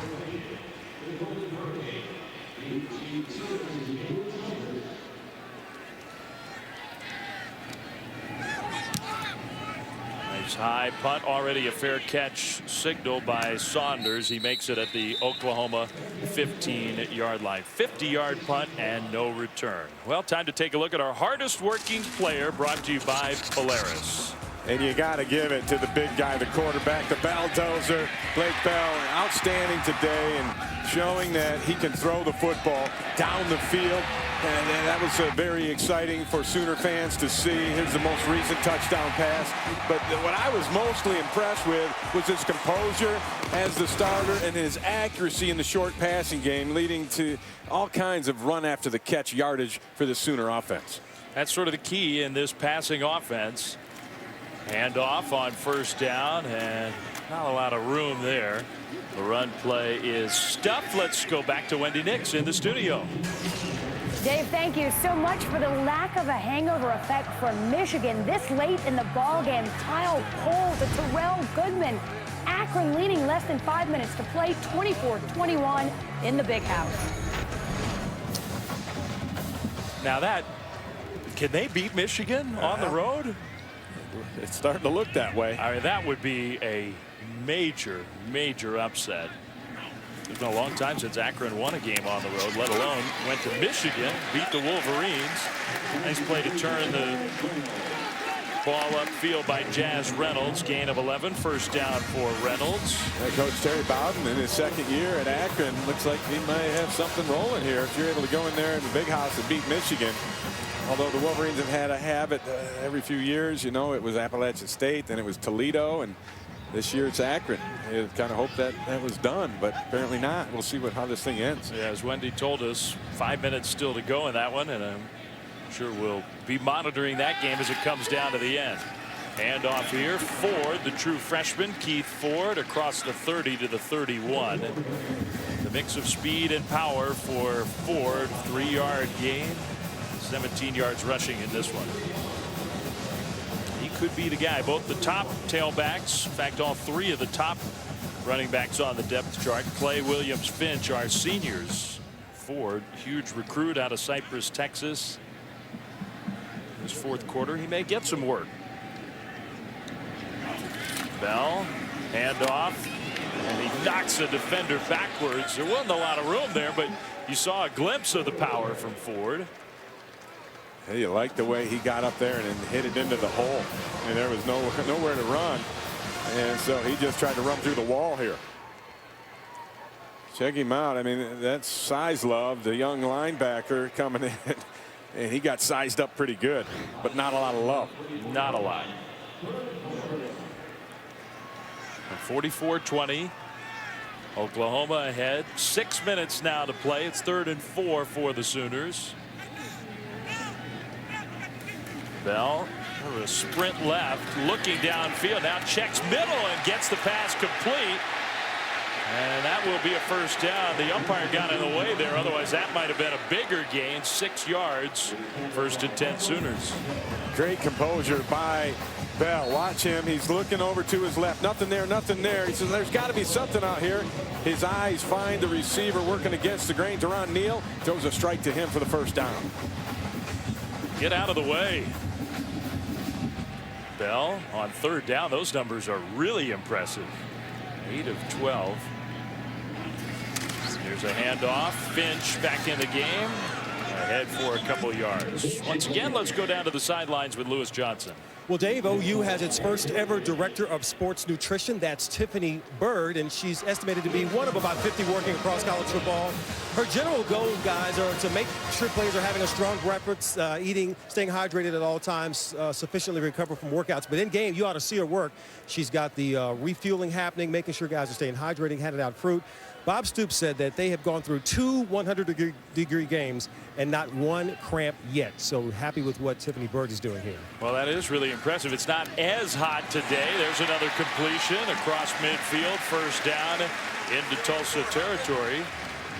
High punt, already a fair catch signal by Saunders. He makes it at the Oklahoma 15-yard line. 50-yard punt and no return. Well, time to take a look at our hardest working player, brought to you by Polaris. And you got to give it to the big guy, the quarterback, the bulldozer, Blake Bell. Outstanding today and showing that he can throw the football down the field. And that was very exciting for Sooner fans to see. Here's the most recent touchdown pass. But what I was mostly impressed with was his composure as the starter and his accuracy in the short passing game, leading to all kinds of run after the catch yardage for the Sooner offense. That's sort of the key in this passing offense. Hand off on first down, and not a lot of room there. The run play is stuffed. Let's go back to Wendy Nix in the studio. Dave, thank you so much for the lack of a hangover effect for Michigan. This late in the ball game, Kyle Cole to Terrell Goodman. Akron leading less than 5 minutes to play, 24-21 in the Big House. Now can they beat Michigan on the road? It's starting to look that way. I mean, that would be a major, major upset. It's been a long time since Akron won a game on the road, let alone went to Michigan, beat the Wolverines. Nice play to turn the ball upfield by Jazz Reynolds. Gain of 11, first down for Reynolds. Coach Terry Bowden in his second year at Akron looks like he might have something rolling here if you're able to go in there in the Big House and beat Michigan. Although the Wolverines have had a habit every few years, you know, it was Appalachian State, then it was Toledo, and this year it's Akron. You kind of hoped that was done, but apparently not. We'll see how this thing ends. Yeah, as Wendy told us, 5 minutes still to go in that one, and I'm sure we'll be monitoring that game as it comes down to the end. Handoff here. Ford, the true freshman, Keith Ford, across the 30 to the 31. The mix of speed and power for Ford. 3-yard gain. 17 yards rushing in this one. He could be the guy. Both the top tailbacks, in fact, all 3 of the top running backs on the depth chart, Clay, Williams, Finch, are seniors. Ford, huge recruit out of Cypress, Texas. His 4th quarter, he may get some work. Bell, handoff, and he knocks a defender backwards. There wasn't a lot of room there, but you saw a glimpse of the power from Ford. Hey, you like the way he got up there and hit it into the hole, and there was nowhere to run, and so he just tried to run through the wall here. Check him out. I mean, that's size love, the young linebacker coming in, and he got sized up pretty good, but not a lot of love. Not a lot. 44-20. Oklahoma ahead. 6 minutes now to play. It's 3rd and 4 for the Sooners. Bell, a sprint left, looking downfield. Now checks middle and gets the pass complete. And that will be a first down. The umpire got in the way there. Otherwise, that might have been a bigger gain. 6 yards. 1st and 10 Sooners. Great composure by Bell. Watch him. He's looking over to his left. Nothing there, nothing there. He says, there's got to be something out here. His eyes find the receiver working against the grain. Deron Neal throws a strike to him for the first down. Get out of the way. Bell on 3rd down. Those numbers are really impressive. 8 of 12. Here's a handoff. Finch back in the game. Ahead for a couple yards. Once again, let's go down to the sidelines with Lewis Johnson. Well, Dave, OU has its first ever director of sports nutrition. That's Tiffany Bird, and she's estimated to be one of about 50 working across college football. Her general goal, guys, are to make sure players are having a strong breakfast, eating, staying hydrated at all times, sufficiently recover from workouts. But in game, you ought to see her work. She's got the refueling happening, making sure guys are staying hydrated, handing out fruit. Bob Stoops said that they have gone through 2 100-degree games and not one cramp yet. So happy with what Tiffany Bird is doing here. Well, that is really impressive. It's not as hot today. There's another completion across midfield. First down into Tulsa territory.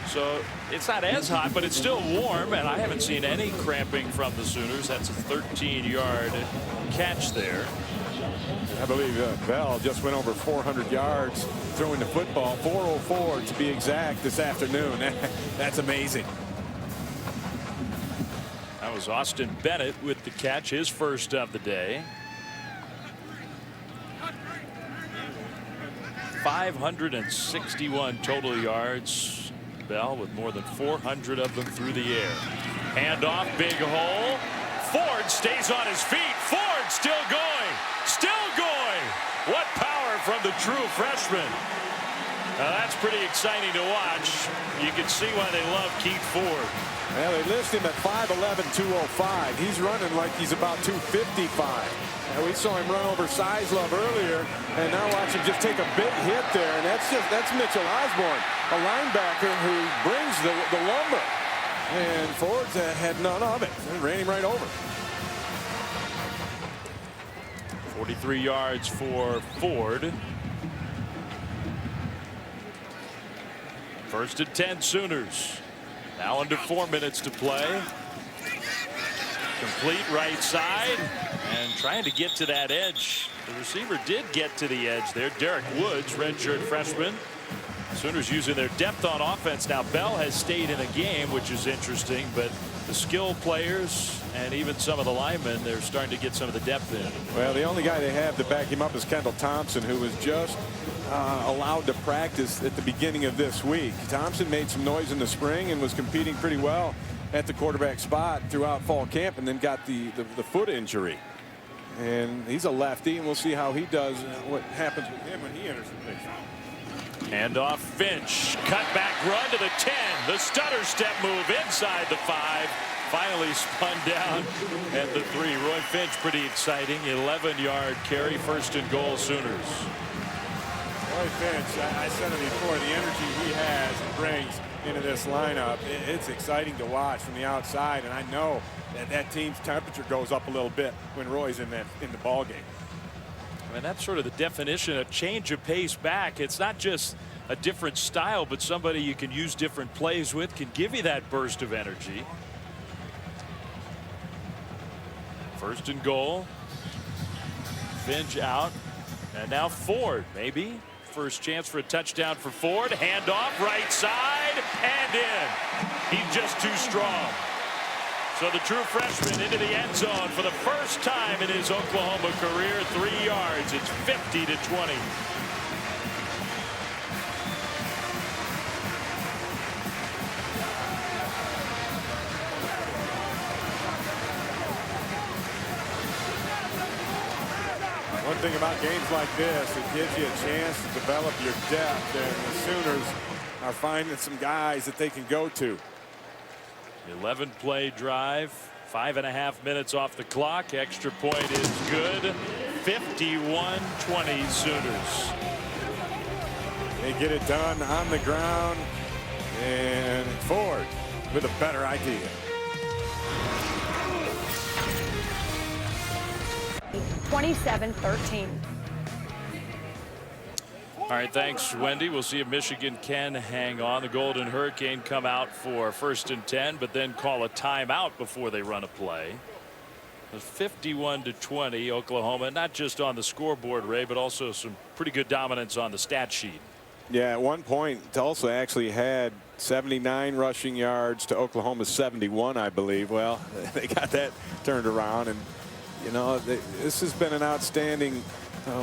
So it's not as hot, but it's still warm, and I haven't seen any cramping from the Sooners. That's a 13-yard catch there. I believe Bell just went over 400 yards throwing the football. 404 to be exact this afternoon. That's amazing. That was Austin Bennett with the catch, his first of the day. 561 total yards. Bell with more than 400 of them through the air. Handoff, big hole. Ford stays on his feet. Ford still going. Still going. What power from the true freshman. Now that's pretty exciting to watch. You can see why they love Keith Ford. Well, they list him at 5'11", 205. He's running like he's about 255. And we saw him run over size love earlier, and now watch him just take a big hit there. And that's Mitchell Osborne, a linebacker who brings the lumber. And Ford's had none of it. He ran him right over. 43 yards for Ford. 1st and 10 Sooners. Now under 4 minutes to play. Complete right side and trying to get to that edge. The receiver did get to the edge there. Derek Woods, redshirt freshman. Sooners using their depth on offense. Now Bell has stayed in the game, which is interesting, but the skill players and even some of the linemen, they're starting to get some of the depth in. Well, the only guy they have to back him up is Kendall Thompson, who was just allowed to practice at the beginning of this week. Thompson made some noise in the spring and was competing pretty well at the quarterback spot throughout fall camp, and then got the foot injury. And he's a lefty, and we'll see how he does, what happens with him when he enters the picture. Handoff Finch. Cut back run to the 10. The stutter step move inside the 5. Finally spun down at the 3. Roy Finch pretty exciting. 11-yard carry. 1st and goal Sooners. Roy Finch, I said it before, the energy he has and brings into this lineup, it's exciting to watch from the outside, and I know that team's temperature goes up a little bit when Roy's in the ball game. I mean, that's sort of the definition of change of pace back. It's not just a different style, but somebody you can use different plays with can give you that burst of energy. First and goal. Finch out. And now Ford, maybe. First chance for a touchdown for Ford. Handoff, right side, and in. He's just too strong. So the true freshman into the end zone for the first time in his Oklahoma career. 3 yards. It's 50-20. One thing about games like this, it gives you a chance to develop your depth, and the Sooners are finding some guys that they can go to. 11-play drive, 5.5 minutes off the clock. Extra point is good. 51-20 Sooners. They get it done on the ground, and Ford with a better idea. 27-13. All right, thanks, Wendy. We'll see if Michigan can hang on. The Golden Hurricane come out for 1st and 10, but then call a timeout before they run a play. It's 51-20 Oklahoma, not just on the scoreboard, Ray, but also some pretty good dominance on the stat sheet. Yeah, at one point, Tulsa actually had 79 rushing yards to Oklahoma's 71, I believe. Well, they got that turned around, and you know, this has been an outstanding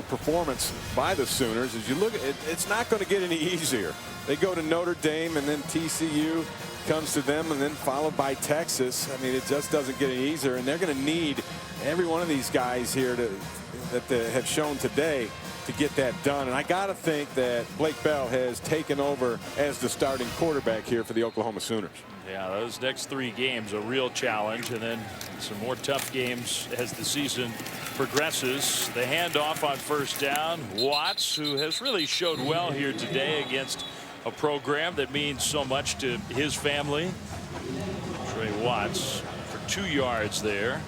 performance by the Sooners. As you look at it, it's not going to get any easier. They go to Notre Dame, and then TCU comes to them, and then followed by Texas. I mean, it just doesn't get any easier, and they're going to need every one of these guys here that they have shown today to get that done. And I got to think that Blake Bell has taken over as the starting quarterback here for the Oklahoma Sooners. Yeah, those next 3 games a real challenge, and then some more tough games as the season progresses. The handoff on 1st down. Watts, who has really showed well here today against a program that means so much to his family. Trey Watts for 2 yards there.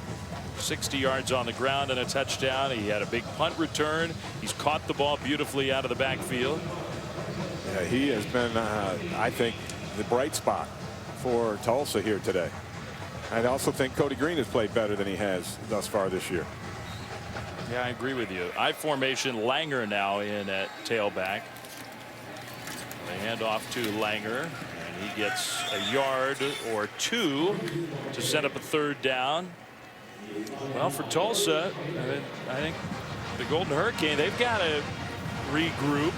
60 yards on the ground and a touchdown. He had a big punt return. He's caught the ball beautifully out of the backfield. Yeah, he has been, I think, the bright spot for Tulsa here today. I also think Cody Green has played better than he has thus far this year. Yeah, I agree with you. I formation Langer now in at tailback. They hand off to Langer, and he gets a yard or 2 to set up a 3rd down. Well, for Tulsa, I think the Golden Hurricane, they've got to regroup.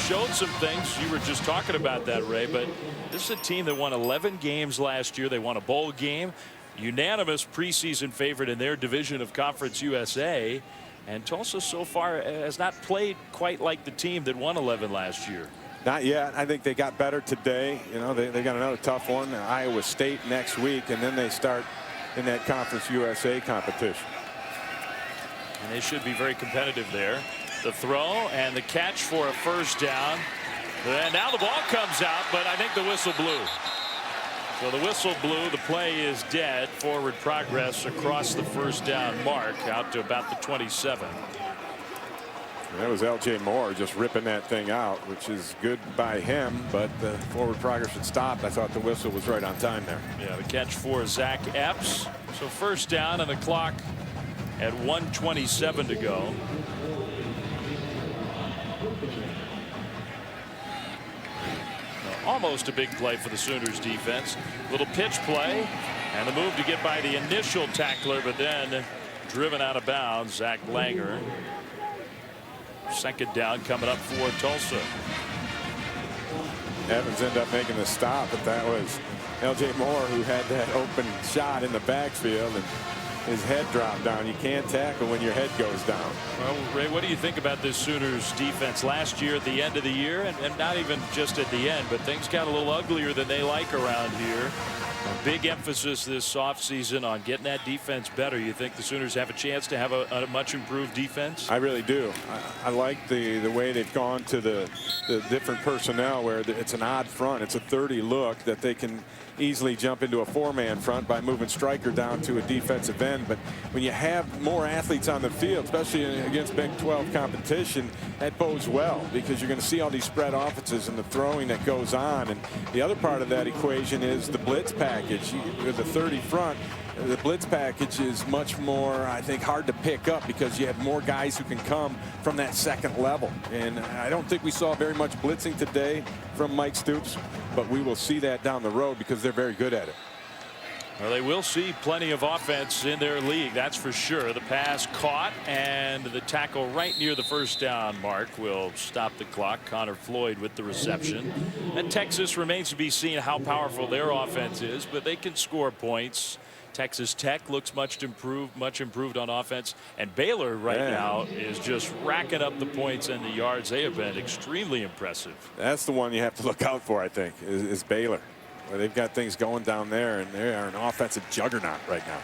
Showed some things. You were just talking about that, Ray, but this is a team that won 11 games last year. They won a bowl game, unanimous preseason favorite in their division of Conference USA, and Tulsa so far has not played quite like the team that won 11 last year. Not yet. I think they got better today. You know, they got another tough one, Iowa State next week, and then they start in that Conference USA competition. And they should be very competitive there. The throw and the catch for a 1st down. And now the ball comes out, but I think the whistle blew. So the whistle blew. The play is dead. Forward progress across the 1st down mark out to about the 27. That was L.J. Moore just ripping that thing out, which is good by him, but the forward progress had stopped. I thought the whistle was right on time there. Yeah, the catch for Zach Epps. So 1st down and the clock at 1:27 to go. Almost a big play for the Sooners defense. Little pitch play and the move to get by the initial tackler, but then driven out of bounds. Zach Langer. 2nd down coming up for Tulsa. Evans ended up making the stop, but that was L.J. Moore who had that open shot in the backfield, and his head dropped down. You can't tackle when your head goes down. Well, Ray, what do you think about this Sooners defense last year at the end of the year, and not even just at the end, but things got a little uglier than they like around here. A big emphasis this offseason on getting that defense better. You think the Sooners have a chance to have a much improved defense? I really do. I like the way they've gone to the different personnel where it's an odd front. It's a 30 look that they can easily jump into a 4-man front by moving Stryker down to a defensive end. But when you have more athletes on the field, especially against Big 12 competition, that bodes well because you're going to see all these spread offenses and the throwing that goes on. And the other part of that equation is the blitz package. With the 30 front, the blitz package is much more, I think, hard to pick up because you have more guys who can come from that second level. And I don't think we saw very much blitzing today from Mike Stoops, but we will see that down the road because they're very good at it. Well, they will see plenty of offense in their league, that's for sure. The pass caught, and the tackle right near the first down mark will stop the clock. Connor Floyd with the reception. And Texas remains to be seen how powerful their offense is, but they can score points. Texas Tech looks much improved on offense, and Baylor right now is just racking up the points and the yards. They have been extremely impressive. That's the one you have to look out for, I think, is Baylor. Well, they've got things going down there, and they are an offensive juggernaut right now.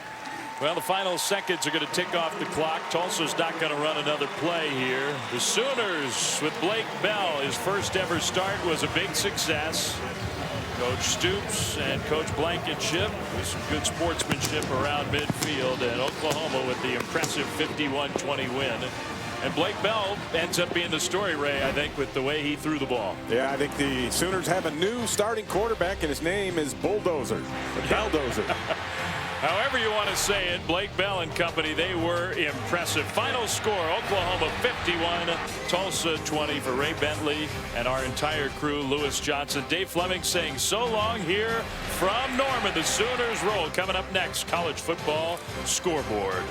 Well, the final seconds are going to tick off the clock. Tulsa's not going to run another play here. The Sooners with Blake Bell, his first ever start was a big success. Coach Stoops and Coach Blankenship with some good sportsmanship around midfield, and Oklahoma with the impressive 51-20 win. And Blake Bell ends up being the story, Ray, I think, with the way he threw the ball. Yeah, I think the Sooners have a new starting quarterback, and his name is Bulldozer, the Belldozer. However you want to say it, Blake Bell and company, they were impressive. Final score, Oklahoma 51, Tulsa 20 for Ray Bentley and our entire crew, Lewis Johnson. Dave Fleming saying so long here from Norman. The Sooners roll. Coming up next, college football scoreboard.